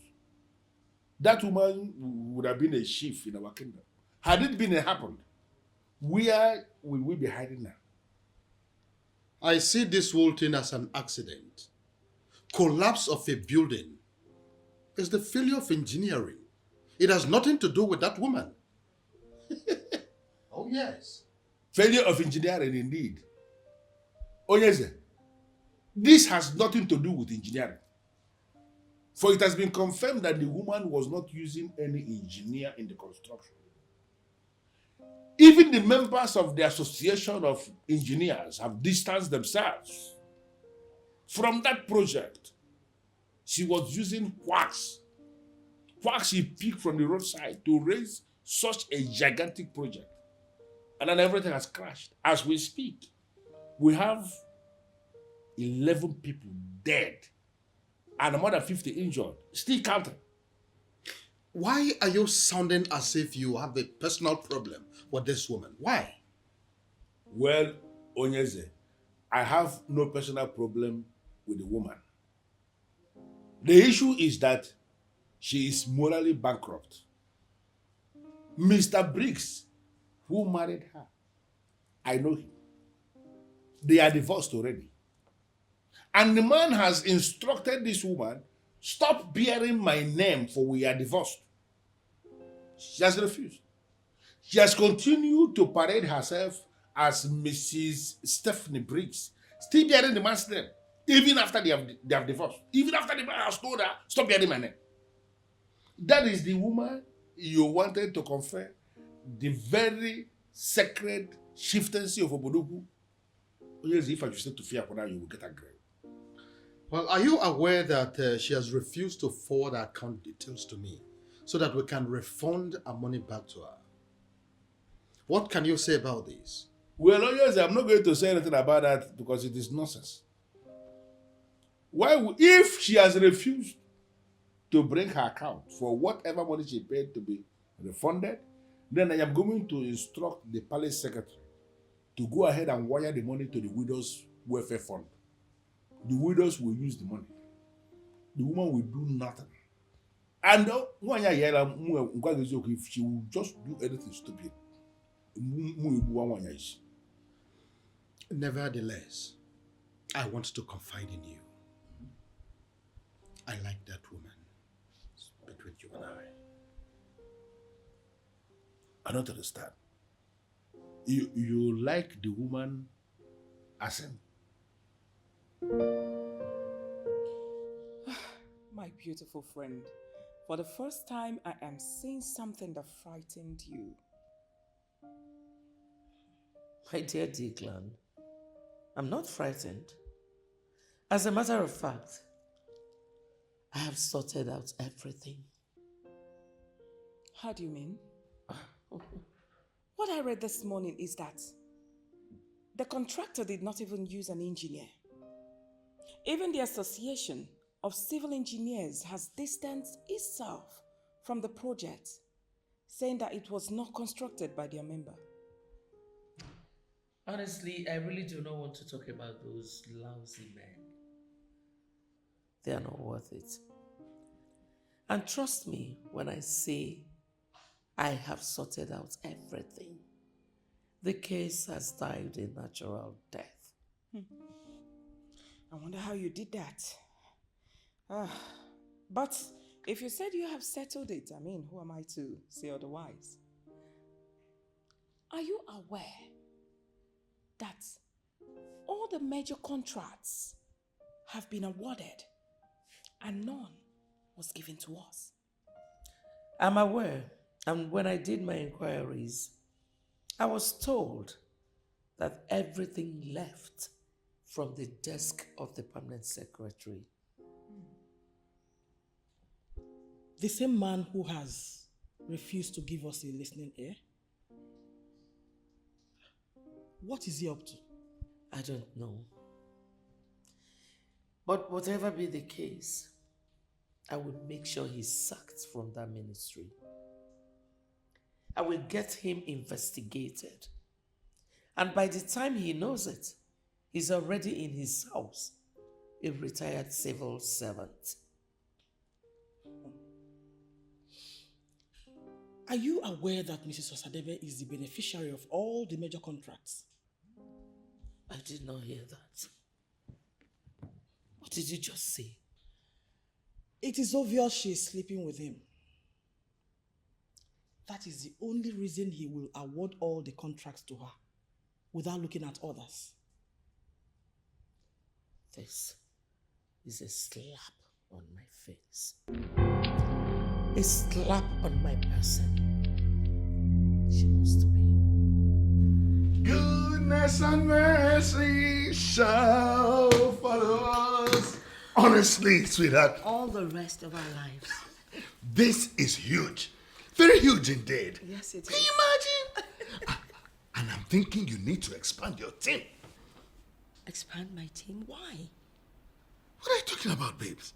that woman would have been a chief in our kingdom. Had it been happened, where will we be hiding now? I see this whole thing as an accident. Collapse of a building is the failure of engineering. It has nothing to do with that woman. Oh, yes. Failure of engineering indeed. Oh, yes, sir. This has nothing to do with engineering. For it has been confirmed that the woman was not using any engineer in the construction. Even the members of the Association of Engineers have distanced themselves from that project. She was using quacks. Quacks she picked from the roadside to raise such a gigantic project. And then everything has crashed. As we speak, we have 11 people dead and more than 50 injured. Still counting. Why are you sounding as if you have a personal problem with this woman? Why? Well, Onyeze, I have no personal problem with the woman. The issue is that she is morally bankrupt. Mr. Briggs, who married her, I know him. They are divorced already. And the man has instructed this woman, stop bearing my name for we are divorced. She has refused. She has continued to parade herself as Mrs. Stephanie Briggs, still bearing the man's name, even after they have divorced. Even after the man has told her, stop bearing my name. That is the woman you wanted to confer the very sacred chieftaincy of Obodogu. Yes, if I should say to fear for you will get angry. Well, are you aware that she has refused to forward her account details to me so that we can refund our money back to her? What can you say about this? Well, yes, I'm not going to say anything about that because it is nonsense. If she has refused to bring her account for whatever money she paid to be refunded, then I am going to instruct the palace secretary to go ahead and wire the money to the widow's welfare fund. The widows will use the money. The woman will do nothing. And if she will just do anything stupid, nevertheless, I want to confide in you. I like that woman. It's between you and I don't understand. You like the woman as in? My beautiful friend, for the first time I am seeing something that frightened you. My dear Declan, I'm not frightened. As a matter of fact, I have sorted out everything. How do you mean? What I read this morning is that the contractor did not even use an engineer. Even the Association of Civil Engineers has distanced itself from the project, saying that it was not constructed by their member. Honestly, I really do not want to talk about those lousy men. They are not worth it. And trust me when I say I have sorted out everything. The case has died a natural death. I wonder how you did that. But if you said you have settled it, I mean, who am I to say otherwise? Are you aware that all the major contracts have been awarded and none was given to us? I'm aware, and when I did my inquiries, I was told that everything left from the desk of the permanent secretary. The same man who has refused to give us a listening ear? What is he up to? I don't know. But whatever be the case, I will make sure he's sacked from that ministry. I will get him investigated. And by the time he knows it, he's already in his house, a retired civil servant. Are you aware that Mrs. Osadebe is the beneficiary of all the major contracts? I did not hear that. What did you just say? It is obvious she is sleeping with him. That is the only reason he will award all the contracts to her, without looking at others. This is a slap on my face. A slap on my person. She must be. Goodness and mercy shall follow us. Honestly, sweetheart, All the rest of our lives. this is huge. Very huge indeed. Yes, it is. Can you imagine? And I'm thinking you need to expand your team. Expand my team? Why? What are you talking about, babes?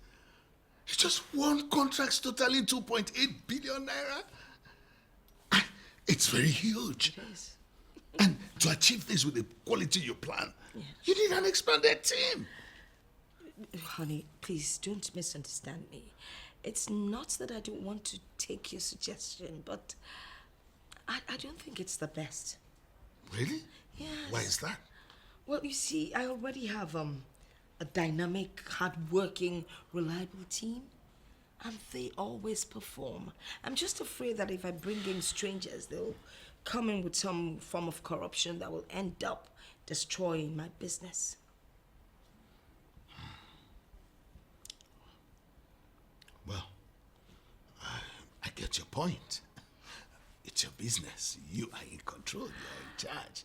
It's just one contract totaling 2.8 billion naira. And it's very huge. It is. And to achieve this with the quality you plan, you need an expanded team. Honey, please don't misunderstand me. It's not that I don't want to take your suggestion, but I don't think it's the best. Really? Yes. Why is that? Well, you see, I already have a dynamic, hardworking, reliable team, and they always perform. I'm just afraid that if I bring in strangers, they'll come in with some form of corruption that will end up destroying my business. Well, I get your point. It's your business. You are in control. You are in charge.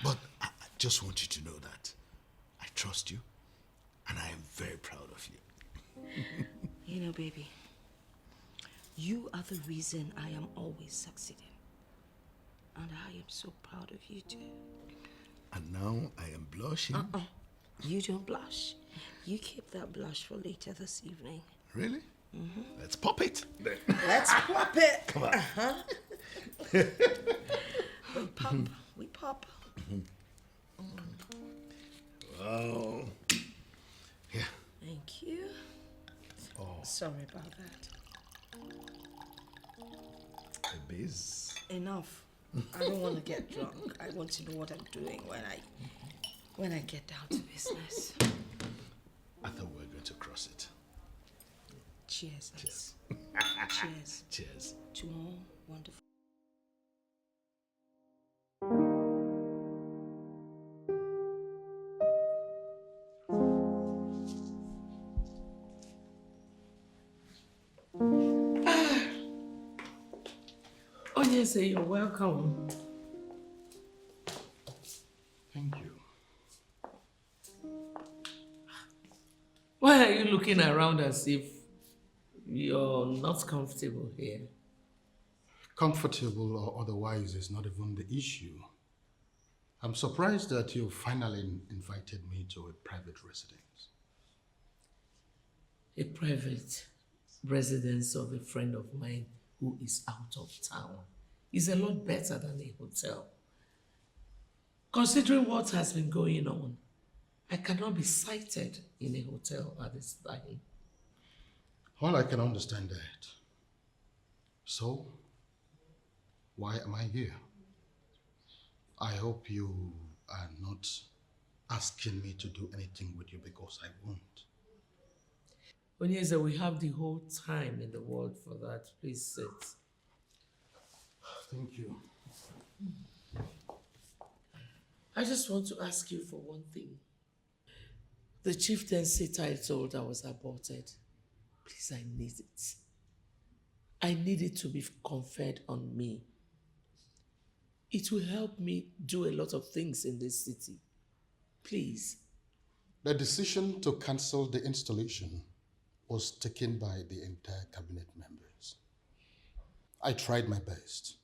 But I just want you to know that I trust you, and I am very proud of you. You know, baby, you are the reason I am always succeeding. And I am so proud of you too. And now I am blushing. You don't blush. You keep that blush for later this evening. Really? Let's pop it. Then. Let's pop it. Come on. We pop. We pop. Wow. Yeah. Thank you. Oh. Sorry about that. The biz. Enough. I don't want to get drunk. I want to know what I'm doing when I get down to business. I thought we were going to cross it. Cheers. Cheers. Cheers. Cheers. To more wonderful. Oh, yes, you're welcome. Thank you. Why are you looking around as if you're not comfortable here? Comfortable or otherwise is not even the issue. I'm surprised that you finally invited me to a private residence. A private residence of a friend of mine who is out of town is a lot better than a hotel. Considering what has been going on, I cannot be sighted in a hotel at this time. Well, I can understand that. So, why am I here? I hope you are not asking me to do anything with you because I won't. Onyeza, we have the whole time in the world for that. Please sit. Thank you. I just want to ask you for one thing. The chieftaincy title that was aborted, please, I need it. I need it to be conferred on me. It will help me do a lot of things in this city. Please. The decision to cancel the installation was taken by the entire cabinet members. I tried my best.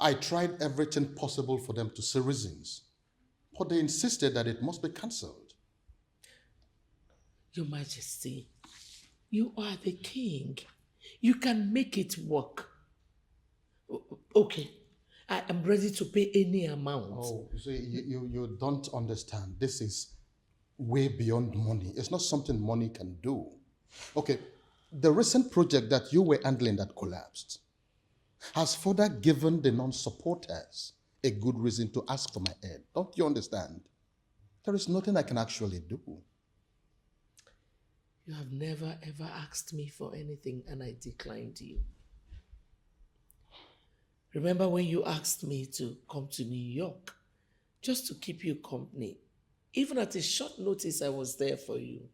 I tried everything possible for them to see reasons, but they insisted that it must be cancelled. Your Majesty, you are the king. You can make it work. Okay, I am ready to pay any amount. Oh, so you don't understand. This is way beyond money. It's not something money can do. Okay, the recent project that you were handling that collapsed has further given the non-supporters a good reason to ask for my head. Don't you understand? There is nothing I can actually do. You have never ever asked me for anything and I declined you. Remember when you asked me to come to New York just to keep you company? Even at a short notice, I was there for you.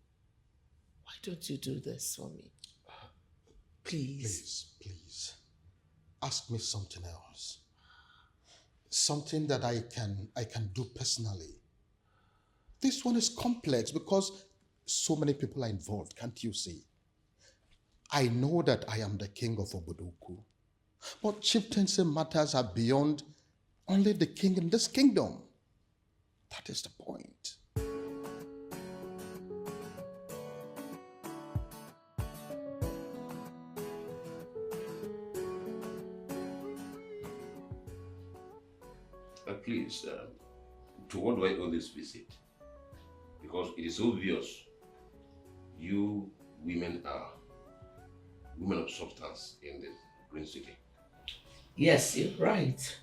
Why don't you do this for me? Please. Please. Ask me something else. Something that I can do personally. This one is complex because so many people are involved, can't you see? I know that I am the king of Obodoku, but chieftaincy matters are beyond only the king in this kingdom. That is the point. Please, to what do I owe this visit? Because it is obvious you women are women of substance in the Green City. Yes, you're right.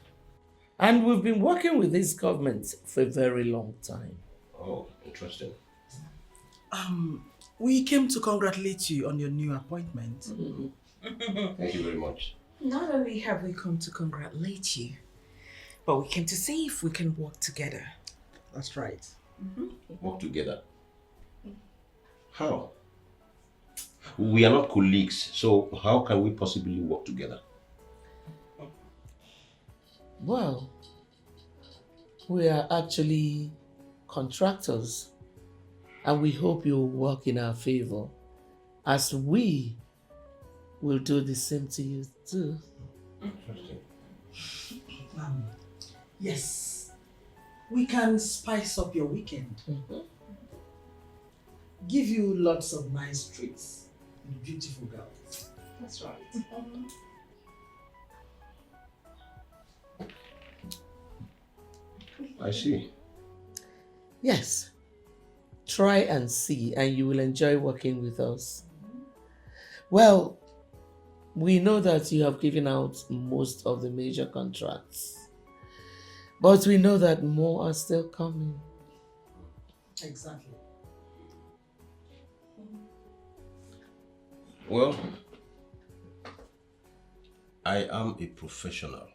And we've been working with this government for a very long time. Oh, interesting. We came to congratulate you on your new appointment. Thank you very much. Not only have we come to congratulate you, but we came to see if we can work together. That's right. Work together. How? We are not colleagues, so how can we possibly work together? Well, we are actually contractors, and we hope you'll work in our favor, as we will do the same to you too. Yes, we can spice up your weekend. Give you lots of nice treats and beautiful girls. That's right. I see. Yes. Try and see, and you will enjoy working with us. Well, we know that you have given out most of the major contracts, but we know that more are still coming. Exactly. Well, I am a professional,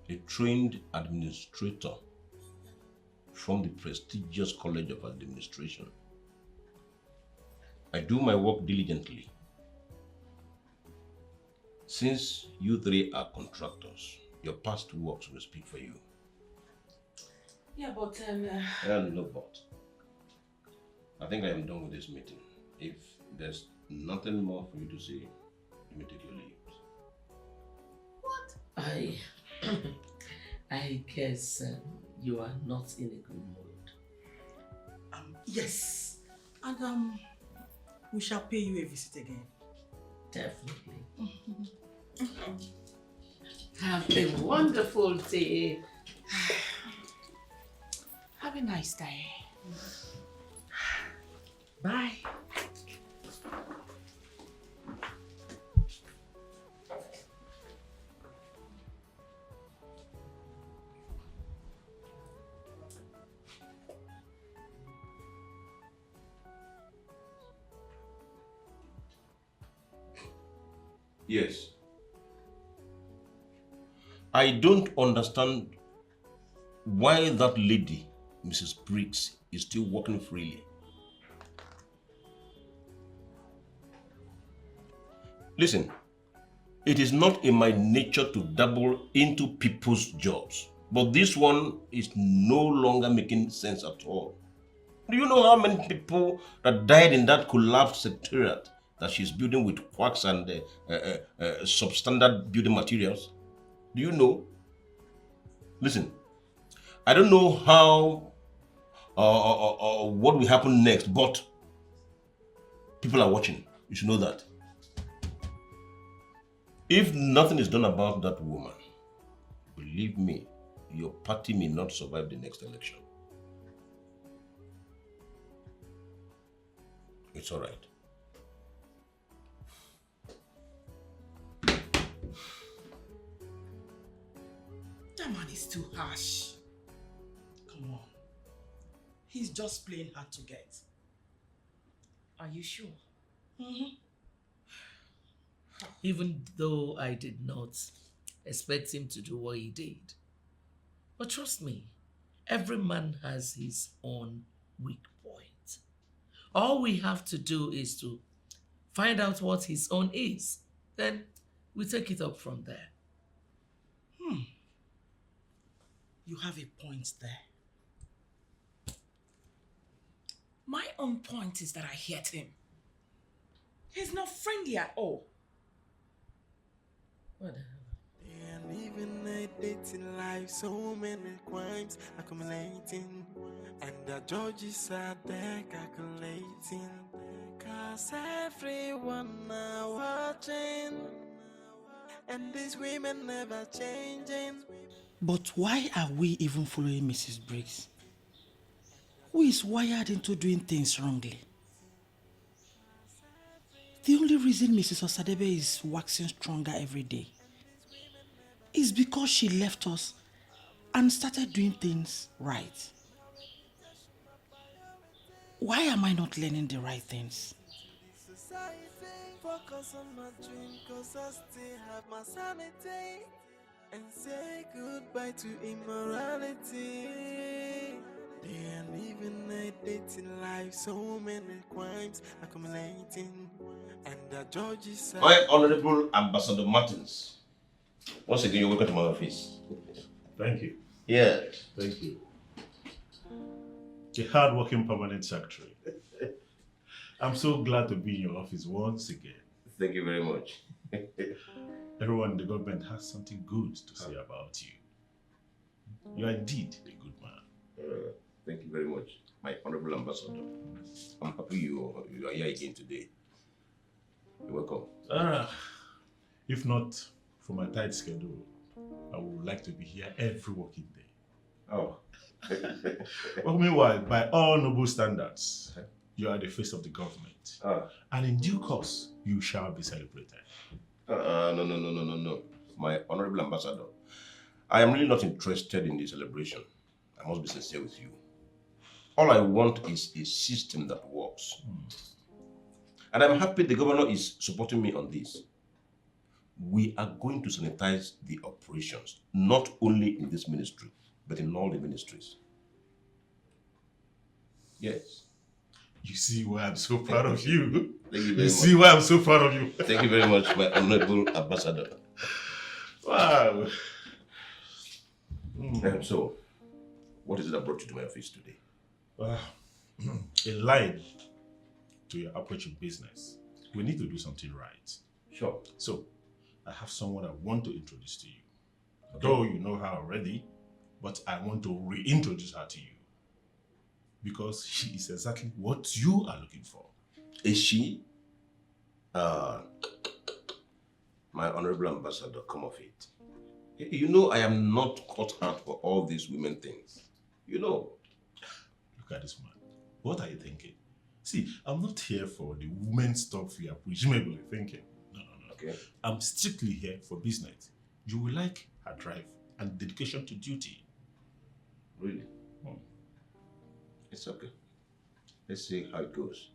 a trained administrator from the prestigious College of Administration. I do my work diligently. Since you three are contractors, your past works will speak for you. Yeah, but No, but I think I am done with this meeting. If there's nothing more for you to say, you may take your leave. What? I guess you are not in a good mood. Yes, and we shall pay you a visit again. Definitely. Have a wonderful day. have a nice day. Bye. Yes. I don't understand why that lady, Mrs. Briggs, is still working freely. Listen, it is not in my nature to dabble into people's jobs, but this one is no longer making sense at all. Do you know how many people that died in that collapsed secretariat that she's building with quacks and substandard building materials? Do you know? Listen, I don't know how what will happen next, but people are watching. You should know that. If nothing is done about that woman, believe me, your party may not survive the next election. It's all right. That man is too harsh. Come on. He's just playing hard to get. Are you sure? Even though I did not expect him to do what he did. But trust me, every man has his own weak point. All we have to do is to find out what his own is. Then we take it up from there. You have a point there. My own point is that I hate him. He's not friendly at all. What the hell? And even a dating life, so many crimes accumulating, and the judges are there calculating, cause everyone are watching, and these women never changing. But why are we even following Mrs. Briggs? Who is wired into doing things wrongly? The only reason Mrs. Osadebe is waxing stronger every day is because she left us and started doing things right. Why am I not learning the right things? Focus on my dream, cause I still have my sanity, and say goodbye to immorality. And even a dating life, so many crimes accumulating, and the judges are... My Honorable Ambassador Martins, once again, you're welcome to my office. Thank you. Yes. Thank you. A hard-working permanent secretary. I'm so glad to be in your office once again. Thank you very much. Everyone in the government has something good to say about you. You are indeed a good man. Thank you very much, my Honorable Ambassador. I'm happy you are here again today. You're welcome. If not for my tight schedule, I would like to be here every working day. Oh. Well, meanwhile, by all noble standards, you are the face of the government. And in due course, you shall be celebrated. No. My Honorable Ambassador, I am really not interested in the celebration. I must be sincere with you. All I want is a system that works. And I'm happy the governor is supporting me on this. We are going to sanitize the operations, not only in this ministry, but in all the ministries. Yes. You see why I'm so proud of you. Thank you very much. See why I'm so proud of you. Thank you very much, my Honorable Ambassador. Wow. So, what is it that brought you to my office today? In line to your approach in business, we need to do something right. Sure. So, I have someone I want to introduce to you. Okay. Though you know her already, but I want to reintroduce her to you. Because she is exactly what you are looking for. Is she? My Honorable Ambassador, come off it. You know I am not cut out for all these women things. You know. Look at this man. What are you thinking? See, I'm not here for the women stuff you are presumably thinking. No. Okay. I'm strictly here for business. You will like her drive and dedication to duty. Really? It's okay. Let's see how it goes.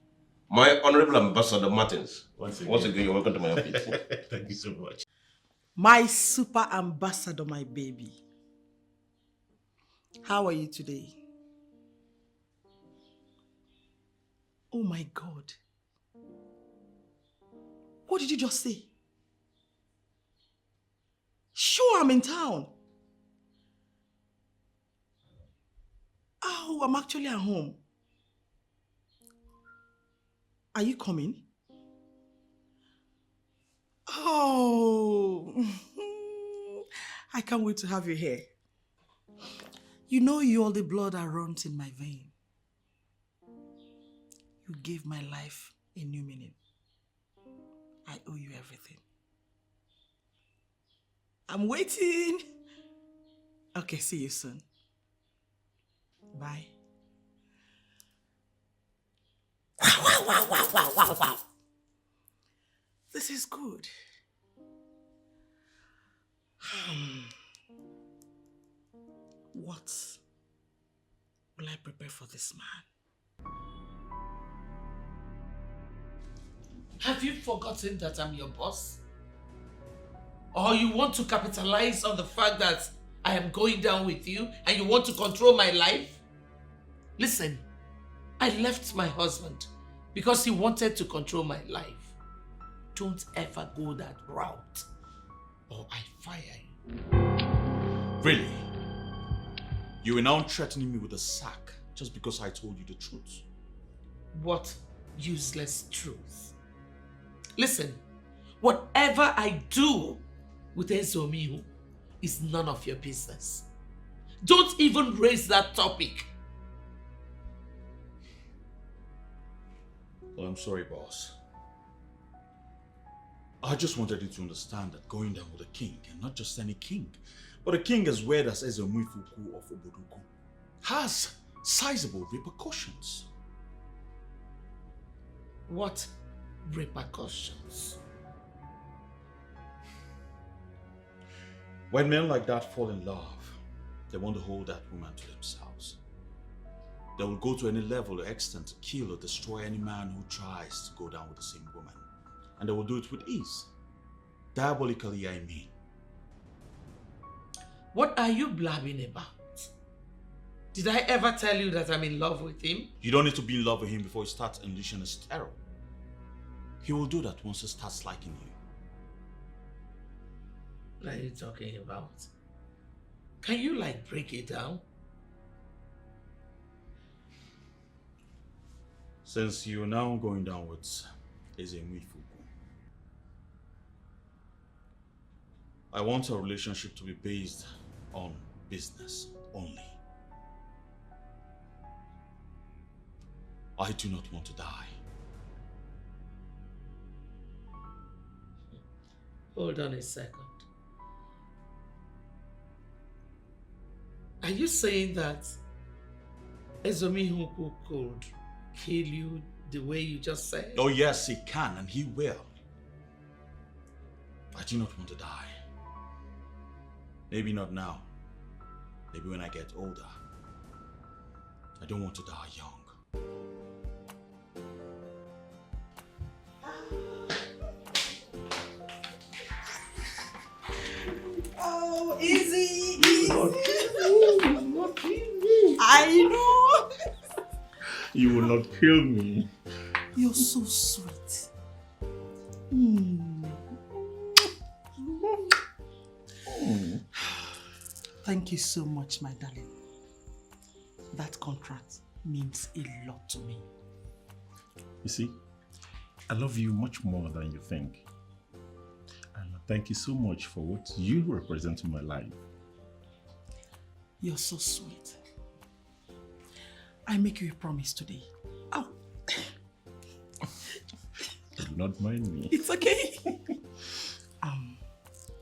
My Honorable Ambassador Martins. Once again, you're welcome to my office. Thank you so much. My super ambassador, my baby. How are you today? Oh my God. What did you just say? Sure, I'm in town. Oh, I'm actually at home. Are you coming? Oh, I can't wait to have you here. You know you're the blood that runs in my vein. You gave my life a new meaning. I owe you everything. I'm waiting. Okay, see you soon. Bye. Wow. This is good. What will I prepare for this man? Have you forgotten that I'm your boss? Or you want to capitalize on the fact that I am going down with you and you want to control my life? Listen, I left my husband because he wanted to control my life. Don't ever go that route or I fire you. Really? You are now threatening me with a sack just because I told you the truth? What useless truth? Listen, whatever I do with Ezeonu is none of your business. Don't even raise that topic. Well, I'm sorry, boss. I just wanted you to understand that going down with a king, and not just any king, but a king as weird as Ezeonu of Oboduku, has sizable repercussions. What repercussions? When men like that fall in love, they want to hold that woman to themselves. They will go to any level or extent to kill or destroy any man who tries to go down with the same woman. And they will do it with ease. Diabolically, I mean. What are you blabbing about? Did I ever tell you that I'm in love with him? You don't need to be in love with him before he starts unleashing his terror. He will do that once he starts liking you. What are you talking about? Can you break it down? Since you're now going down with Ezeonu, I want our relationship to be based on business only. I do not want to die. Hold on a second. Are you saying that Ezeonu could kill you the way you just said? Oh yes, he can and he will. I do not want to die. Maybe not now. Maybe when I get older. I don't want to die young. Oh, easy. I know. You will not kill me. You're so sweet. Thank you so much, my darling. That contract means a lot to me. You see, I love you much more than you think. And thank you so much for what you represent in my life. You're so sweet. I make you a promise today. Oh. Do not mind me. It's okay.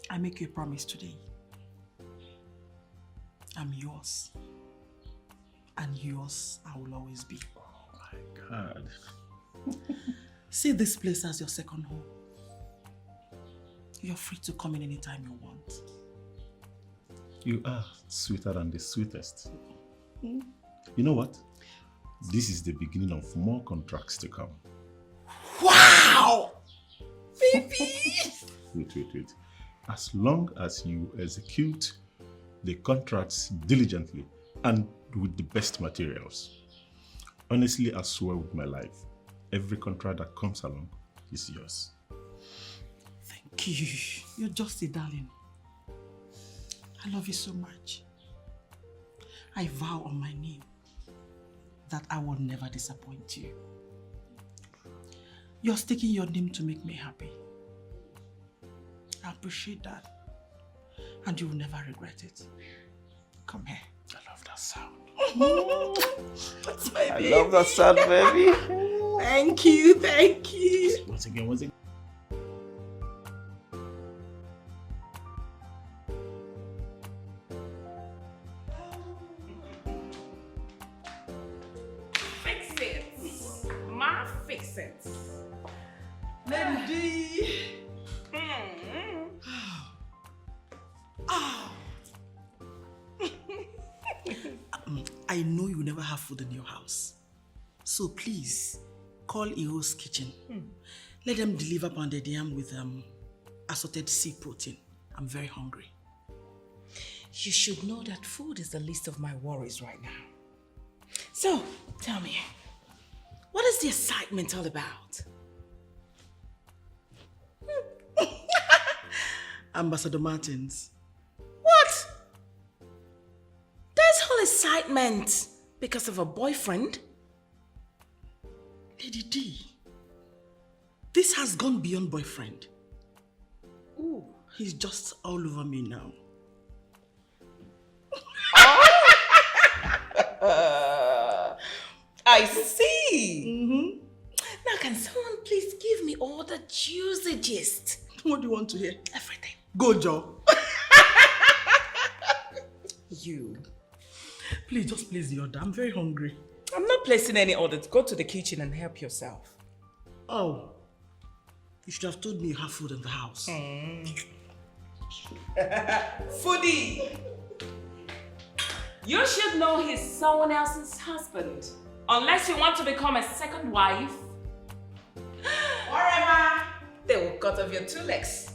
I make you a promise today. I'm yours. And yours I will always be. Oh my God. See this place as your second home. You're free to come in anytime you want. You are sweeter than the sweetest. You know what? This is the beginning of more contracts to come. Wow! Baby! Wait. As long as you execute the contracts diligently and with the best materials. Honestly, I swear with my life, every contract that comes along is yours. Thank you. You're just a darling. I love you so much. I vow on my name that I will never disappoint you. You're sticking your name to make me happy. I appreciate that. And you will never regret it. Come here. I love that sound. That's my baby. I love that sound, baby. Thank you. Once again. Fix it. Ma, fix it. Lady. I know you never have food in your house. So please, call Iho's kitchen. Let them deliver pounded yam with assorted sea protein. I'm very hungry. You should know that food is the least of my worries right now. So, tell me, what is the excitement all about? Ambassador Martins. What? There's whole excitement because of a boyfriend? Lady D, this has gone beyond boyfriend. Ooh, he's just all over me now. I see. Now, can someone please give me all the juicy gist? What do you want to hear? Everything. Go, Joe. You. Please, just place the order. I'm very hungry. I'm not placing any orders. Go to the kitchen and help yourself. Oh. You should have told me you have food in the house. Foodie! You should know he's someone else's husband. Unless you want to become a second wife. Whatever. They will cut off your 2 legs.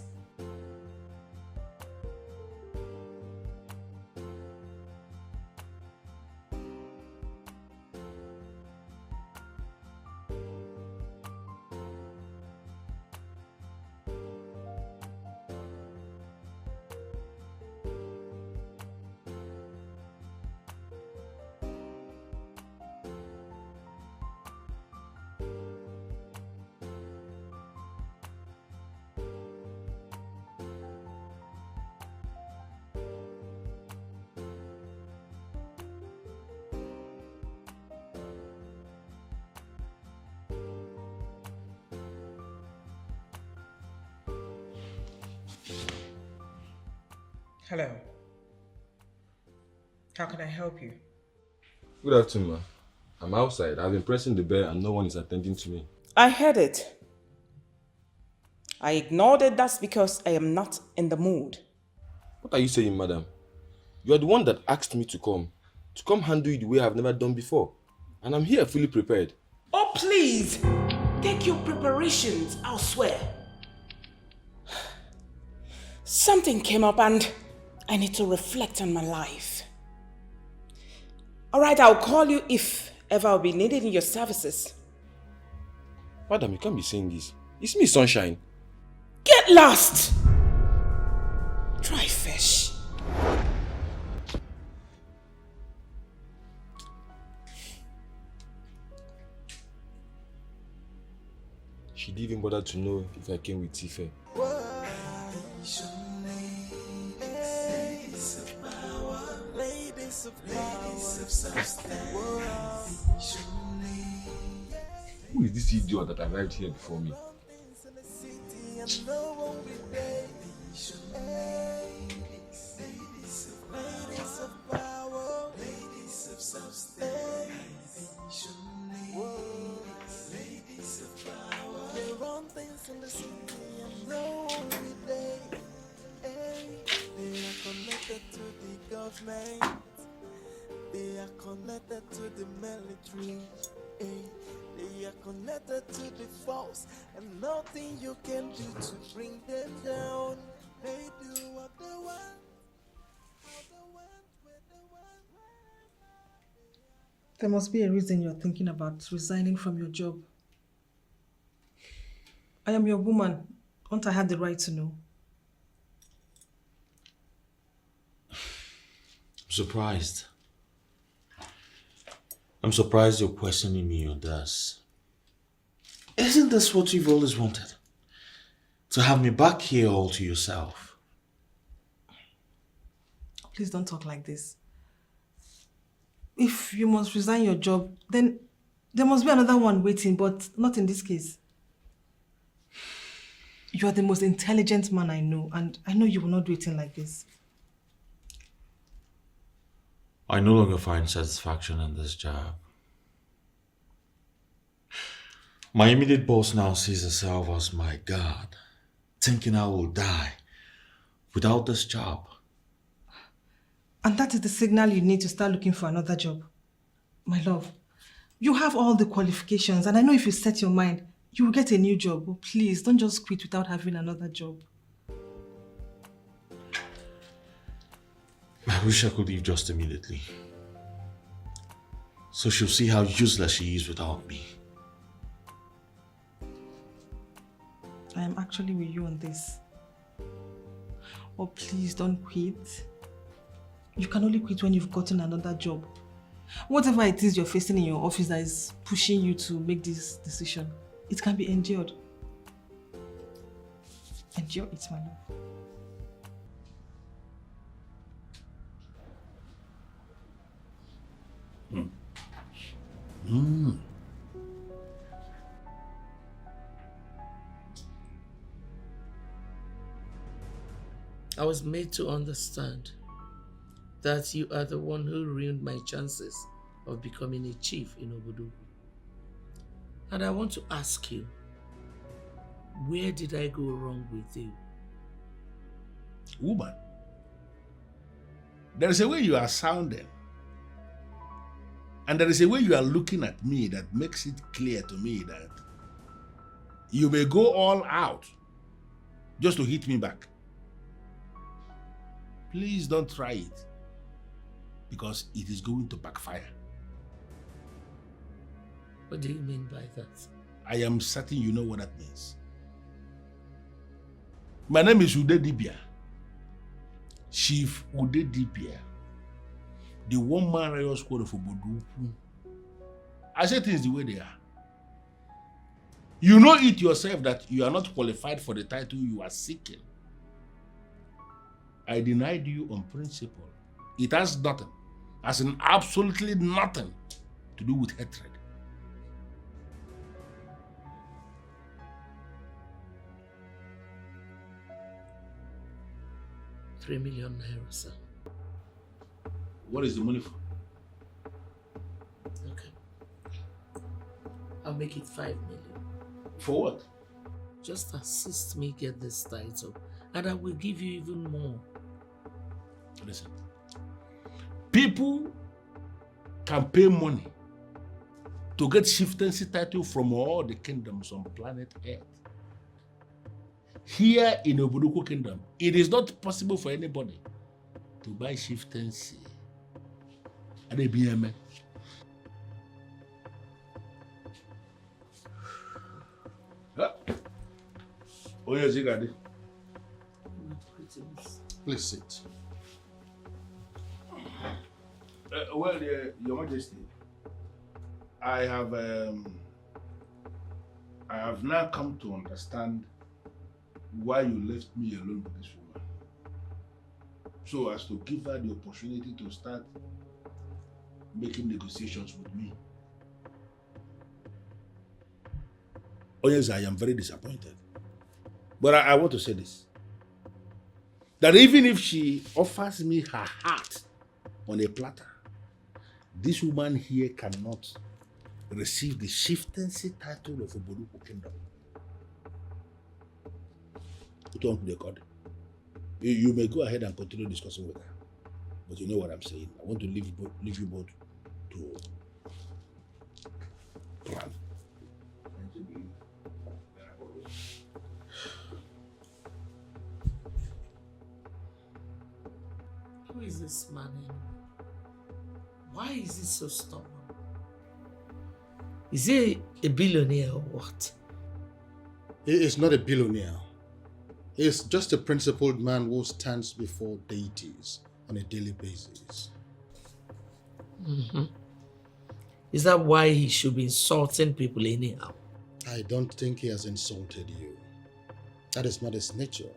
Hello. How can I help you? Good afternoon, ma. I'm outside. I've been pressing the bell and no one is attending to me. I heard it. I ignored it. That's because I am not in the mood. What are you saying, madam? You are the one that asked me to come handle it the way I've never done before. And I'm here fully prepared. Oh, please! Take your preparations elsewhere. Something came up and I need to reflect on my life. Alright, I'll call you if ever I'll be needed in your services. Madam, you can't be saying this. It's me, Sunshine. Get lost! Dry fish. She didn't even bother to know if I came with Tife. Who is this idiot that arrived here before me? They are connected to the military. They are connected to the force, and nothing you can do to bring them down. They do what they want. There must be a reason you're thinking about resigning from your job. I am your woman. Won't I have the right to know? I'm surprised. I'm surprised you're questioning me on this. Isn't this what you've always wanted? To have me back here all to yourself? Please don't talk like this. If you must resign your job, then there must be another one waiting, but not in this case. You are the most intelligent man I know, and I know you will not do it like this. I no longer find satisfaction in this job. My immediate boss now sees herself as my God, thinking I will die without this job. And that is the signal you need to start looking for another job. My love, you have all the qualifications, and I know if you set your mind, you will get a new job. But please, don't just quit without having another job. I wish I could leave just immediately. So she'll see how useless she is without me. I am actually with you on this. Oh, please don't quit. You can only quit when you've gotten another job. Whatever it is you're facing in your office that is pushing you to make this decision, it can be endured. Endure it, my love. I was made to understand that you are the one who ruined my chances of becoming a chief in Obodogu. And I want to ask you, where did I go wrong with you? Woman, there is a way you are sounding. And there is a way you are looking at me that makes it clear to me that you may go all out just to hit me back. Please don't try it, because it is going to backfire. What do you mean by that? I am certain you know what that means. My name is Ude Dibia. Chief Ude Dibia. The one-man riot squad of Obodogu. I say things the way they are. You know it yourself that you are not qualified for the title you are seeking. I denied you on principle. It has nothing, as in absolutely nothing, to do with hatred. £3 million, sir. What is the money for? Okay. I'll make it 5 million. For what? Just assist me get this title, and I will give you even more. Listen. People can pay money to get chieftaincy title from all the kingdoms on planet Earth. Here in Obodogu Kingdom, it is not possible for anybody to buy chieftaincy. Adebiyeme. Please sit. Your Majesty, I have now come to understand why you left me alone with this woman, so as to give her the opportunity to start making negotiations with me. Oh yes, I am very disappointed. But I want to say this. That even if she offers me her heart on a platter, this woman here cannot receive the chieftaincy title of Obodogu Kingdom. You may go ahead and continue discussing with her. But you know what I'm saying. I want to leave you both to plan. Who is this man anyway? Why is he so stubborn? Is he a billionaire or what? He is not a billionaire. He is just a principled man who stands before deities on a daily basis. Mm-hmm. Is that why he should be insulting people anyhow? I don't think he has insulted you. That is not his nature.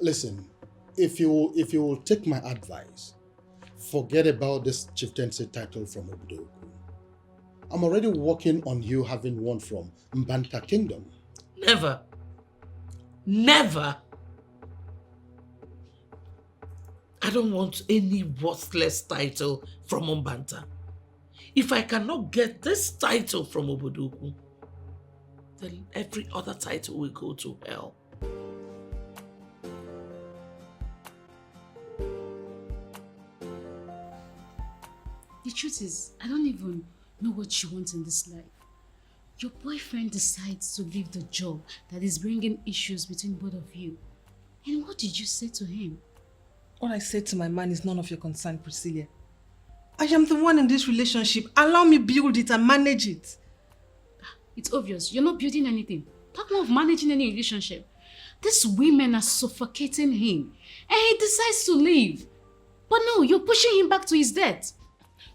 Listen, if you will take my advice, forget about this chieftaincy title from Obodogu. I'm already working on you having one from Mbanta Kingdom. Never. Never. I don't want any worthless title from Mbanta. If I cannot get this title from Obodogu, then every other title will go to hell. The truth is, I don't even know what you want in this life. Your boyfriend decides to leave the job that is bringing issues between both of you. And what did you say to him? What I said to my man is none of your concern, Priscilla. I am the one in this relationship. Allow me build it and manage it. It's obvious. You're not building anything. Talk more of managing any relationship. These women are suffocating him. And he decides to leave. But no, you're pushing him back to his death.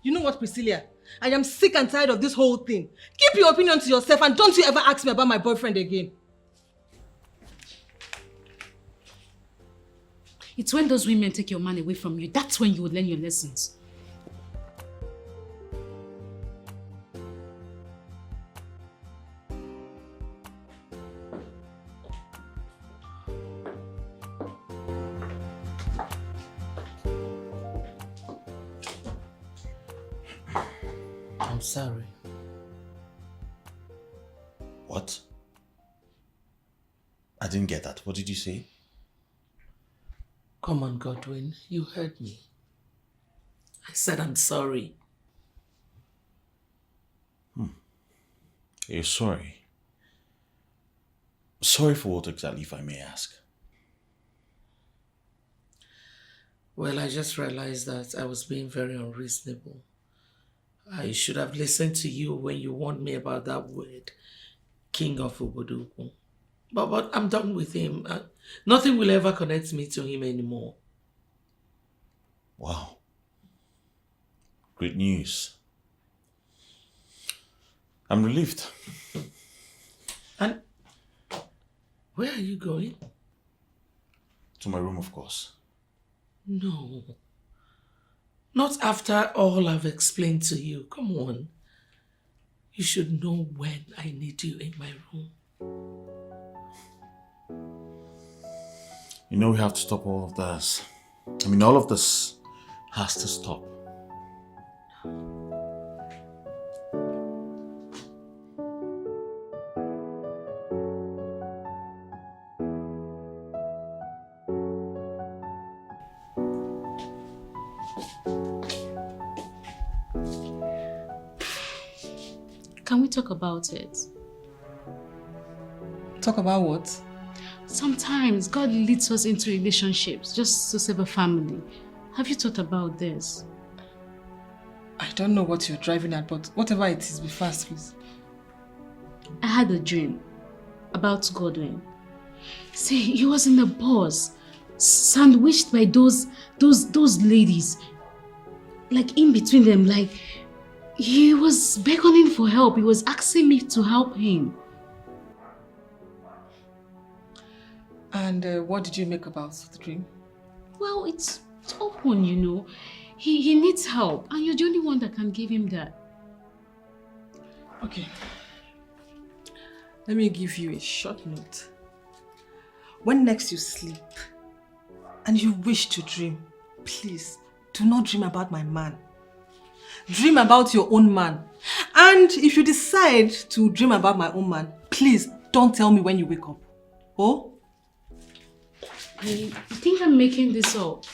You know what, Priscilla? I am sick and tired of this whole thing. Keep your opinion to yourself and don't you ever ask me about my boyfriend again. It's when those women take your man away from you, that's when you would learn your lessons. I'm sorry. What? I didn't get that. What did you say? Come on, Godwin. You heard me. I said I'm sorry. You're sorry. Sorry for what exactly, if I may ask? Well, I just realized that I was being very unreasonable. I should have listened to you when you warned me about that word, King of Obodoku. But I'm done with him. Nothing will ever connect me to him anymore. Wow. Great news. I'm relieved. And where are you going? To my room, of course. No. Not after all I've explained to you. Come on. You should know when I need you in my room. You know we have to stop all of this. I mean, all of this has to stop. Can we talk about it? Talk about what? Sometimes God leads us into relationships just to save a family. Have you thought about this? I don't know what you're driving at, but whatever it is, be fast, please. I had a dream about Godwin. See, he was in a bus, sandwiched by those ladies. Like in between them, like he was beckoning for help. He was asking me to help him. And what did you make about the dream? Well, it's open, you know. He needs help, and you're the only one that can give him that. Okay. Let me give you a short note. When next you sleep and you wish to dream, please do not dream about my man. Dream about your own man. And if you decide to dream about my own man, please don't tell me when you wake up. Oh? I think I'm making this up.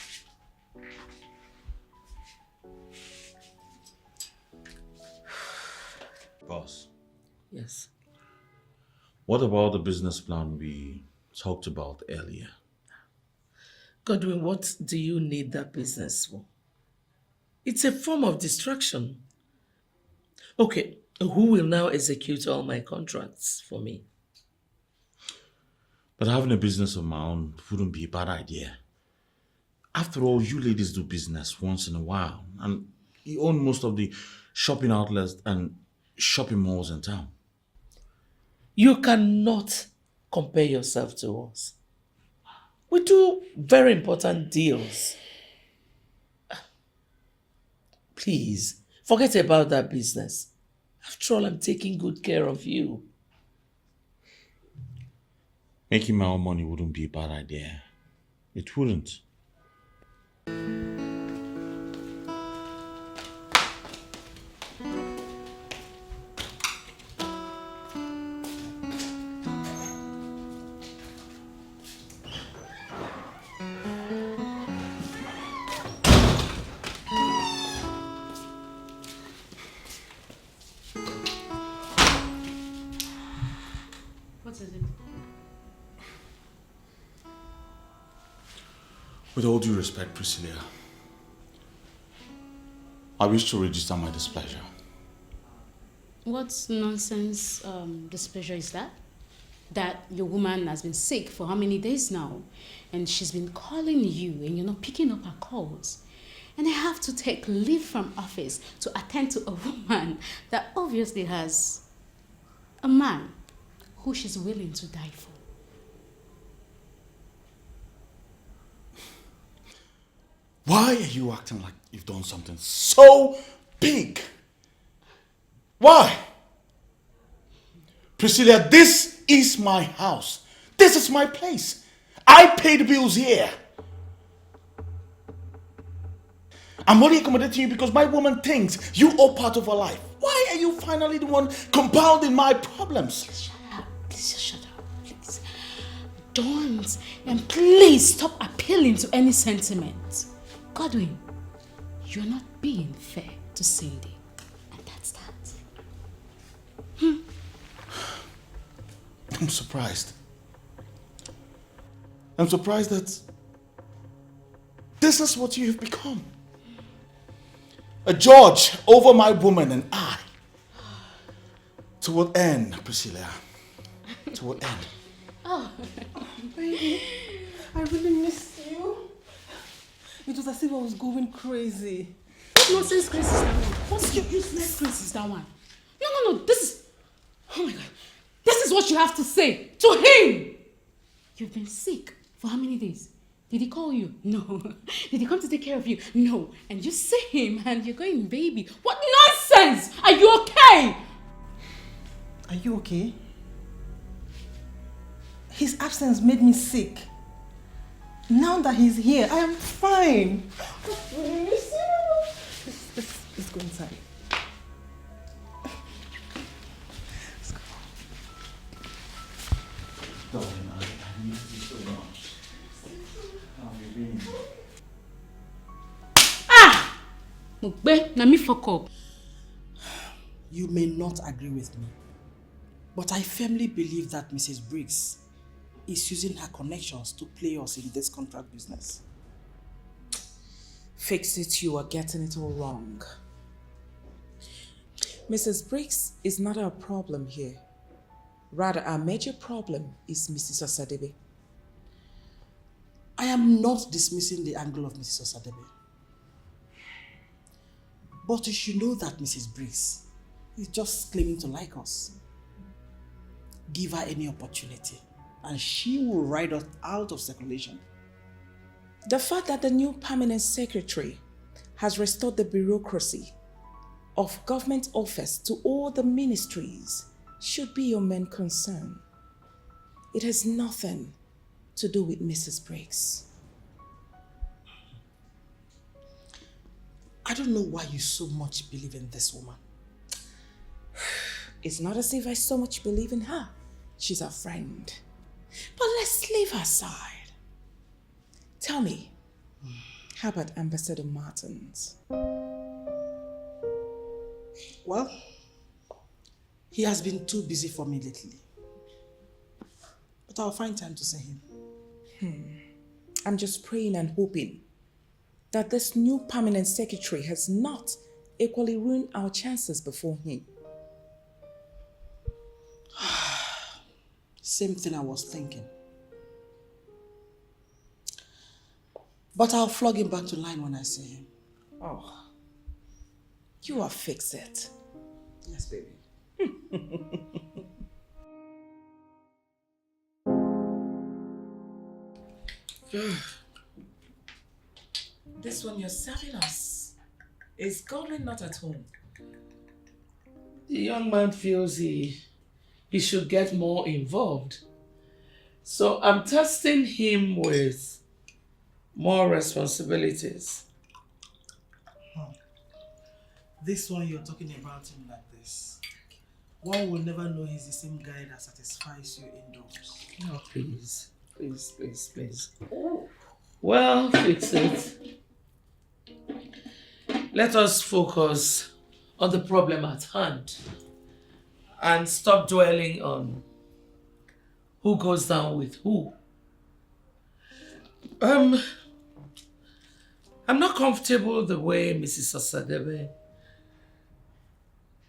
Boss. Yes. What about the business plan we talked about earlier? Godwin, what do you need that business for? It's a form of distraction. Okay, who will now execute all my contracts for me? But having a business of my own wouldn't be a bad idea. After all, you ladies do business once in a while, and you own most of the shopping outlets and shopping malls in town. You cannot compare yourself to us. We do very important deals. Please, forget about that business. After all, I'm taking good care of you. Making my own money wouldn't be a bad idea. It wouldn't. What is it? With all due respect, Priscilla, I wish to register my displeasure. What nonsense displeasure is that? That your woman has been sick for how many days now? And she's been calling you and you're not picking up her calls. And I have to take leave from office to attend to a woman that obviously has a man who she's willing to die for. Why are you acting like you've done something so big? Why? Priscilla, this is my house. This is my place. I pay the bills here. I'm only accommodating you because my woman thinks you are part of her life. Why are you finally the one compounding my problems? Shut up. Please just shut up. Please. Don't. And please stop appealing to any sentiment. Godwin, you're not being fair to Cindy. And that's that. I'm surprised. I'm surprised that this is what you have become. A judge over my woman and I. To what end, Priscilla? To what end? Oh, baby, I really missed you. It was as if I was going crazy. What nonsense crazy is that one? What's your useless crazy is that one? No, this is... Oh my God. This is what you have to say to him. You've been sick for how many days? Did he call you? No. Did he come to take care of you? No. And you see him and you're going, baby. What nonsense! Are you okay? Are you okay? His absence made me sick. Now that he's here, I am fine. Let's go inside. Darling, I miss you so much. How have you been? Mugbe, na me fuck up. You may not agree with me, but I firmly believe that Mrs. Briggs is using her connections to play us in this contract business. Fix it, you are getting it all wrong. Mrs. Briggs is not our problem here. Rather, our major problem is Mrs. Osadebe. I am not dismissing the angle of Mrs. Osadebe. But you should know that Mrs. Briggs is just claiming to like us. Give her any opportunity and she will ride us out of circulation. The fact that the new permanent secretary has restored the bureaucracy of government office to all the ministries should be your main concern. It has nothing to do with Mrs. Briggs. I don't know why you so much believe in this woman. It's not as if I so much believe in her. She's a friend. But let's leave her aside. Tell me, how about Ambassador Martins? Well, he has been too busy for me lately. But I'll find time to see him. I'm just praying and hoping that this new permanent secretary has not equally ruined our chances before him. Same thing I was thinking. But I'll flog him back to line when I see him. Oh, you are fix-it. Yes, baby. This one you're serving us is Godwin not at home? The young man feels he should get more involved. So I'm testing him with more responsibilities. This one you're talking about him like this. One will never know he's the same guy that satisfies you indoors. No, please. Please. Well, fix it. Let us focus on the problem at hand and stop dwelling on who goes down with who. I'm not comfortable the way Mrs. Osadebe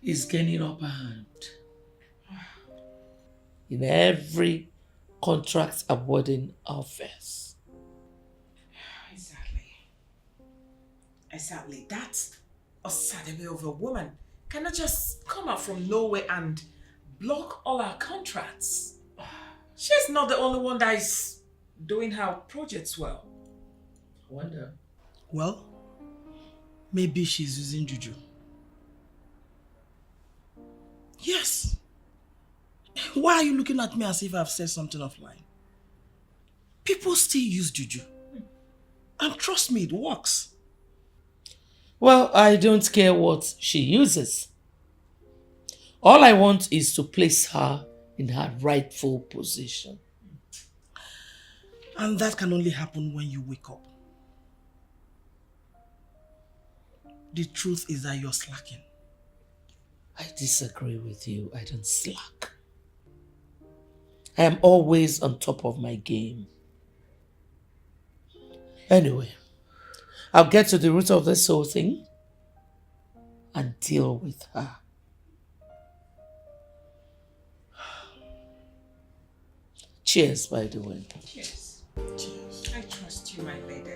is gaining upper hand in every contract awarding affairs. Exactly. That Osadebe of a woman cannot just come out from nowhere and block all our contracts. She's not the only one that is doing her projects well. I wonder. Well, maybe she's using juju. Yes. Why are you looking at me as if I've said something offline? People still use juju. And trust me, it works. Well, I don't care what she uses. All I want is to place her in her rightful position. And that can only happen when you wake up. The truth is that you're slacking. I disagree with you. I don't slack. I am always on top of my game. Anyway, I'll get to the root of this whole thing and deal with her. Cheers, by the way. Cheers. Cheers. I trust you, my lady.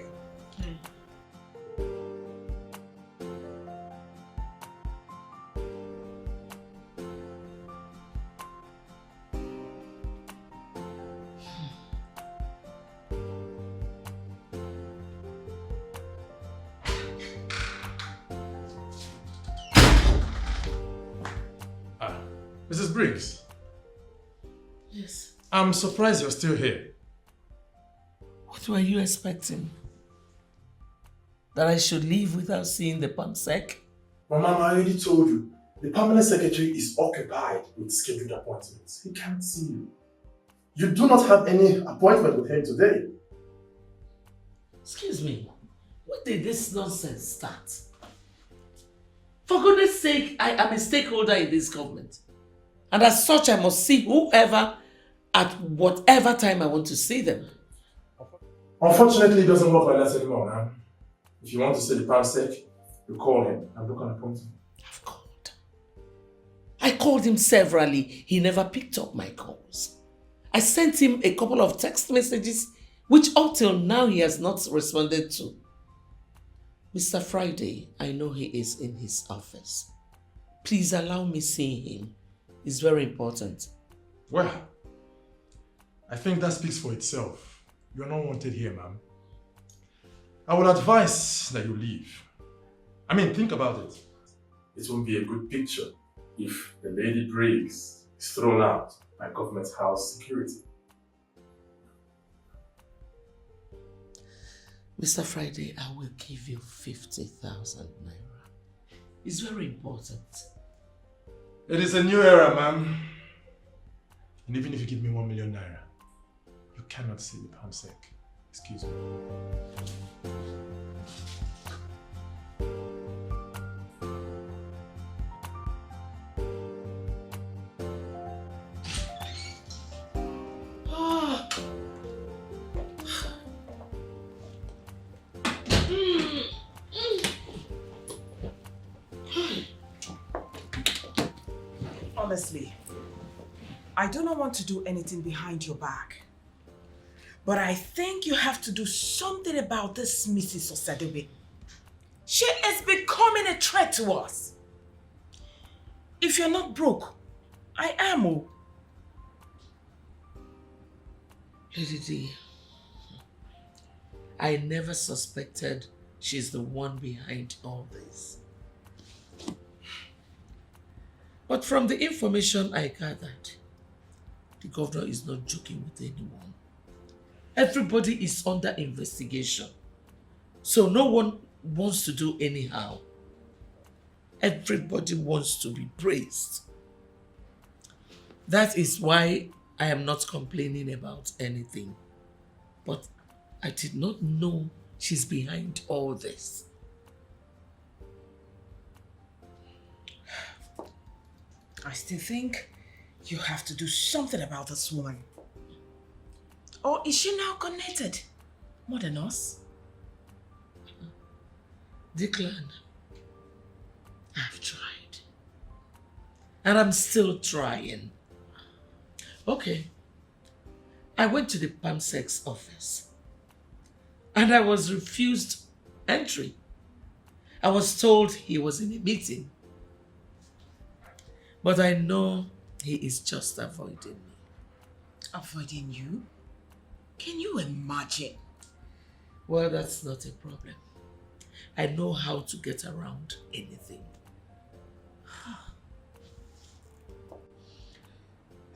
Mrs. Briggs, Yes. I'm surprised you're still here. What were you expecting? That I should leave without seeing the PAMSEC? Mama, I already told you, the permanent secretary is occupied with scheduled appointments. He can't see you. You do not have any appointment with him today. Excuse me, when did this nonsense start? For goodness sake, I am a stakeholder in this government. And as such, I must see whoever at whatever time I want to see them. Unfortunately, it doesn't work like that anymore, man. If you want to see the PAMSEC, you call him and book an appointment. I called him severally. He never picked up my calls. I sent him a couple of text messages, which up till now he has not responded to. Mr. Friday, I know he is in his office. Please allow me see him. It's very important. Well, I think that speaks for itself. You're not wanted here, ma'am. I would advise that you leave. I mean, think about it. It won't be a good picture if the Lady Briggs is thrown out by government house security. Mr. Friday, I will give you 50,000 naira. It's very important. It is a new era, ma'am. And even if you give me 1 million naira, you cannot see the PAMSEC. Excuse me. Honestly, I do not want to do anything behind your back. But I think you have to do something about this Mrs. Osadebe. She is becoming a threat to us. If you're not broke, I am. Oh. Lady D, I never suspected she's the one behind all this. But from the information I gathered, the governor is not joking with anyone. Everybody is under investigation. So no one wants to do anyhow. Everybody wants to be praised. That is why I am not complaining about anything. But I did not know she's behind all this. I still think you have to do something about this woman. Or is she now connected? More than us? Declan, I've tried. And I'm still trying. Okay. I went to the PAMSEC's office. And I was refused entry. I was told he was in a meeting. But I know he is just avoiding me. Avoiding you? Can you imagine? Well, that's not a problem. I know how to get around anything.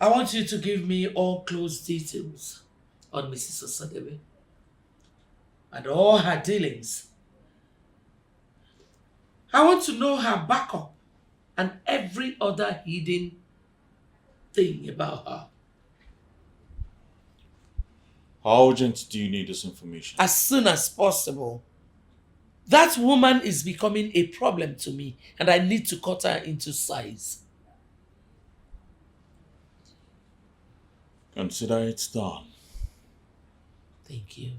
I want you to give me all close details on Mrs. Osadebe and all her dealings. I want to know her backup and every other hidden thing about her. How urgent do you need this information? As soon as possible. That woman is becoming a problem to me and I need to cut her into size. Consider it done. Thank you.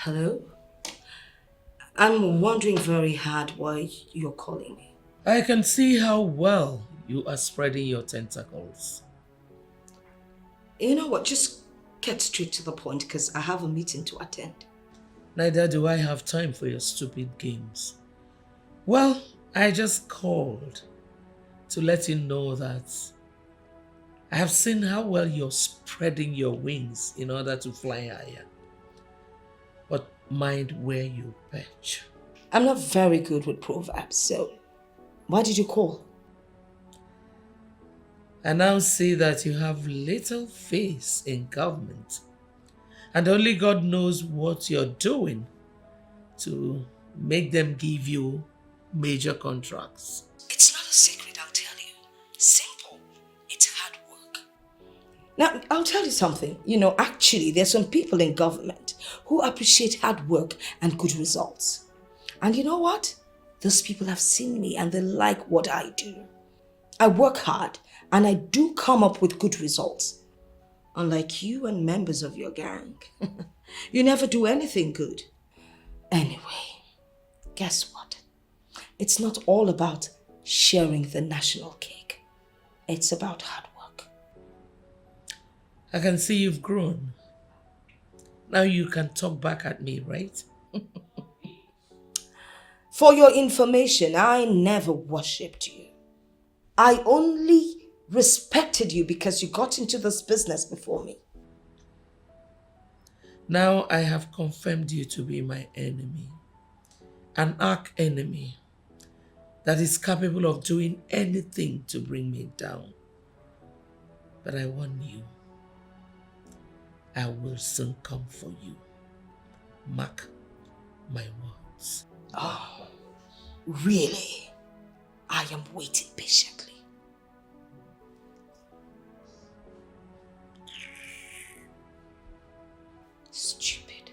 Hello? I'm wondering very hard why you're calling me. I can see how well you are spreading your tentacles. You know what? Just get straight to the point because I have a meeting to attend. Neither do I have time for your stupid games. Well, I just called to let you know that I have seen how well you're spreading your wings in order to fly higher. But mind where you perch. I'm not very good with proverbs, so why did you call? I now see that you have little faith in government. And only God knows what you're doing to make them give you major contracts. It's not a secret, I'll tell you. Simple. It's hard work. Now, I'll tell you something. You know, actually, there's some people in government who appreciate hard work and good results. And you know what? Those people have seen me and they like what I do. I work hard and I do come up with good results. Unlike you and members of your gang. You never do anything good. Anyway, guess what? It's not all about sharing the national cake. It's about hard work. I can see you've grown. Now you can talk back at me, right? For your information, I never worshipped you. I only respected you because you got into this business before me. Now I have confirmed you to be my enemy. An arch enemy that is capable of doing anything to bring me down. But I warn you, I will soon come for you. Mark my words. Oh, really? I am waiting patiently. Stupid.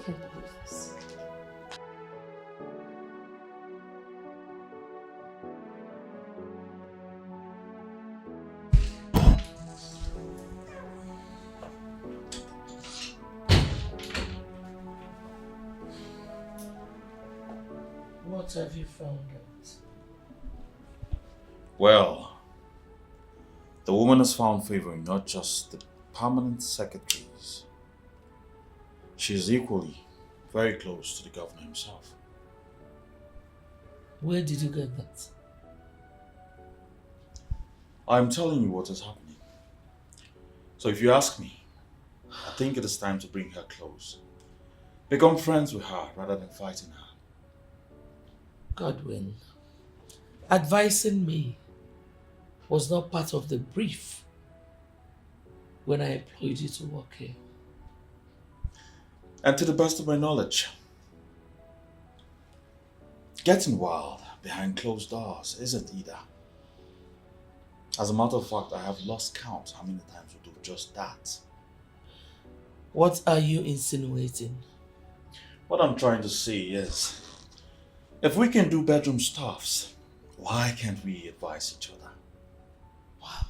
I can't believe this. What have you found out? Well, the woman has found favor in not just the permanent secretaries. She is equally very close to the governor himself. Where did you get that? I'm telling you what is happening. So if you ask me, I think it is time to bring her close. Become friends with her rather than fighting her. Godwin, advising me was not part of the brief when I employed you to work here. And to the best of my knowledge, getting wild behind closed doors isn't either. As a matter of fact, I have lost count how many times we do just that. What are you insinuating? What I'm trying to say is, if we can do bedroom stuffs, why can't we advise each other? Wow,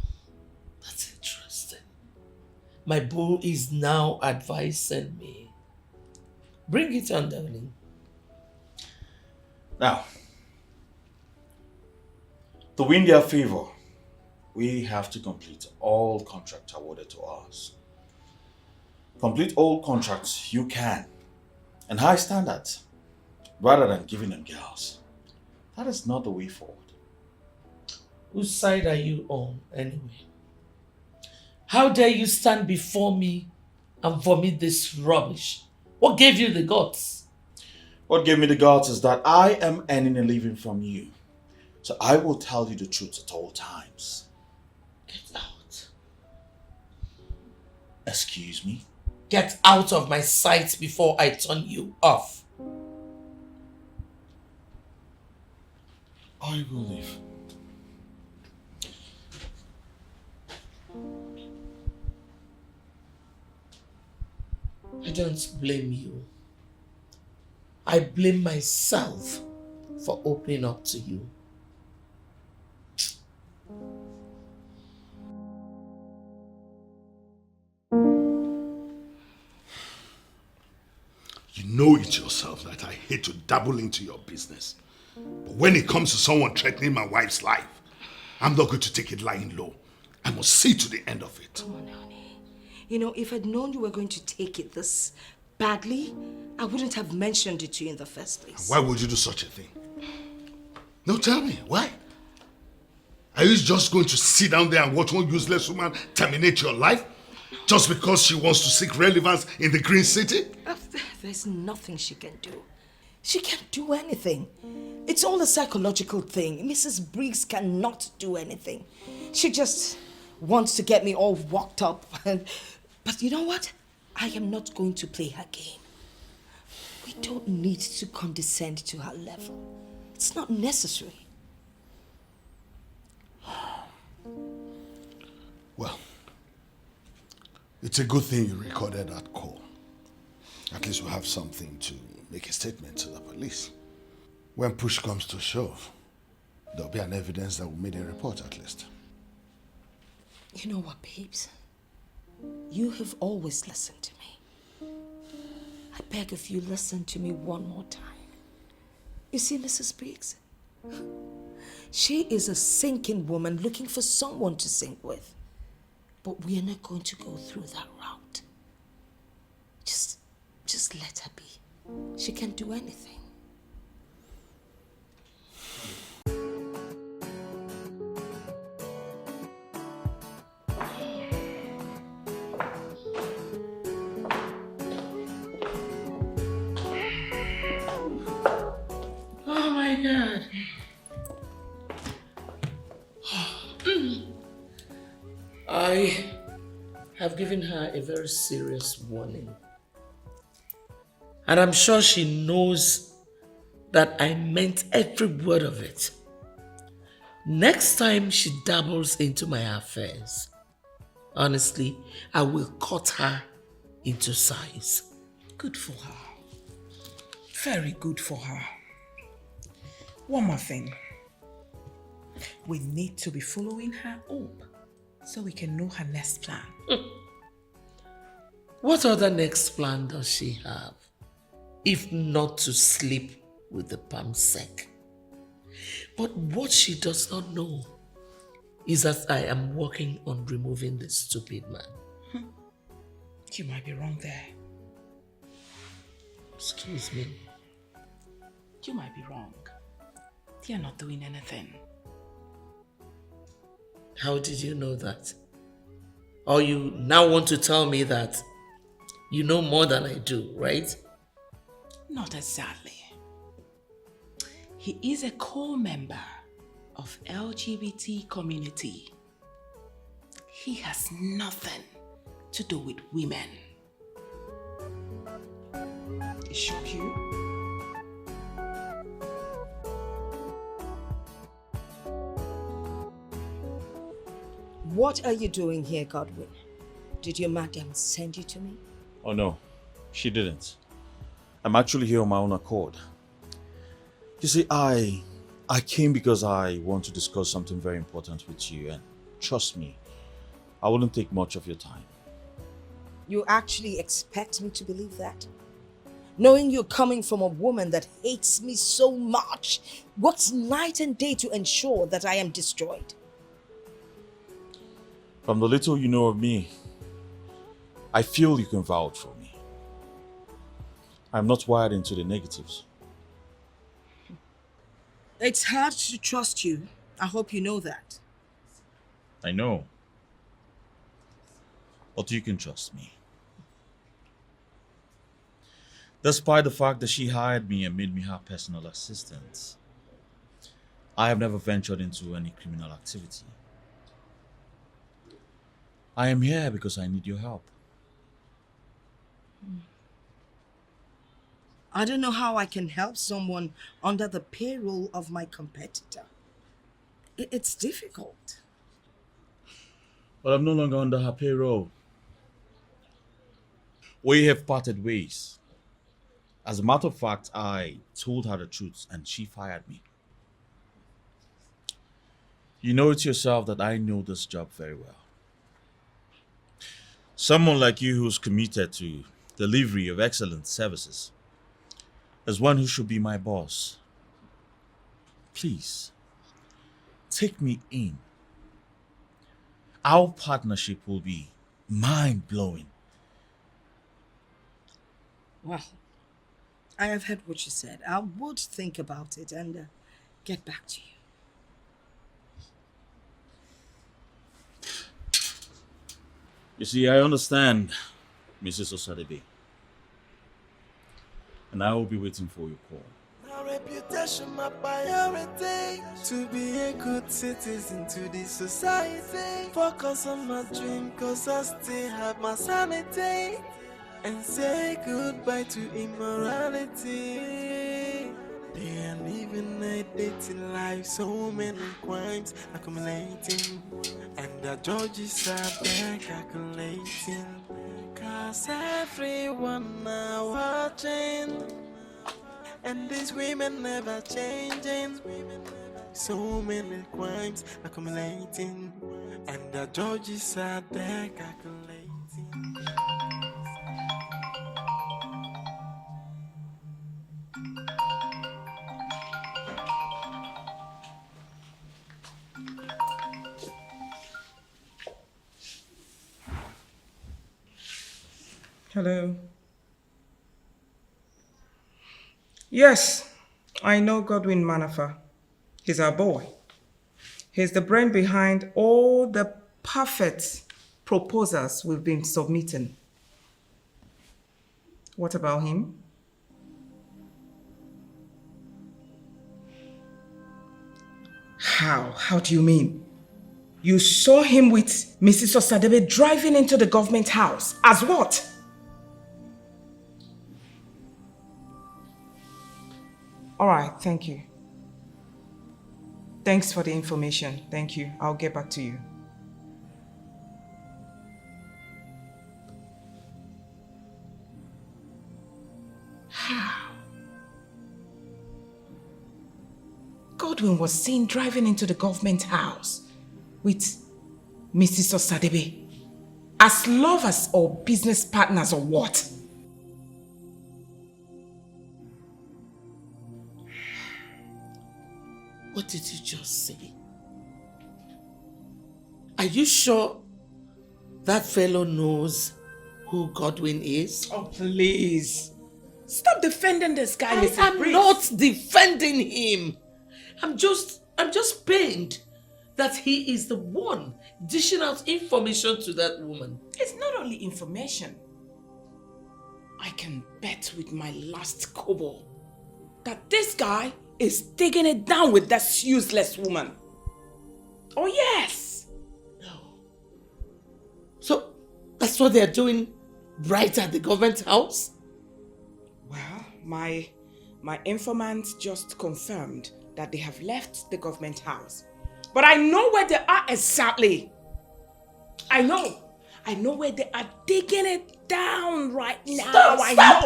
that's interesting. My boo is now advising me. Bring it on, darling. Now, to win their favor, we have to complete all contracts awarded to us. Complete all contracts you can, and high standards, rather than giving them girls. That is not the way forward. Whose side are you on, anyway? How dare you stand before me and vomit this rubbish? What gave you the guts? What gave me the guts is that I am earning a living from you. So I will tell you the truth at all times. Get out. Excuse me? Get out of my sight before I turn you off. I will leave. I don't blame you. I blame myself for opening up to you. You know it yourself that I hate to dabble into your business. But when it comes to someone threatening my wife's life, I'm not going to take it lying low. I must see to the end of it. Come on, honey. You know, if I'd known you were going to take it this badly, I wouldn't have mentioned it to you in the first place. Why would you do such a thing? No, tell me, why? Are you just going to sit down there and watch one useless woman terminate your life? Just because she wants to seek relevance in the Green City? There's nothing she can do. She can't do anything. It's all a psychological thing. Mrs. Briggs cannot do anything. She just wants to get me all worked up. But you know what? I am not going to play her game. We don't need to condescend to her level. It's not necessary. Well, it's a good thing you recorded that call. At least we have something to make a statement to the police. When push comes to shove, there'll be an evidence that will make a report at least. You know what, babes? You have always listened to me. I beg of you, listen to me one more time. You see, Mrs. Briggs? She is a sinking woman looking for someone to sink with. But we are not going to go through that route. Just let her be. She can't do anything. Oh my God. I have given her a very serious warning. And I'm sure she knows that I meant every word of it. Next time she dabbles into my affairs, honestly, I will cut her into size. Good for her. Very good for her. One more thing. We need to be following her up so we can know her next plan. What other next plan does she have, if not to sleep with the palm sec? But what she does not know is that I am working on removing this stupid man. You might be wrong there. Excuse me. You might be wrong. They are not doing anything. How did you know that? Or you now want to tell me that you know more than I do, right? Not exactly. He is a core member of LGBT community. He has nothing to do with women. it shock you? What are you doing here, Godwin? Did your madam send you to me? Oh no, she didn't. I'm actually here on my own accord. You see, I came because I want to discuss something very important with you, and trust me, I wouldn't take much of your time. You actually expect me to believe that? Knowing you're coming from a woman that hates me so much, works night and day to ensure that I am destroyed. From the little you know of me, I feel you can vouch for me. I'm not wired into the negatives. It's hard to trust you. I hope you know that. I know. But you can trust me. Despite the fact that she hired me and made me her personal assistant, I have never ventured into any criminal activity. I am here because I need your help. I don't know how I can help someone under the payroll of my competitor. It's difficult. But I'm no longer under her payroll. We have parted ways. As a matter of fact, I told her the truth and she fired me. You know it yourself that I know this job very well. Someone like you who's committed to delivery of excellent services is one who should be my boss. Please, take me in. Our partnership will be mind-blowing. Well, I have heard what you said. I would think about it and get back to you. You see, I understand, Mrs. Osadebe. And I will be waiting for your call. My reputation, my priority. To be a good citizen to this society. Focus on my dream, cause I still have my sanity. And say goodbye to immorality. They are living a dating life, so many crimes accumulating. And the judges are there calculating. Cause everyone are watching. And these women never changing. So many crimes accumulating. And the judges are there calculating. Hello. Yes, I know Godwin Manafa. He's our boy. He's the brain behind all the perfect proposals we've been submitting. What about him? How? How do you mean? You saw him with Mrs. Osadebe driving into the government house. As what? All right, thank you. Thanks for the information. Thank you. I'll get back to you. How? Godwin was seen driving into the government house with Mrs. Osadebe as lovers or business partners or what? What did you just say? Are you sure that fellow knows who Godwin is? Oh, please. Stop defending this guy, Mrs. I'm Briggs. not defending him. I'm just pained that he is the one dishing out information to that woman. It's not only information. I can bet with my last kobo that this guy is digging it down with that useless woman. Oh yes! So, that's what they're doing right at the government house? Well, my informant just confirmed that they have left the government house. But I know where they are exactly. I know where they are digging it down right now.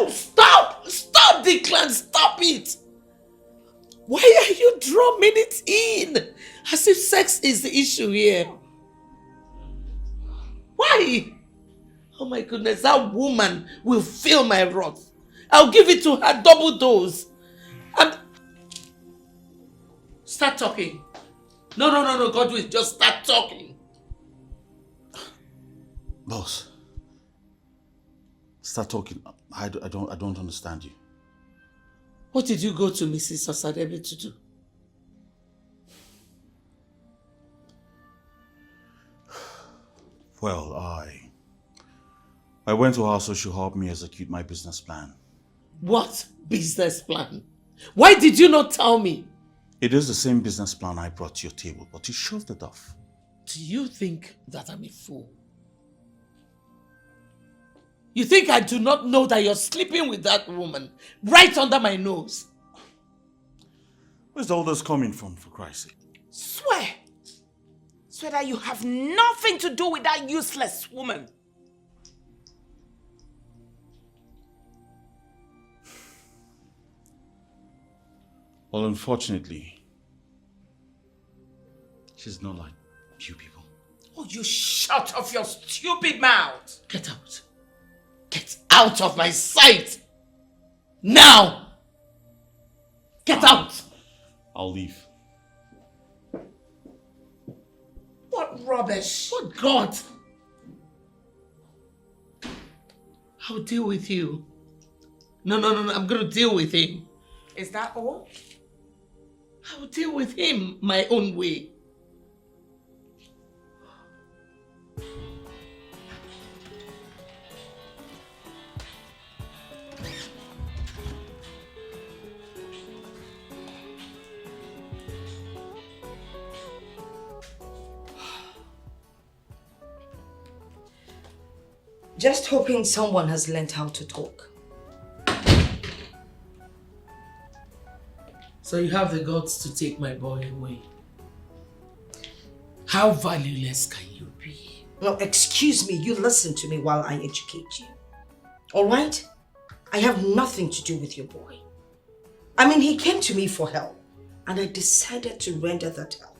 Stop, Declan, stop it. Why are you drumming it in? As if sex is the issue here. Why? Oh my goodness, that woman will feel my wrath. I'll give it to her double dose. And start talking. No, Godwin, just start talking. Boss, start talking. I don't understand you. What did you go to Mrs. Osadebe to do? Well, I went to her so she'll help me execute my business plan. What business plan? Why did you not tell me? It is the same business plan I brought to your table, but you shoved it off. Do you think that I'm a fool? You think I do not know that you're sleeping with that woman right under my nose? Where's all this coming from, for Christ's sake? Swear that you have nothing to do with that useless woman. Well, unfortunately, she's not like you people. Oh, you shut off your stupid mouth. Get out. Get out of my sight! Now! Get out! I'll leave. What rubbish! What God! I'll deal with you. No, I'm gonna deal with him. Is that all? I'll deal with him my own way. Just hoping someone has learned how to talk. So you have the guts to take my boy away. How valueless can you be? No, excuse me, you listen to me while I educate you. Alright? I have nothing to do with your boy. I mean, he came to me for help, and I decided to render that help.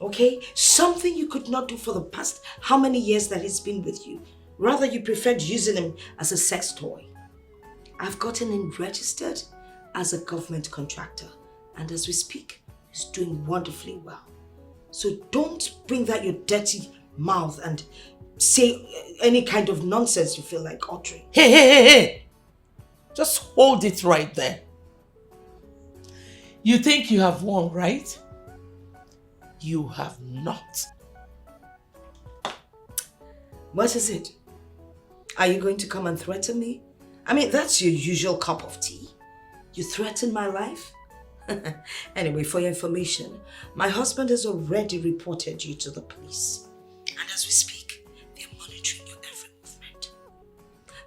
Okay? Something you could not do for the past how many years that he's been with you. Rather, you preferred using him as a sex toy. I've gotten him registered as a government contractor, and as we speak, he's doing wonderfully well. So don't bring that your dirty mouth and say any kind of nonsense you feel like uttering. Hey! Just hold it right there. You think you have won, right? You have not. What is it? Are you going to come and threaten me? I mean, that's your usual cup of tea. You threaten my life? Anyway, for your information, my husband has already reported you to the police. And as we speak, they're monitoring your every movement.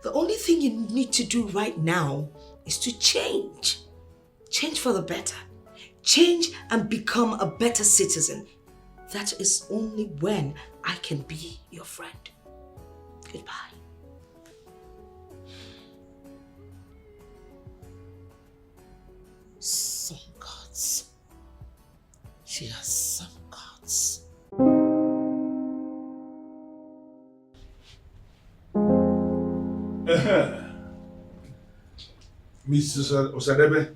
The only thing you need to do right now is to change. Change for the better. Change and become a better citizen. That is only when I can be your friend. Goodbye. Some gods. She has some gods. Mrs. Osadebe,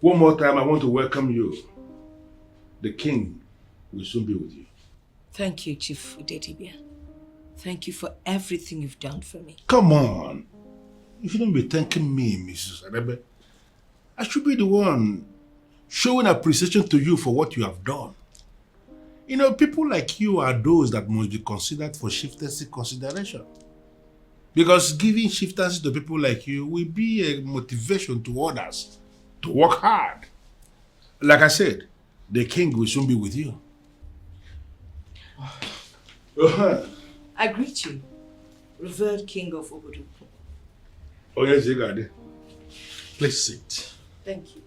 one more time I want to welcome you. The king will soon be with you. Thank you, Chief Udetibia. Thank you for everything you've done for me. Come on. You shouldn't be thanking me, Mrs. Osadebe. I should be the one showing appreciation to you for what you have done. You know, people like you are those that must be considered for chieftaincy consideration. Because giving chieftaincy to people like you will be a motivation to others to work hard. Like I said, the king will soon be with you. I greet you, revered king of Oboduku. Oh yes, you got it. Please sit. Thank you.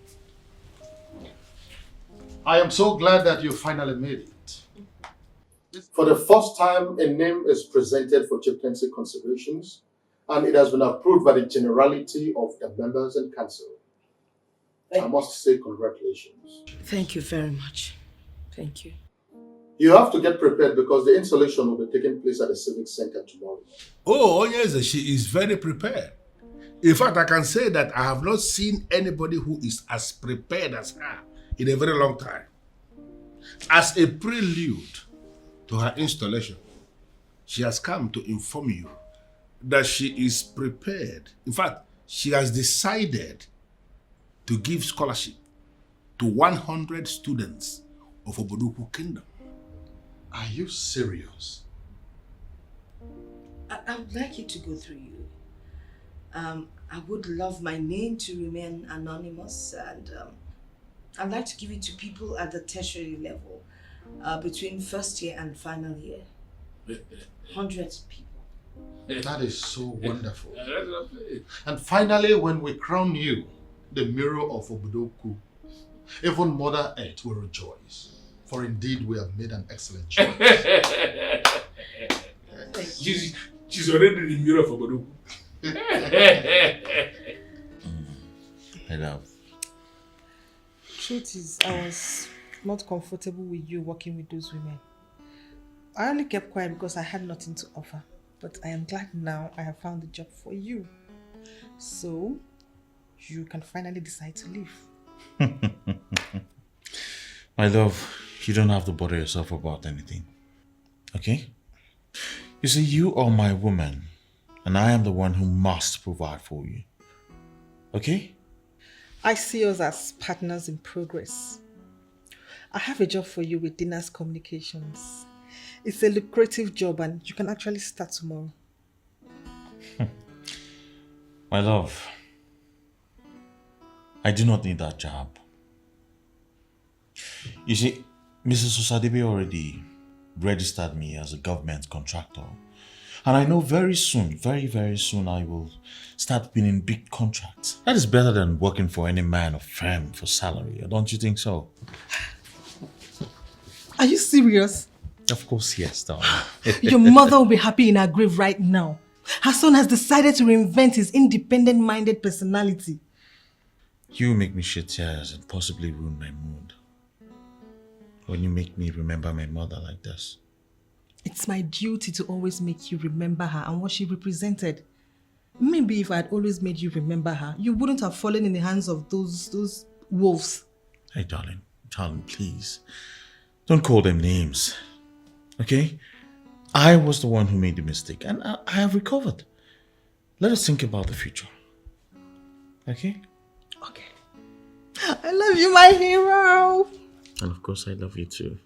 I am so glad that you finally made it. For the first time, a name is presented for chieftaincy considerations, and it has been approved by the generality of the members and council. I must say congratulations. Thank you very much. Thank you. You have to get prepared because the installation will be taking place at the Civic Center tomorrow. Oh, yes, she is very prepared. In fact, I can say that I have not seen anybody who is as prepared as her in a very long time. As a prelude to her installation, she has come to inform you that she is prepared. In fact, she has decided to give scholarship to 100 students of Oboduku Kingdom. Are you serious? I would like it to go through you. I would love my name to remain anonymous, and I'd like to give it to people at the tertiary level, between first year and final year. 100 people. That is so wonderful. And finally, when we crown you the mirror of Obodoku, even Mother Earth will rejoice. For indeed, we have made an excellent choice. She's already in the mirror of Obodoku. My love. Truth is, I was not comfortable with you working with those women. I only kept quiet because I had nothing to offer. But I am glad now I have found a job for you. So, you can finally decide to leave. My love, you don't have to bother yourself about anything. Okay? You see, you are my woman, and I am the one who must provide for you. Okay? I see us as partners in progress. I have a job for you with Dina's Communications. It's a lucrative job and you can actually start tomorrow. My love, I do not need that job. You see, Mrs. Osadebe already registered me as a government contractor. And I know very soon, very, very soon, I will start winning big contracts. That is better than working for any man or firm for salary. Don't you think so? Are you serious? Of course, yes, darling. Your mother will be happy in her grave right now. Her son has decided to reinvent his independent-minded personality. You make me shed tears and possibly ruin my mood. When you make me remember my mother like this. It's my duty to always make you remember her and what she represented. Maybe if I had always made you remember her, you wouldn't have fallen in the hands of those wolves. Hey, darling, please. Don't call them names. Okay? I was the one who made the mistake and I have recovered. Let us think about the future. Okay? Okay. I love you, my hero. And of course, I love you too.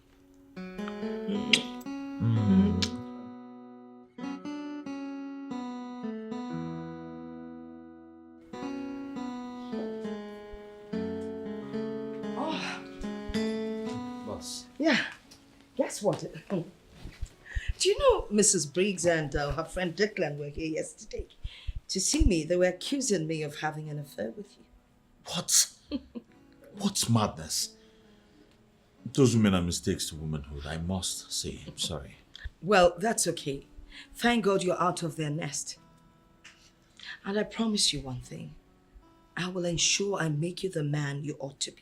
Boss. Yeah. Guess what? Do you know Mrs. Briggs and her friend Declan were here yesterday to see me? They were accusing me of having an affair with you. What? What's madness? Those women are mistakes to womanhood, I must say. I'm sorry. Well, that's okay. Thank God you're out of their nest. And I promise you one thing. I will ensure I make you the man you ought to be.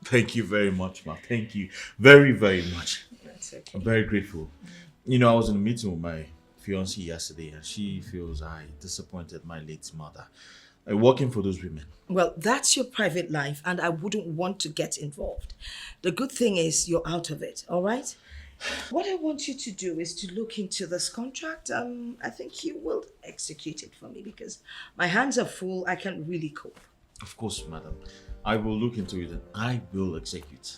Thank you very much, ma. Thank you very, very much. That's okay. I'm very grateful. You know, I was in a meeting with my fiancée yesterday and she feels I disappointed my late mother. Working for those women. Well, that's your private life and I wouldn't want to get involved. The good thing is you're out of it, all right? What I want you to do is to look into this contract. I think you will execute it for me because my hands are full. I can't really cope. Of course, madam. I will look into it and I will execute.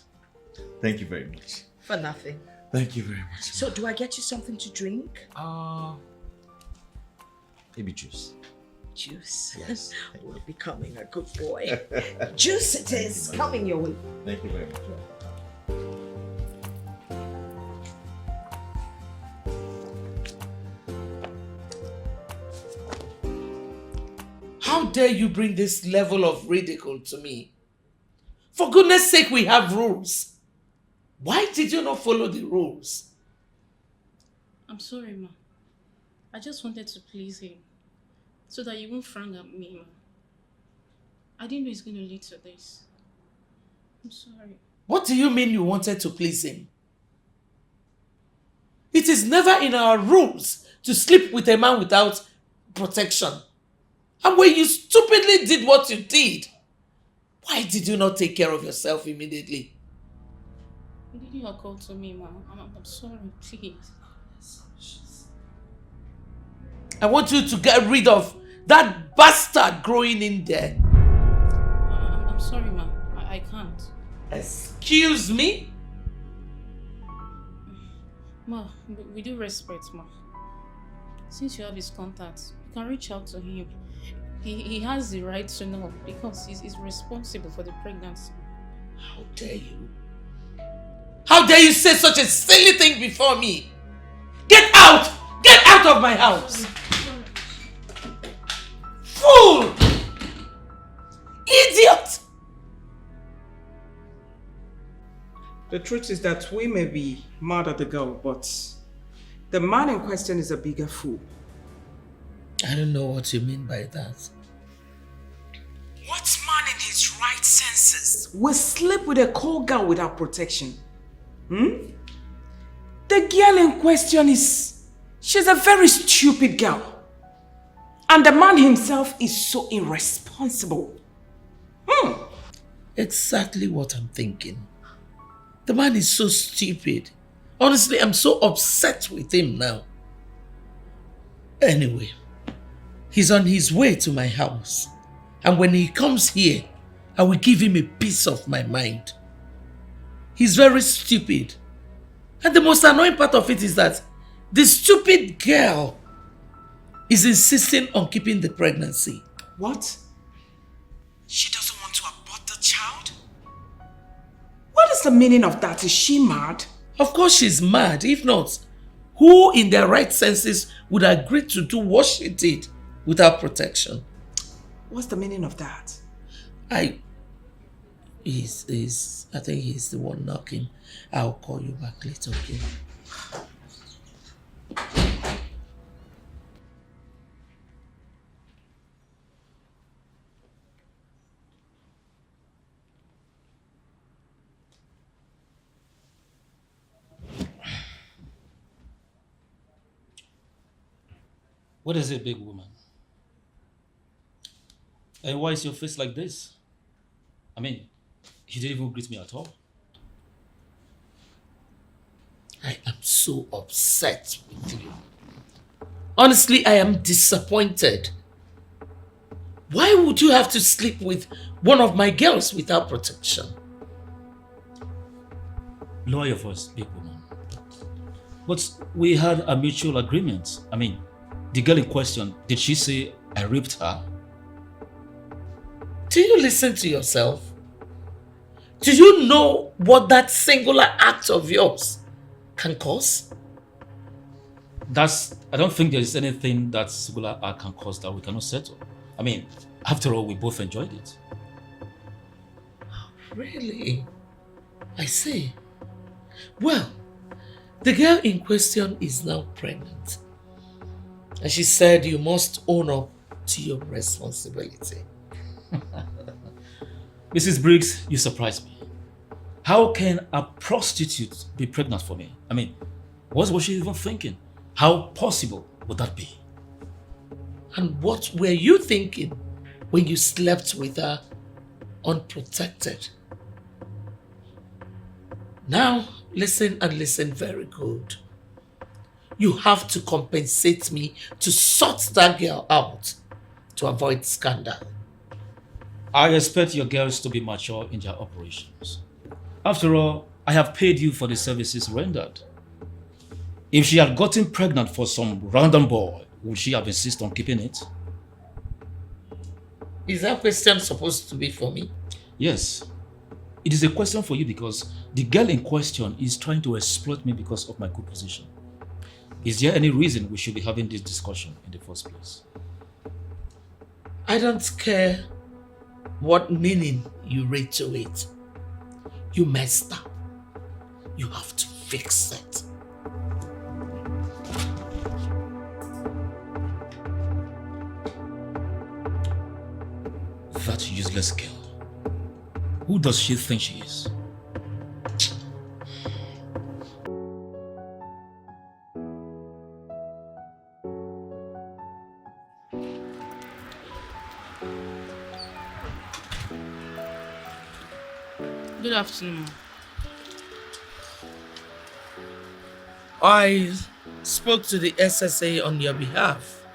Thank you very much. For nothing. Thank you very much. So, do I get you something to drink? Maybe juice. Juice? Yes. We're becoming a good boy. Juice it is. Coming your way. Thank you very much. How How dare you bring this level of ridicule to me? For goodness sake, we have rules. Why did you not follow the rules? I'm sorry, ma. I just wanted to please him so that you won't frown at me, ma. I didn't know it's going to lead to this. I'm sorry. What do you mean you wanted to please him? It is never in our rules to sleep with a man without protection. And when you stupidly did what you did, why did you not take care of yourself immediately? Did you call to me, ma? I'm sorry, please. I want you to get rid of that bastard growing in there. I'm sorry, ma. I can't. Excuse me? Ma, with due respect, ma. Since you have his contacts, you can reach out to him. He has the right to know because he's responsible for the pregnancy. How dare you? How dare you say such a silly thing before me? Get out! Get out of my house! Fool! Idiot! The truth is that we may be mad at the girl, but the man in question is a bigger fool. I don't know what you mean by that. What man in his right senses will sleep with a cold girl without protection? The girl in question she's a very stupid girl. And the man himself is so irresponsible. Exactly what I'm thinking. The man is so stupid. Honestly, I'm so upset with him now. Anyway, he's on his way to my house. And when he comes here, I will give him a piece of my mind. He's very stupid. And the most annoying part of it is that the stupid girl is insisting on keeping the pregnancy. What? She doesn't want to abort the child? What is the meaning of that? Is she mad? Of course she's mad. If not, who in their right senses would agree to do what she did without protection? What's the meaning of that? I think he's the one knocking. I'll call you back later, okay? What is it, big woman? And why is your face like this? I mean, you didn't even greet me at all. I am so upset with you. Honestly, I am disappointed. Why would you have to sleep with one of my girls without protection? Lower your voice, big woman. But we had a mutual agreement. I mean, the girl in question, did she say I raped her? Do you listen to yourself? Do you know what that singular act of yours can cause? I don't think there is anything that singular act can cause that we cannot settle. I mean, after all, we both enjoyed it. Really? I see. Well, the girl in question is now pregnant. And she said you must own up to your responsibility. Mrs. Briggs, you surprised me. How can a prostitute be pregnant for me? I mean, what was she even thinking? How possible would that be? And what were you thinking when you slept with her unprotected? Now, listen and listen very good. You have to compensate me to sort that girl out to avoid scandal. I expect your girls to be mature in their operations. After all, I have paid you for the services rendered. If she had gotten pregnant for some random boy, would she have insisted on keeping it? Is that question supposed to be for me? Yes. It is a question for you because the girl in question is trying to exploit me because of my good position. Is there any reason we should be having this discussion in the first place? I don't care what meaning you read to it. You messed up. You have to fix it. That useless girl. Who does she think she is? Good afternoon. I spoke to the SSA on your behalf,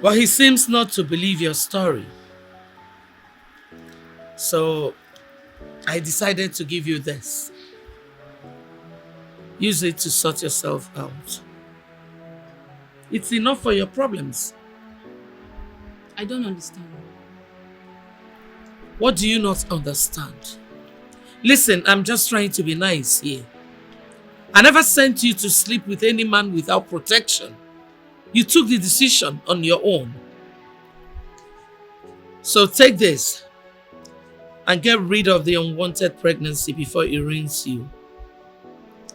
but he seems not to believe your story. So I decided to give you this. Use it to sort yourself out. It's enough for your problems. I don't understand. What do you not understand? Listen, I'm just trying to be nice here. I never sent you to sleep with any man without protection. You took the decision on your own. So take this and get rid of the unwanted pregnancy before it ruins you.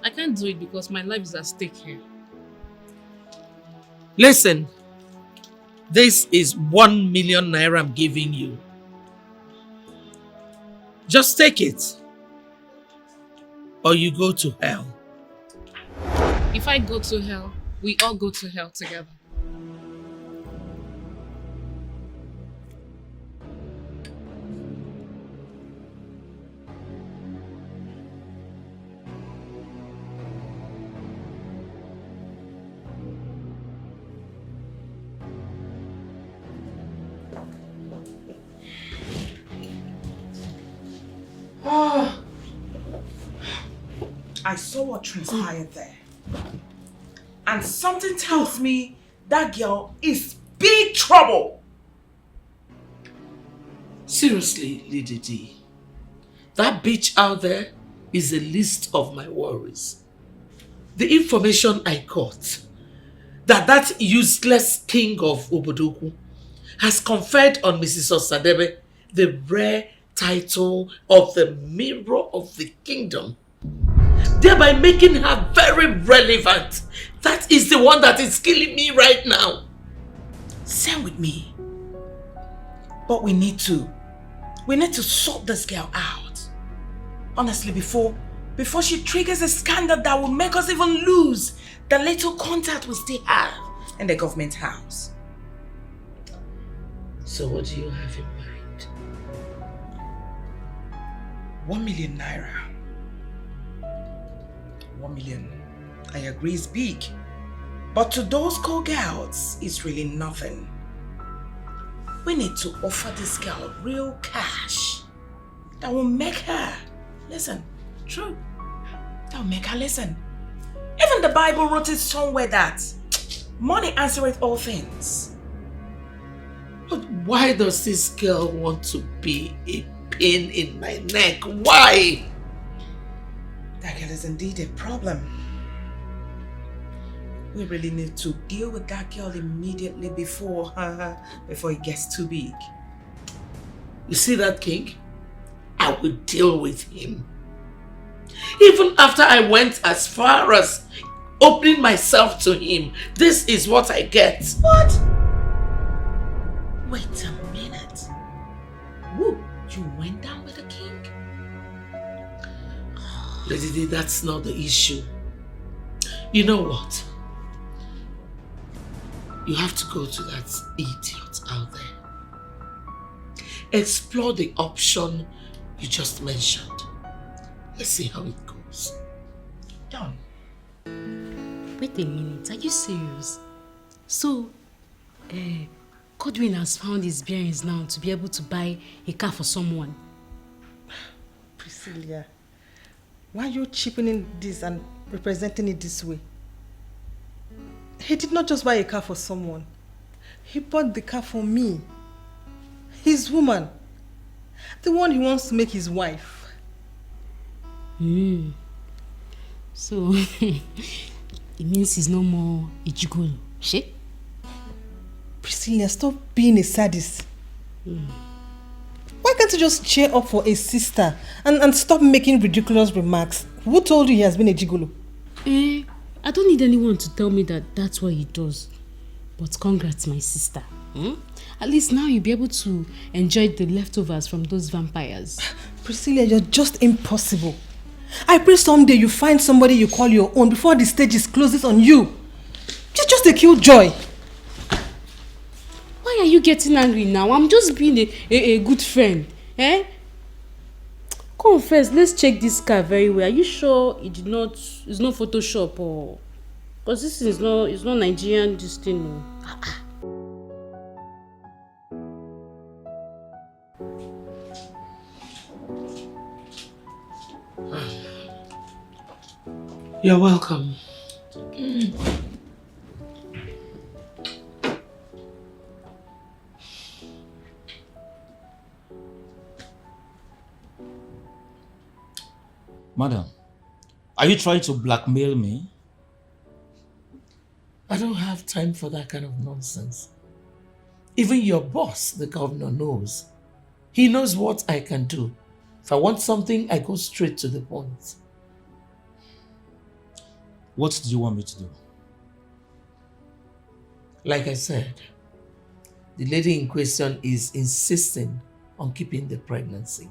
I can't do it because my life is at stake here. Listen, this is 1 million naira I'm giving you. Just take it, or you go to hell. If I go to hell, we all go to hell together. Oh, I saw what transpired there. And something tells me that girl is big trouble. Seriously, Lady D, that bitch out there is a list of my worries. The information I got that useless king of Obodoku has conferred on Mrs. Osadebe the rare title of the Mirror of the Kingdom, thereby making her very relevant. That is the one that is killing me right now. Same with me. But we need to sort this girl out. Honestly, before she triggers a scandal that will make us even lose the little contact we still have in the government house. So what do you have in mind? 1 million naira. 1 million, I agree, is big. But to those co-girls, it's really nothing. We need to offer this girl real cash that will make her listen. True. That will make her listen. Even the Bible wrote it somewhere that money answereth all things. But why does this girl want to be a pain in my neck? Why? That girl is indeed a problem. We really need to deal with that girl immediately before it gets too big. You see that king? I will deal with him. Even after I went as far as opening myself to him, this is what I get. What? Wait a minute. Woo, you went down with the king? Lady D, that's not the issue. You know what? You have to go to that idiot out there. Explore the option you just mentioned. Let's see how it goes. Done. Wait a minute, are you serious? So, Godwin has found his bearings now to be able to buy a car for someone. Priscilla, why are you cheapening this and representing it this way? He did not just buy a car for someone. He bought the car for me. His woman. The one he wants to make his wife. So, it means he's no more Ijigolo, she? Priscilla, stop being a sadist. Why can't you just cheer up for a sister and stop making ridiculous remarks? Who told you he has been a gigolo? I don't need anyone to tell me that that's what he does. But congrats, my sister. At least now you'll be able to enjoy the leftovers from those vampires. Priscilla, you're just impossible. I pray someday you find somebody you call your own before the stage is closes on you. Just a killjoy. Why are you getting angry now? I'm just being a good friend. Come first, let's check this car very well. Are you sure it's not Photoshop or... Because this is not Nigerian, this thing. No. You're welcome. Madam, are you trying to blackmail me? I don't have time for that kind of nonsense. Even your boss, the governor, knows. He knows what I can do. If I want something, I go straight to the point. What do you want me to do? Like I said, the lady in question is insisting on keeping the pregnancy.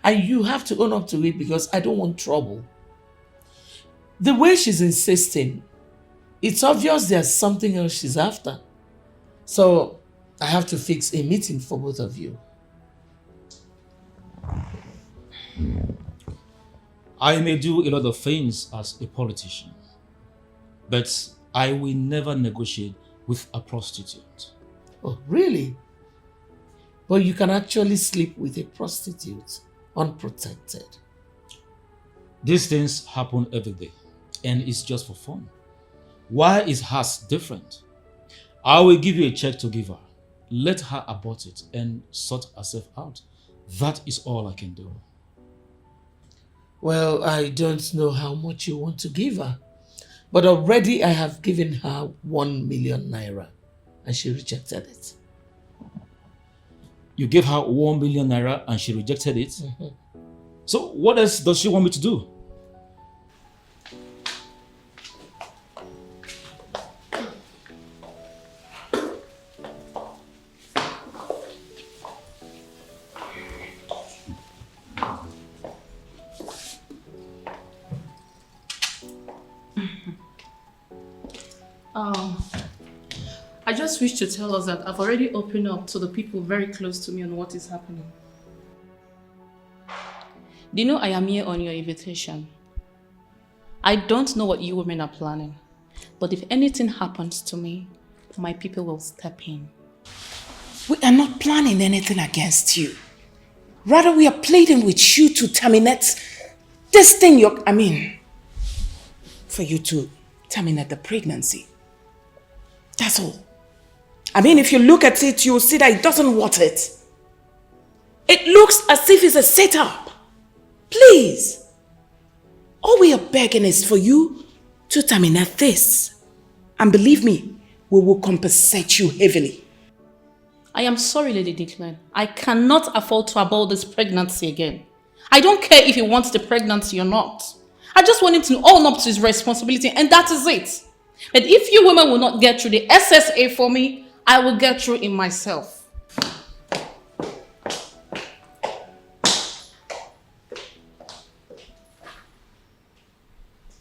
And you have to own up to it because I don't want trouble. The way she's insisting, it's obvious there's something else she's after. So I have to fix a meeting for both of you. I may do a lot of things as a politician, but I will never negotiate with a prostitute. Oh, really? But you can actually sleep with a prostitute unprotected. These things happen every day, and it's just for fun. Why is hers different? I will give you a check to give her. Let her abort it and sort herself out. That is all I can do. Well, I don't know how much you want to give her, but already I have given her 1 million naira and she rejected it. You gave her 1 million naira and she rejected it? Mm-hmm. So what else does she want me to do? I just wish to tell us that I've already opened up to the people very close to me on what is happening. Do you know I am here on your invitation? I don't know what you women are planning, but if anything happens to me, my people will step in. We are not planning anything against you. Rather, we are pleading with you to terminate this thing for you to terminate the pregnancy. That's all. If you look at it, you'll see that it doesn't want it. It looks as if it's a setup. Please. All we are begging is for you to terminate this. And believe me, we will compensate you heavily. I am sorry, Lady Declan. I cannot afford to abort this pregnancy again. I don't care if he wants the pregnancy or not. I just want him to own up to his responsibility, and that is it. But if you women will not get through the SSA for me, I will get through it myself.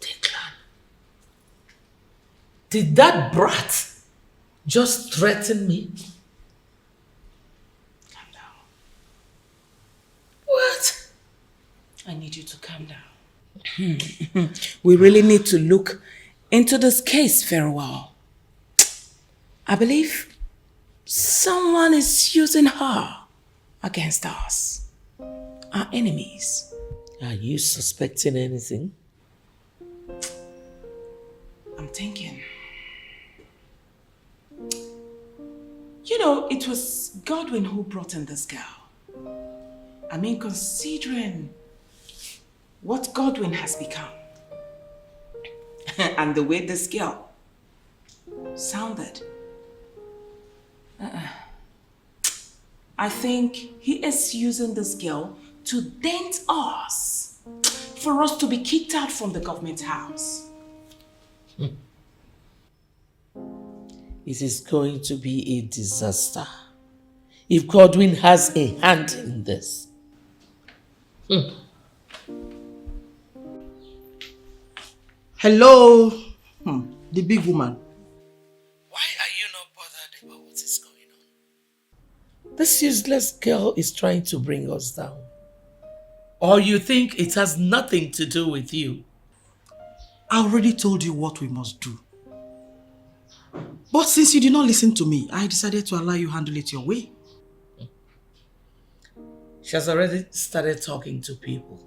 Declan, did that brat just threaten me? Calm down. What? I need you to calm down. We really need to look into this case very well. I believe someone is using her against us, our enemies. Are you suspecting anything? I'm thinking. It was Godwin who brought in this girl. Considering what Godwin has become and the way this girl sounded, I think he is using this girl to dent us, for us to be kicked out from the government house. It is going to be a disaster if Godwin has a hand in this. Hello, the big woman. Why are you not bothered about what is going on? This useless girl is trying to bring us down. Or you think it has nothing to do with you? I already told you what we must do. But since you did not listen to me, I decided to allow you handle it your way. She has already started talking to people.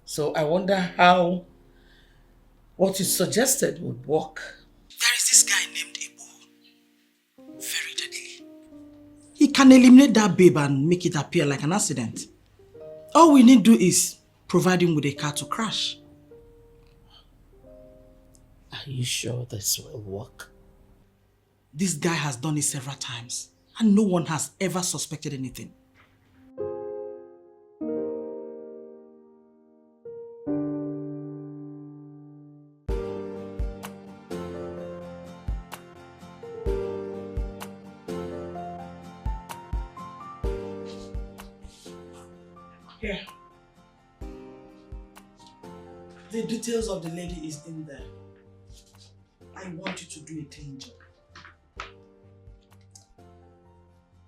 So I wonder how what you suggested would work. There is this guy named Ibo. Very deadly. He can eliminate that babe and make it appear like an accident. All we need to do is provide him with a car to crash. Are you sure this will work? This guy has done it several times and no one has ever suspected anything. Here. The details of the lady is in there. I want you to do a clean job.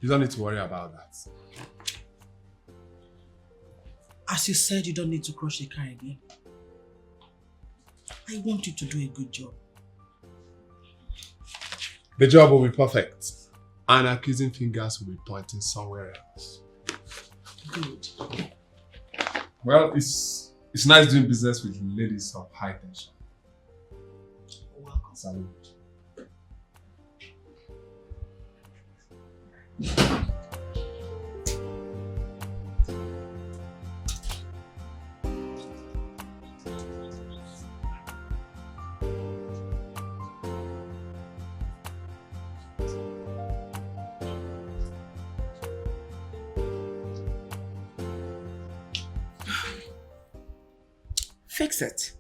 You don't need to worry about that. As you said, you don't need to crush the car again. I want you to do a good job. The job will be perfect. And accusing fingers will be pointing somewhere else. Good. Well, it's nice doing business with ladies of high tension. Welcome. Salute. Fix it.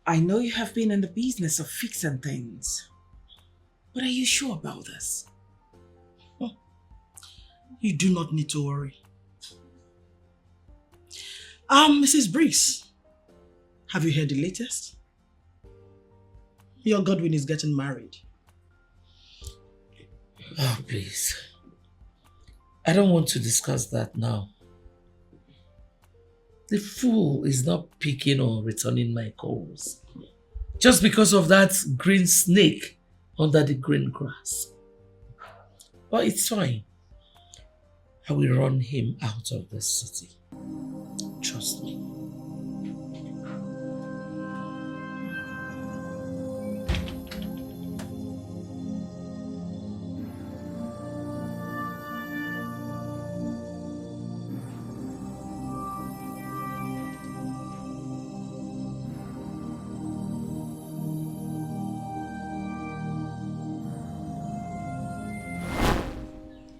I know you have been in the business of fixing things, but are you sure about this? You do not need to worry. Mrs. Briggs, have you heard the latest? Your Godwin is getting married. Oh, please. I don't want to discuss that now. The fool is not picking or returning my calls. Just because of that green snake under the green grass. But it's fine. I will run him out of the city. Trust me.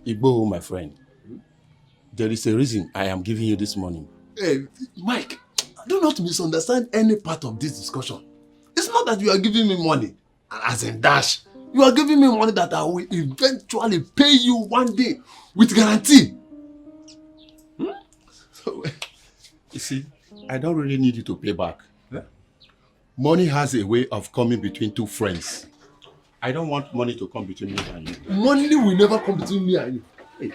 Igbo, my friend, there is a reason I am giving you this money. Hey, Mike, do not misunderstand any part of this discussion. It's not that you are giving me money, as in dash. You are giving me money that I will eventually pay you one day with guarantee. So, you see, I don't really need you to pay back. Money has a way of coming between two friends. I don't want money to come between me and you. Money will never come between me and you. Hey.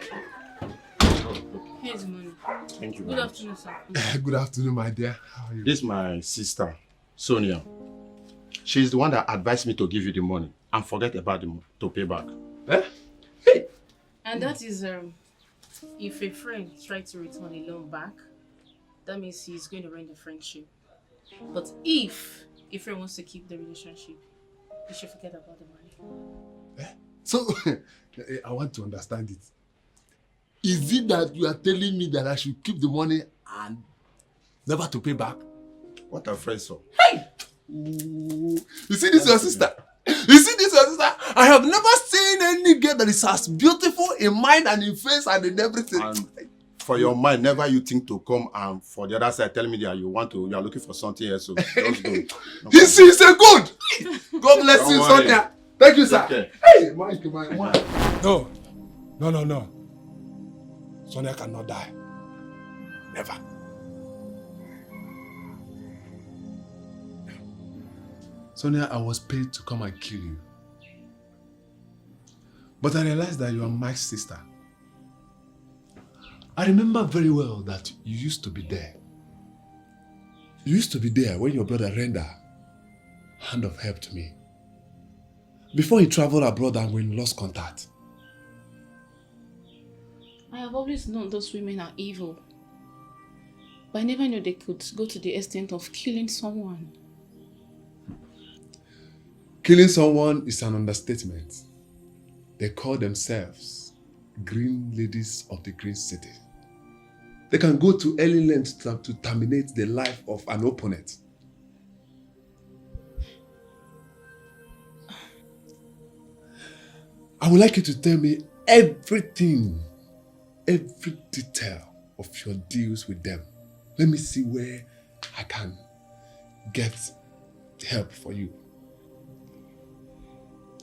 Here's money. Thank you. Good afternoon, sir. Good afternoon, my dear. How are you? This is my sister, Sonia. She's the one that advised me to give you the money and forget about to pay back. And that is if a friend tries to return a loan back, that means he's going to ruin the friendship. But if a friend wants to keep the relationship, you should forget about the money. So, I want to understand it. Is it that you are telling me that I should keep the money and never to pay back? What a friend, so. Hey! Ooh. You see this, your sister? You see this, your sister? I have never seen pretty girl that is as beautiful in mind and in face and in everything. And for your mind, never you think to come and for the other side tell me that you are looking for something else. So just go. No He sees a good. God bless Don't you, worry. Sonia. Thank you, sir. Okay. Hey, Mike, my. No. Sonia cannot die. Never. Sonia, I was paid to come and kill you. But I realized that you are Mike's sister. I remember very well that you used to be there. You used to be there when your brother Renda hand of help to me. Before he traveled abroad and we lost contact. I have always known those women are evil. But I never knew they could go to the extent of killing someone. Killing someone is an understatement. They call themselves Green Ladies of the Green City. They can go to any lengths to terminate the life of an opponent. I would like you to tell me everything, every detail of your deals with them. Let me see where I can get help for you.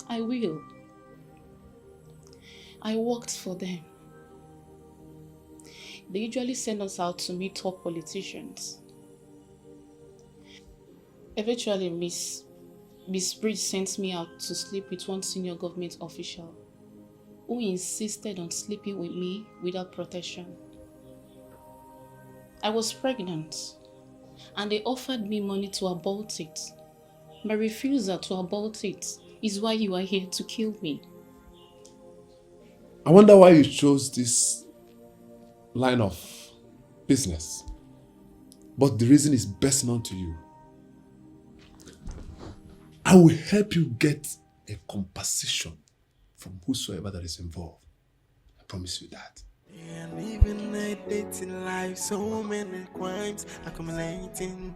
I will. I worked for them. They usually send us out to meet top politicians. Eventually, Miss Bridge sent me out to sleep with one senior government official who insisted on sleeping with me without protection. I was pregnant and they offered me money to abort it. My refusal to abort it is why you are here to kill me. I wonder why you chose this line of business. But the reason is best known to you. I will help you get a compensation from whosoever that is involved. I promise you that. Yeah, living a dating life, so many crimes accumulating,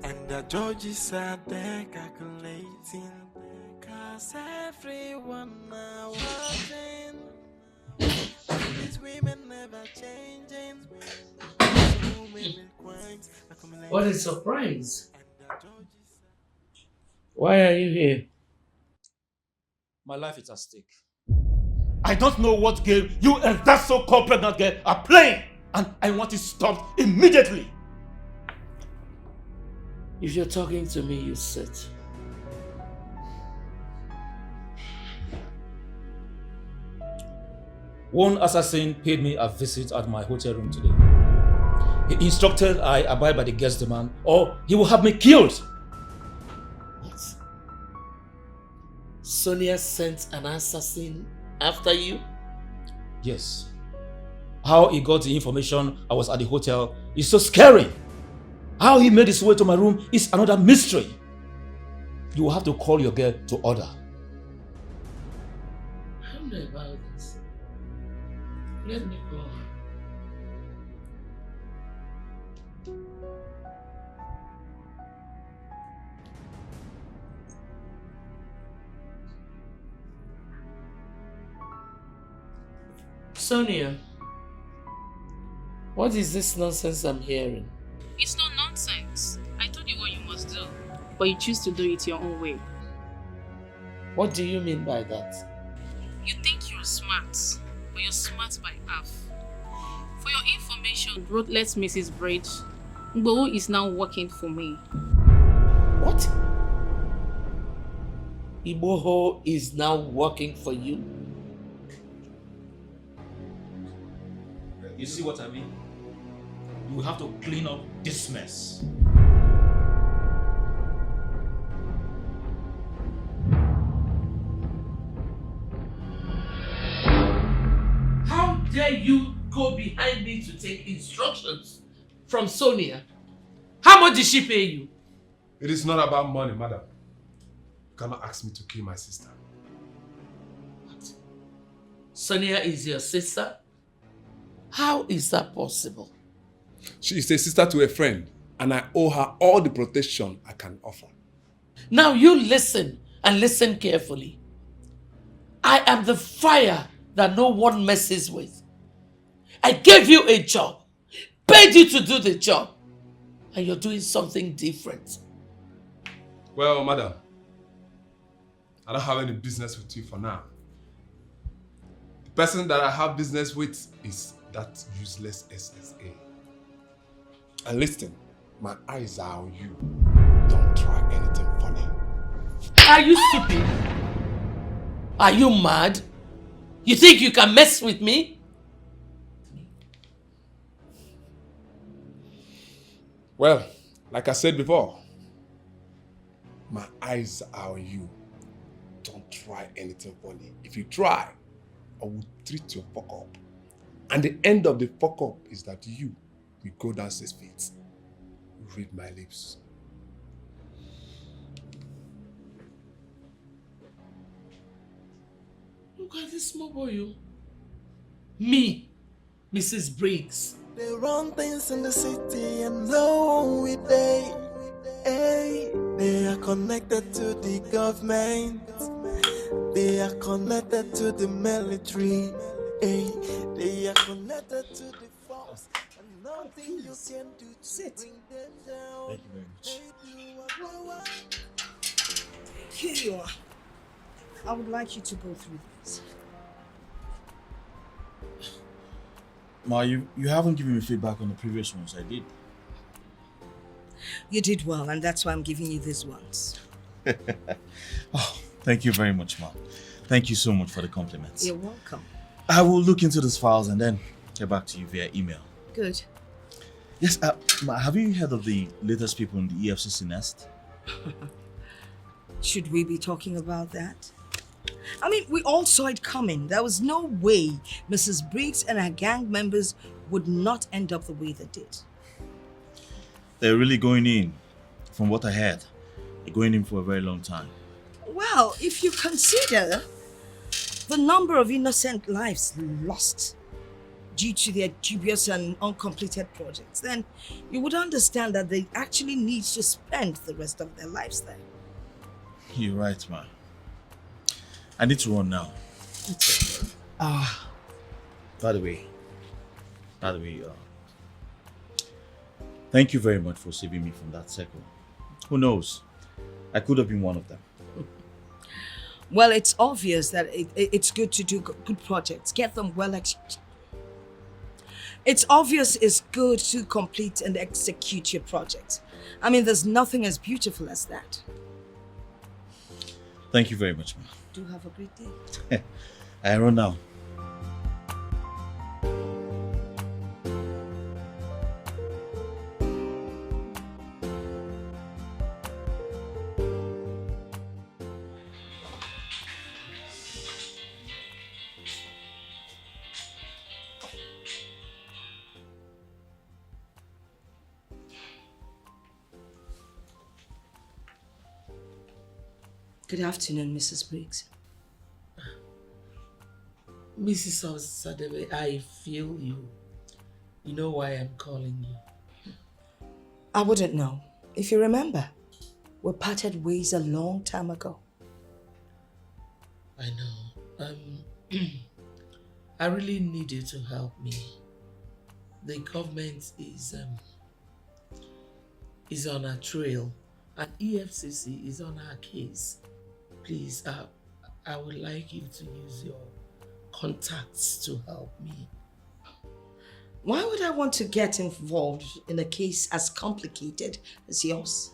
and the judges are there calculating, cause everyone now watching. These women never changing. So many crimes accumulating. What a surprise. Why are you here? My life is at stake. I don't know what game you and that so-called pregnant girl are playing, and I want it stopped immediately. If you're talking to me, you sit. One assassin paid me a visit at my hotel room today. He instructed I abide by the guest demand or he will have me killed. What? Sonia sent an assassin after you? Yes. How he got the information I was at the hotel is so scary. How he made his way to my room is another mystery. You will have to call your girl to order. I don't know about this. Let me go. Sonia, what is this nonsense I'm hearing? It's not nonsense. I told you what you must do, but you choose to do it your own way. What do you mean by that? You think you're smart, but you're smart by half. For your information, Ruthless Mrs. Bridge, Ngbo is now working for me. What? Iboho is now working for you? You see what I mean? You will have to clean up this mess. How dare you go behind me to take instructions from Sonia? How much did she pay you? It is not about money, madam. You cannot ask me to kill my sister. What? Sonia is your sister? How is that possible? She is a sister to a friend, and I owe her all the protection I can offer. Now you listen, and listen carefully. I am the fire that no one messes with. I gave you a job, paid you to do the job, and you're doing something different. Well, madam, I don't have any business with you for now. The person that I have business with is that useless SSA. And listen, my eyes are on you. Don't try anything funny. Are you stupid? Are you mad? You think you can mess with me? Well, like I said before, my eyes are on you. Don't try anything funny. If you try, I will treat your fuck up. And the end of the fuck up is that you will go down 6 feet. Read my lips. Look at this small boy, you. Me, Mrs. Briggs. They run things in the city and know we they. Hey, they are connected to the government. They are connected to the military. Hey, they are connected to the force. And nothing you can do to bring them down. Thank you very much. Here you are. I would like you to go through this. Ma, you haven't given me feedback on the previous ones I did. You did well, and that's why I'm giving you these ones. Oh, thank you very much, Ma. Thank you so much for the compliments. You're welcome. I will look into these files and then get back to you via email. Good. Yes, Ma, have you heard of the latest people in the EFCC nest? Should we be talking about that? I mean, we all saw it coming. There was no way Mrs. Briggs and her gang members would not end up the way they did. They're really going in. From what I heard, they're going in for a very long time. Well, if you consider the number of innocent lives lost due to their dubious and uncompleted projects, then you would understand that they actually need to spend the rest of their lives there. You're right, Ma. I need to run now. By the way, thank you very much for saving me from that circle. Who knows? I could have been one of them. Well, it's obvious that it's good to do good projects. Get them well executed. It's obvious it's good to complete and execute your projects. I mean, there's nothing as beautiful as that. Thank you very much, Ma. Do have a great day. I run now. Good afternoon, Mrs. Briggs. Mrs. Osadebe, I feel you. You know why I'm calling you. I wouldn't know. If you remember, we parted ways a long time ago. I know. I really need you to help me. The government is on our trail and EFCC is on our case. Please, I would like you to use your contacts to help me. Why would I want to get involved in a case as complicated as yours?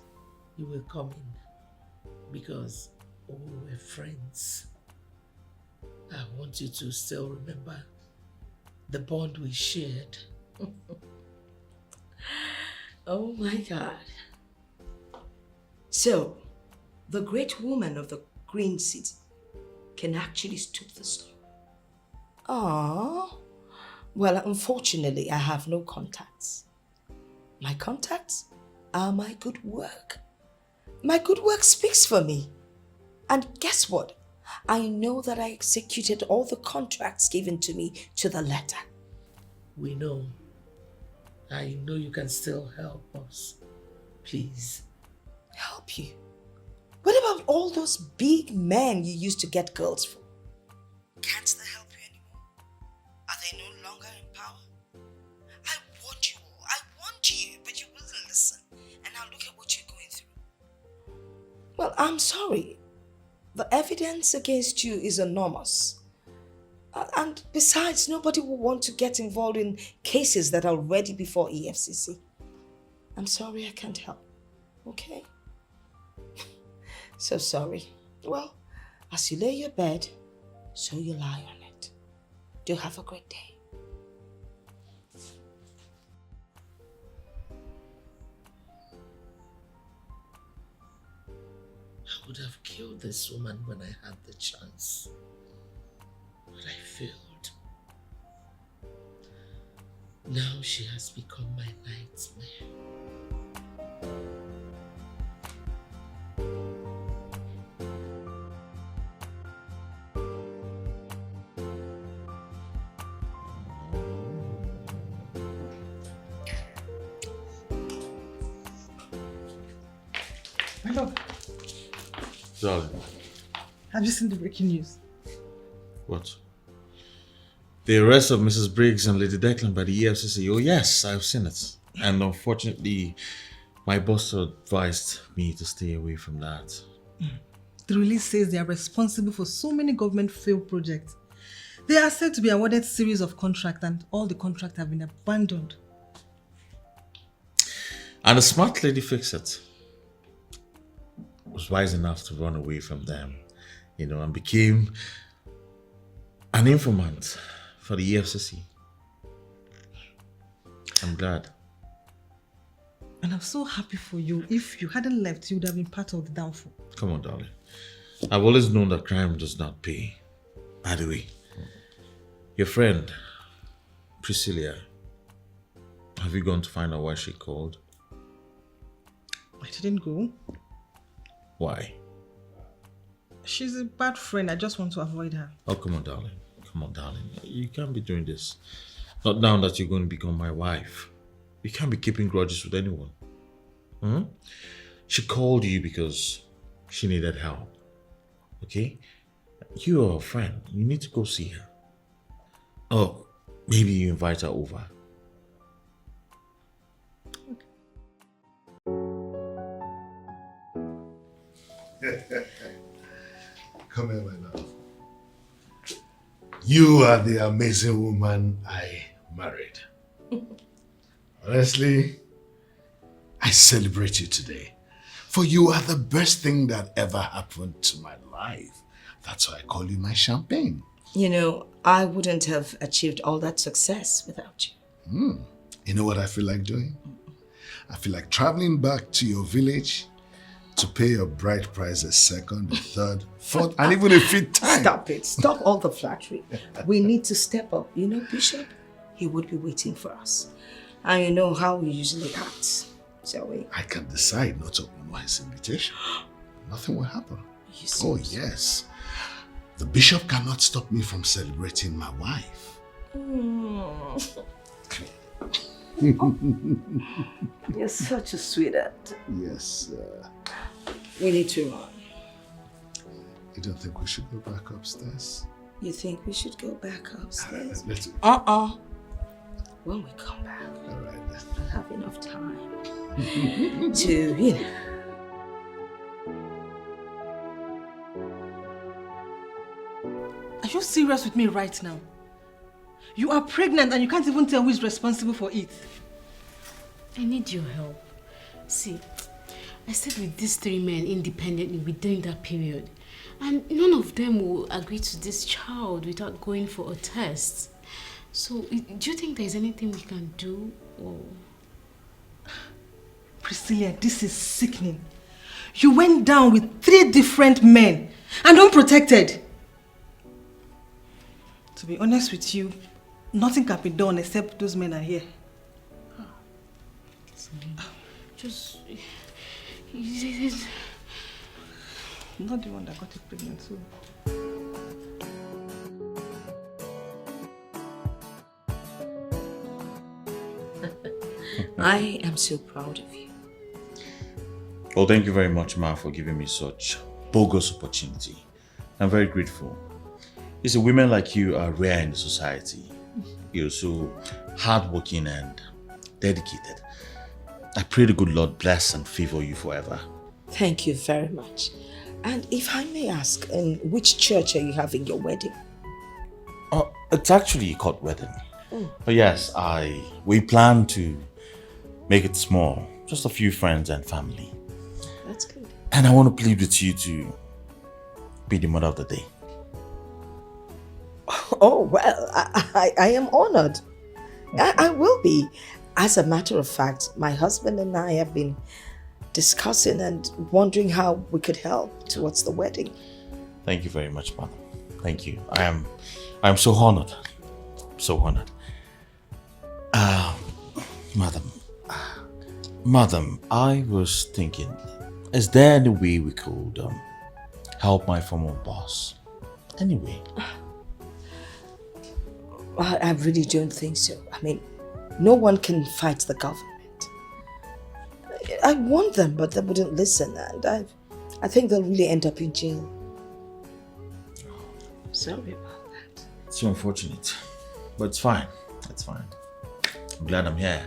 You will come in because we were friends. I want you to still remember the bond we shared. Oh my God. So, the great woman of the Green City can actually stoop the storm. Ah, well, unfortunately, I have no contacts. My contacts are my good work. My good work speaks for me. And guess what? I know that I executed all the contracts given to me to the letter. We know. I know you can still help us. Please. Help you? What about all those big men you used to get girls from? Well, I'm sorry. The evidence against you is enormous. And besides, nobody will want to get involved in cases that are already before EFCC. I'm sorry I can't help. Okay? So sorry. Well, as you lay your bed, so you lie on it. Do have a great day. I would have killed this woman when I had the chance. But I failed. Now she has become my nightmare. My love, Darling, have you seen the breaking news? what? The arrest of Mrs. Briggs and Lady Declan by the EFCC. Oh yes, I've seen it. And unfortunately, my boss advised me to stay away from that. The release says they are responsible for so many government failed projects. They are said to be awarded series of contracts and all the contracts have been abandoned. And the smart lady fixed it. Was wise enough to run away from them, and became an informant for the EFCC. I'm glad. And I'm so happy for you. If you hadn't left, you would have been part of the downfall. Come on, darling. I've always known that crime does not pay. By the way, your friend, Priscilla, have you gone to find out why she called? I didn't go. Why? She's a bad friend. I just want to avoid her. Oh, come on, darling. Come on, darling. You can't be doing this. Not now that you're going to become my wife. You can't be keeping grudges with anyone. She called you because she needed help. Okay? You are a friend. You need to go see her. Oh, maybe you invite her over. Come here, my love. You are the amazing woman I married. Honestly, I celebrate you today. For you are the best thing that ever happened to my life. That's why I call you my champagne. I wouldn't have achieved all that success without you. You know what I feel like doing? I feel like traveling back to your village to pay your bride price a second, a third, fourth, and even a fifth time. Stop it. Stop all the flattery. We need to step up. Bishop, he would be waiting for us. And you know how we usually act, shall we? I can decide not to honor his invitation. Nothing will happen. Oh, yes. The bishop cannot stop me from celebrating my wife. You're such a sweetheart. Yes. We need to run. You don't think we should go back upstairs? You think we should go back upstairs? Let's... When we come back, all right, then. I'll have enough time to, Are you serious with me right now? You are pregnant and you can't even tell who is responsible for it. I need your help. See, I stayed with these 3 men independently within that period. And none of them will agree to this child without going for a test. So, do you think there's anything we can do? Or... Priscilla, this is sickening. You went down with 3 different men and unprotected. To be honest with you, nothing can be done except those men are here. Just... Not the one that got it pregnant, so... I am so proud of you. Well, thank you very much, Ma, for giving me such bogus opportunity. I'm very grateful. You see, women like you are rare in the society. You're so hardworking and dedicated. I pray the good Lord bless and favor you forever. Thank you very much. And if I may ask, in which church are you having your wedding? It's actually a court wedding. Oh. But yes, we plan to make it small. Just a few friends and family. That's good. And I want to plead with you to be the mother of the day. Oh, well, I am honored. I will be. As a matter of fact, my husband and I have been discussing and wondering how we could help towards the wedding. Thank you very much, madam. Thank you. I am so honored. So honored. Madam, I was thinking, is there any way we could help my former boss? Anyway. I really don't think so. I mean, no one can fight the government. I warned them, but they wouldn't listen, and I think they'll really end up in jail. Sorry about that. It's so unfortunate, but it's fine. It's fine. I'm glad I'm here.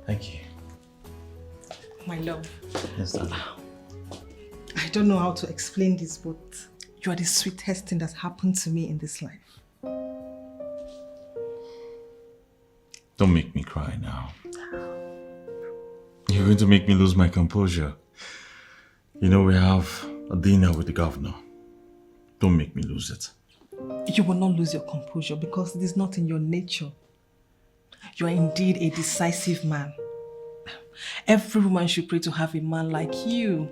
Thank you. My love. Yes, darling. I don't know how to explain this, but you are the sweetest thing that's happened to me in this life. Don't make me cry now. You're going to make me lose my composure. You know, we have a dinner with the governor. Don't make me lose it. You will not lose your composure because it is not in your nature. You are indeed a decisive man. Every woman should pray to have a man like you.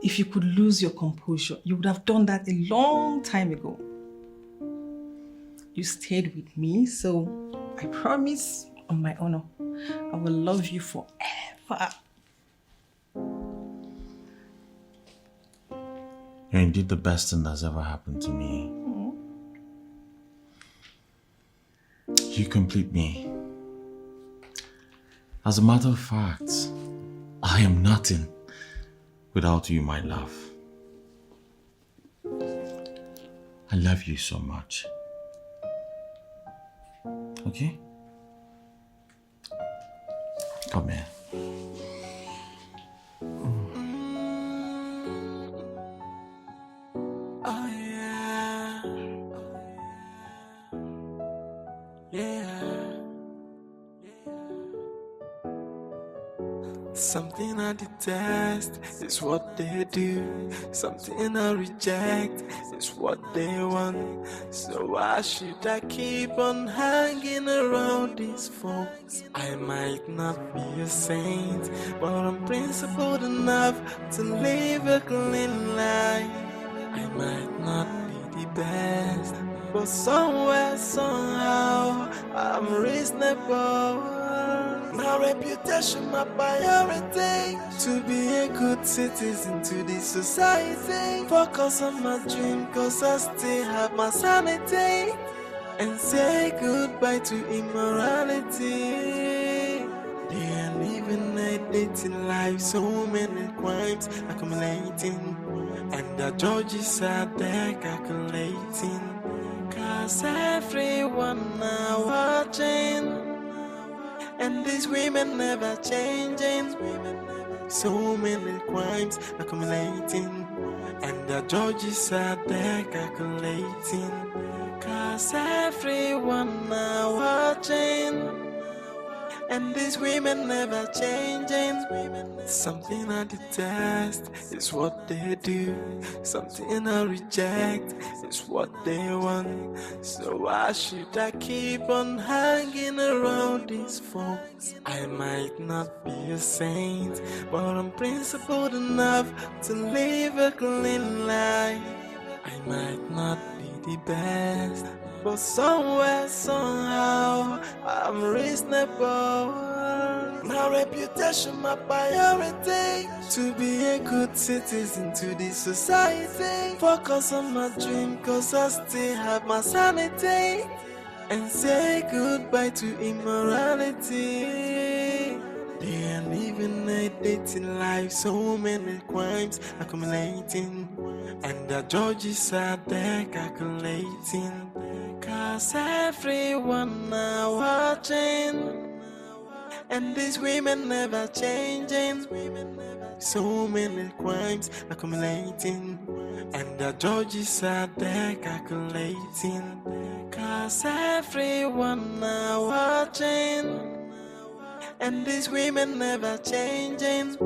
If you could lose your composure, you would have done that a long time ago. You stayed with me, so I promise on my honor, I will love you forever. You're indeed the best thing that's ever happened to me. You complete me. As a matter of fact, I am nothing without you, my love. I love you so much. Okay? Come here. Something I detest is what they do. Something I reject is what they want. So why should I keep on hanging around these folks? I might not be a saint, but I'm principled enough to live a clean life. I might not be the best, but somewhere, somehow, I'm reasonable. My reputation, my priority. To be a good citizen to this society. Focus on my dream, cause I still have my sanity. And say goodbye to immorality. They are living a dating life, so many crimes accumulating. And the judges are there calculating. Cause everyone now watching. And these women never changing. So many crimes accumulating. And the judges are there calculating. Cause everyone now watching. And these women never changing. Something I detest is what they do. Something I reject is what they want. So why should I keep on hanging around these folks? I might not be a saint, but I'm principled enough to live a clean life. I might not be the best, but somewhere, somehow, I'm reasonable. My reputation, my priority. To be a good citizen to this society. Focus on my dream, cause I still have my sanity. And say goodbye to immorality. dating life, so many crimes accumulating, and the judges are there calculating, cause everyone are watching, and these women never changing. So many crimes accumulating, and the judges are there calculating, cause everyone are watching, and these women never changing.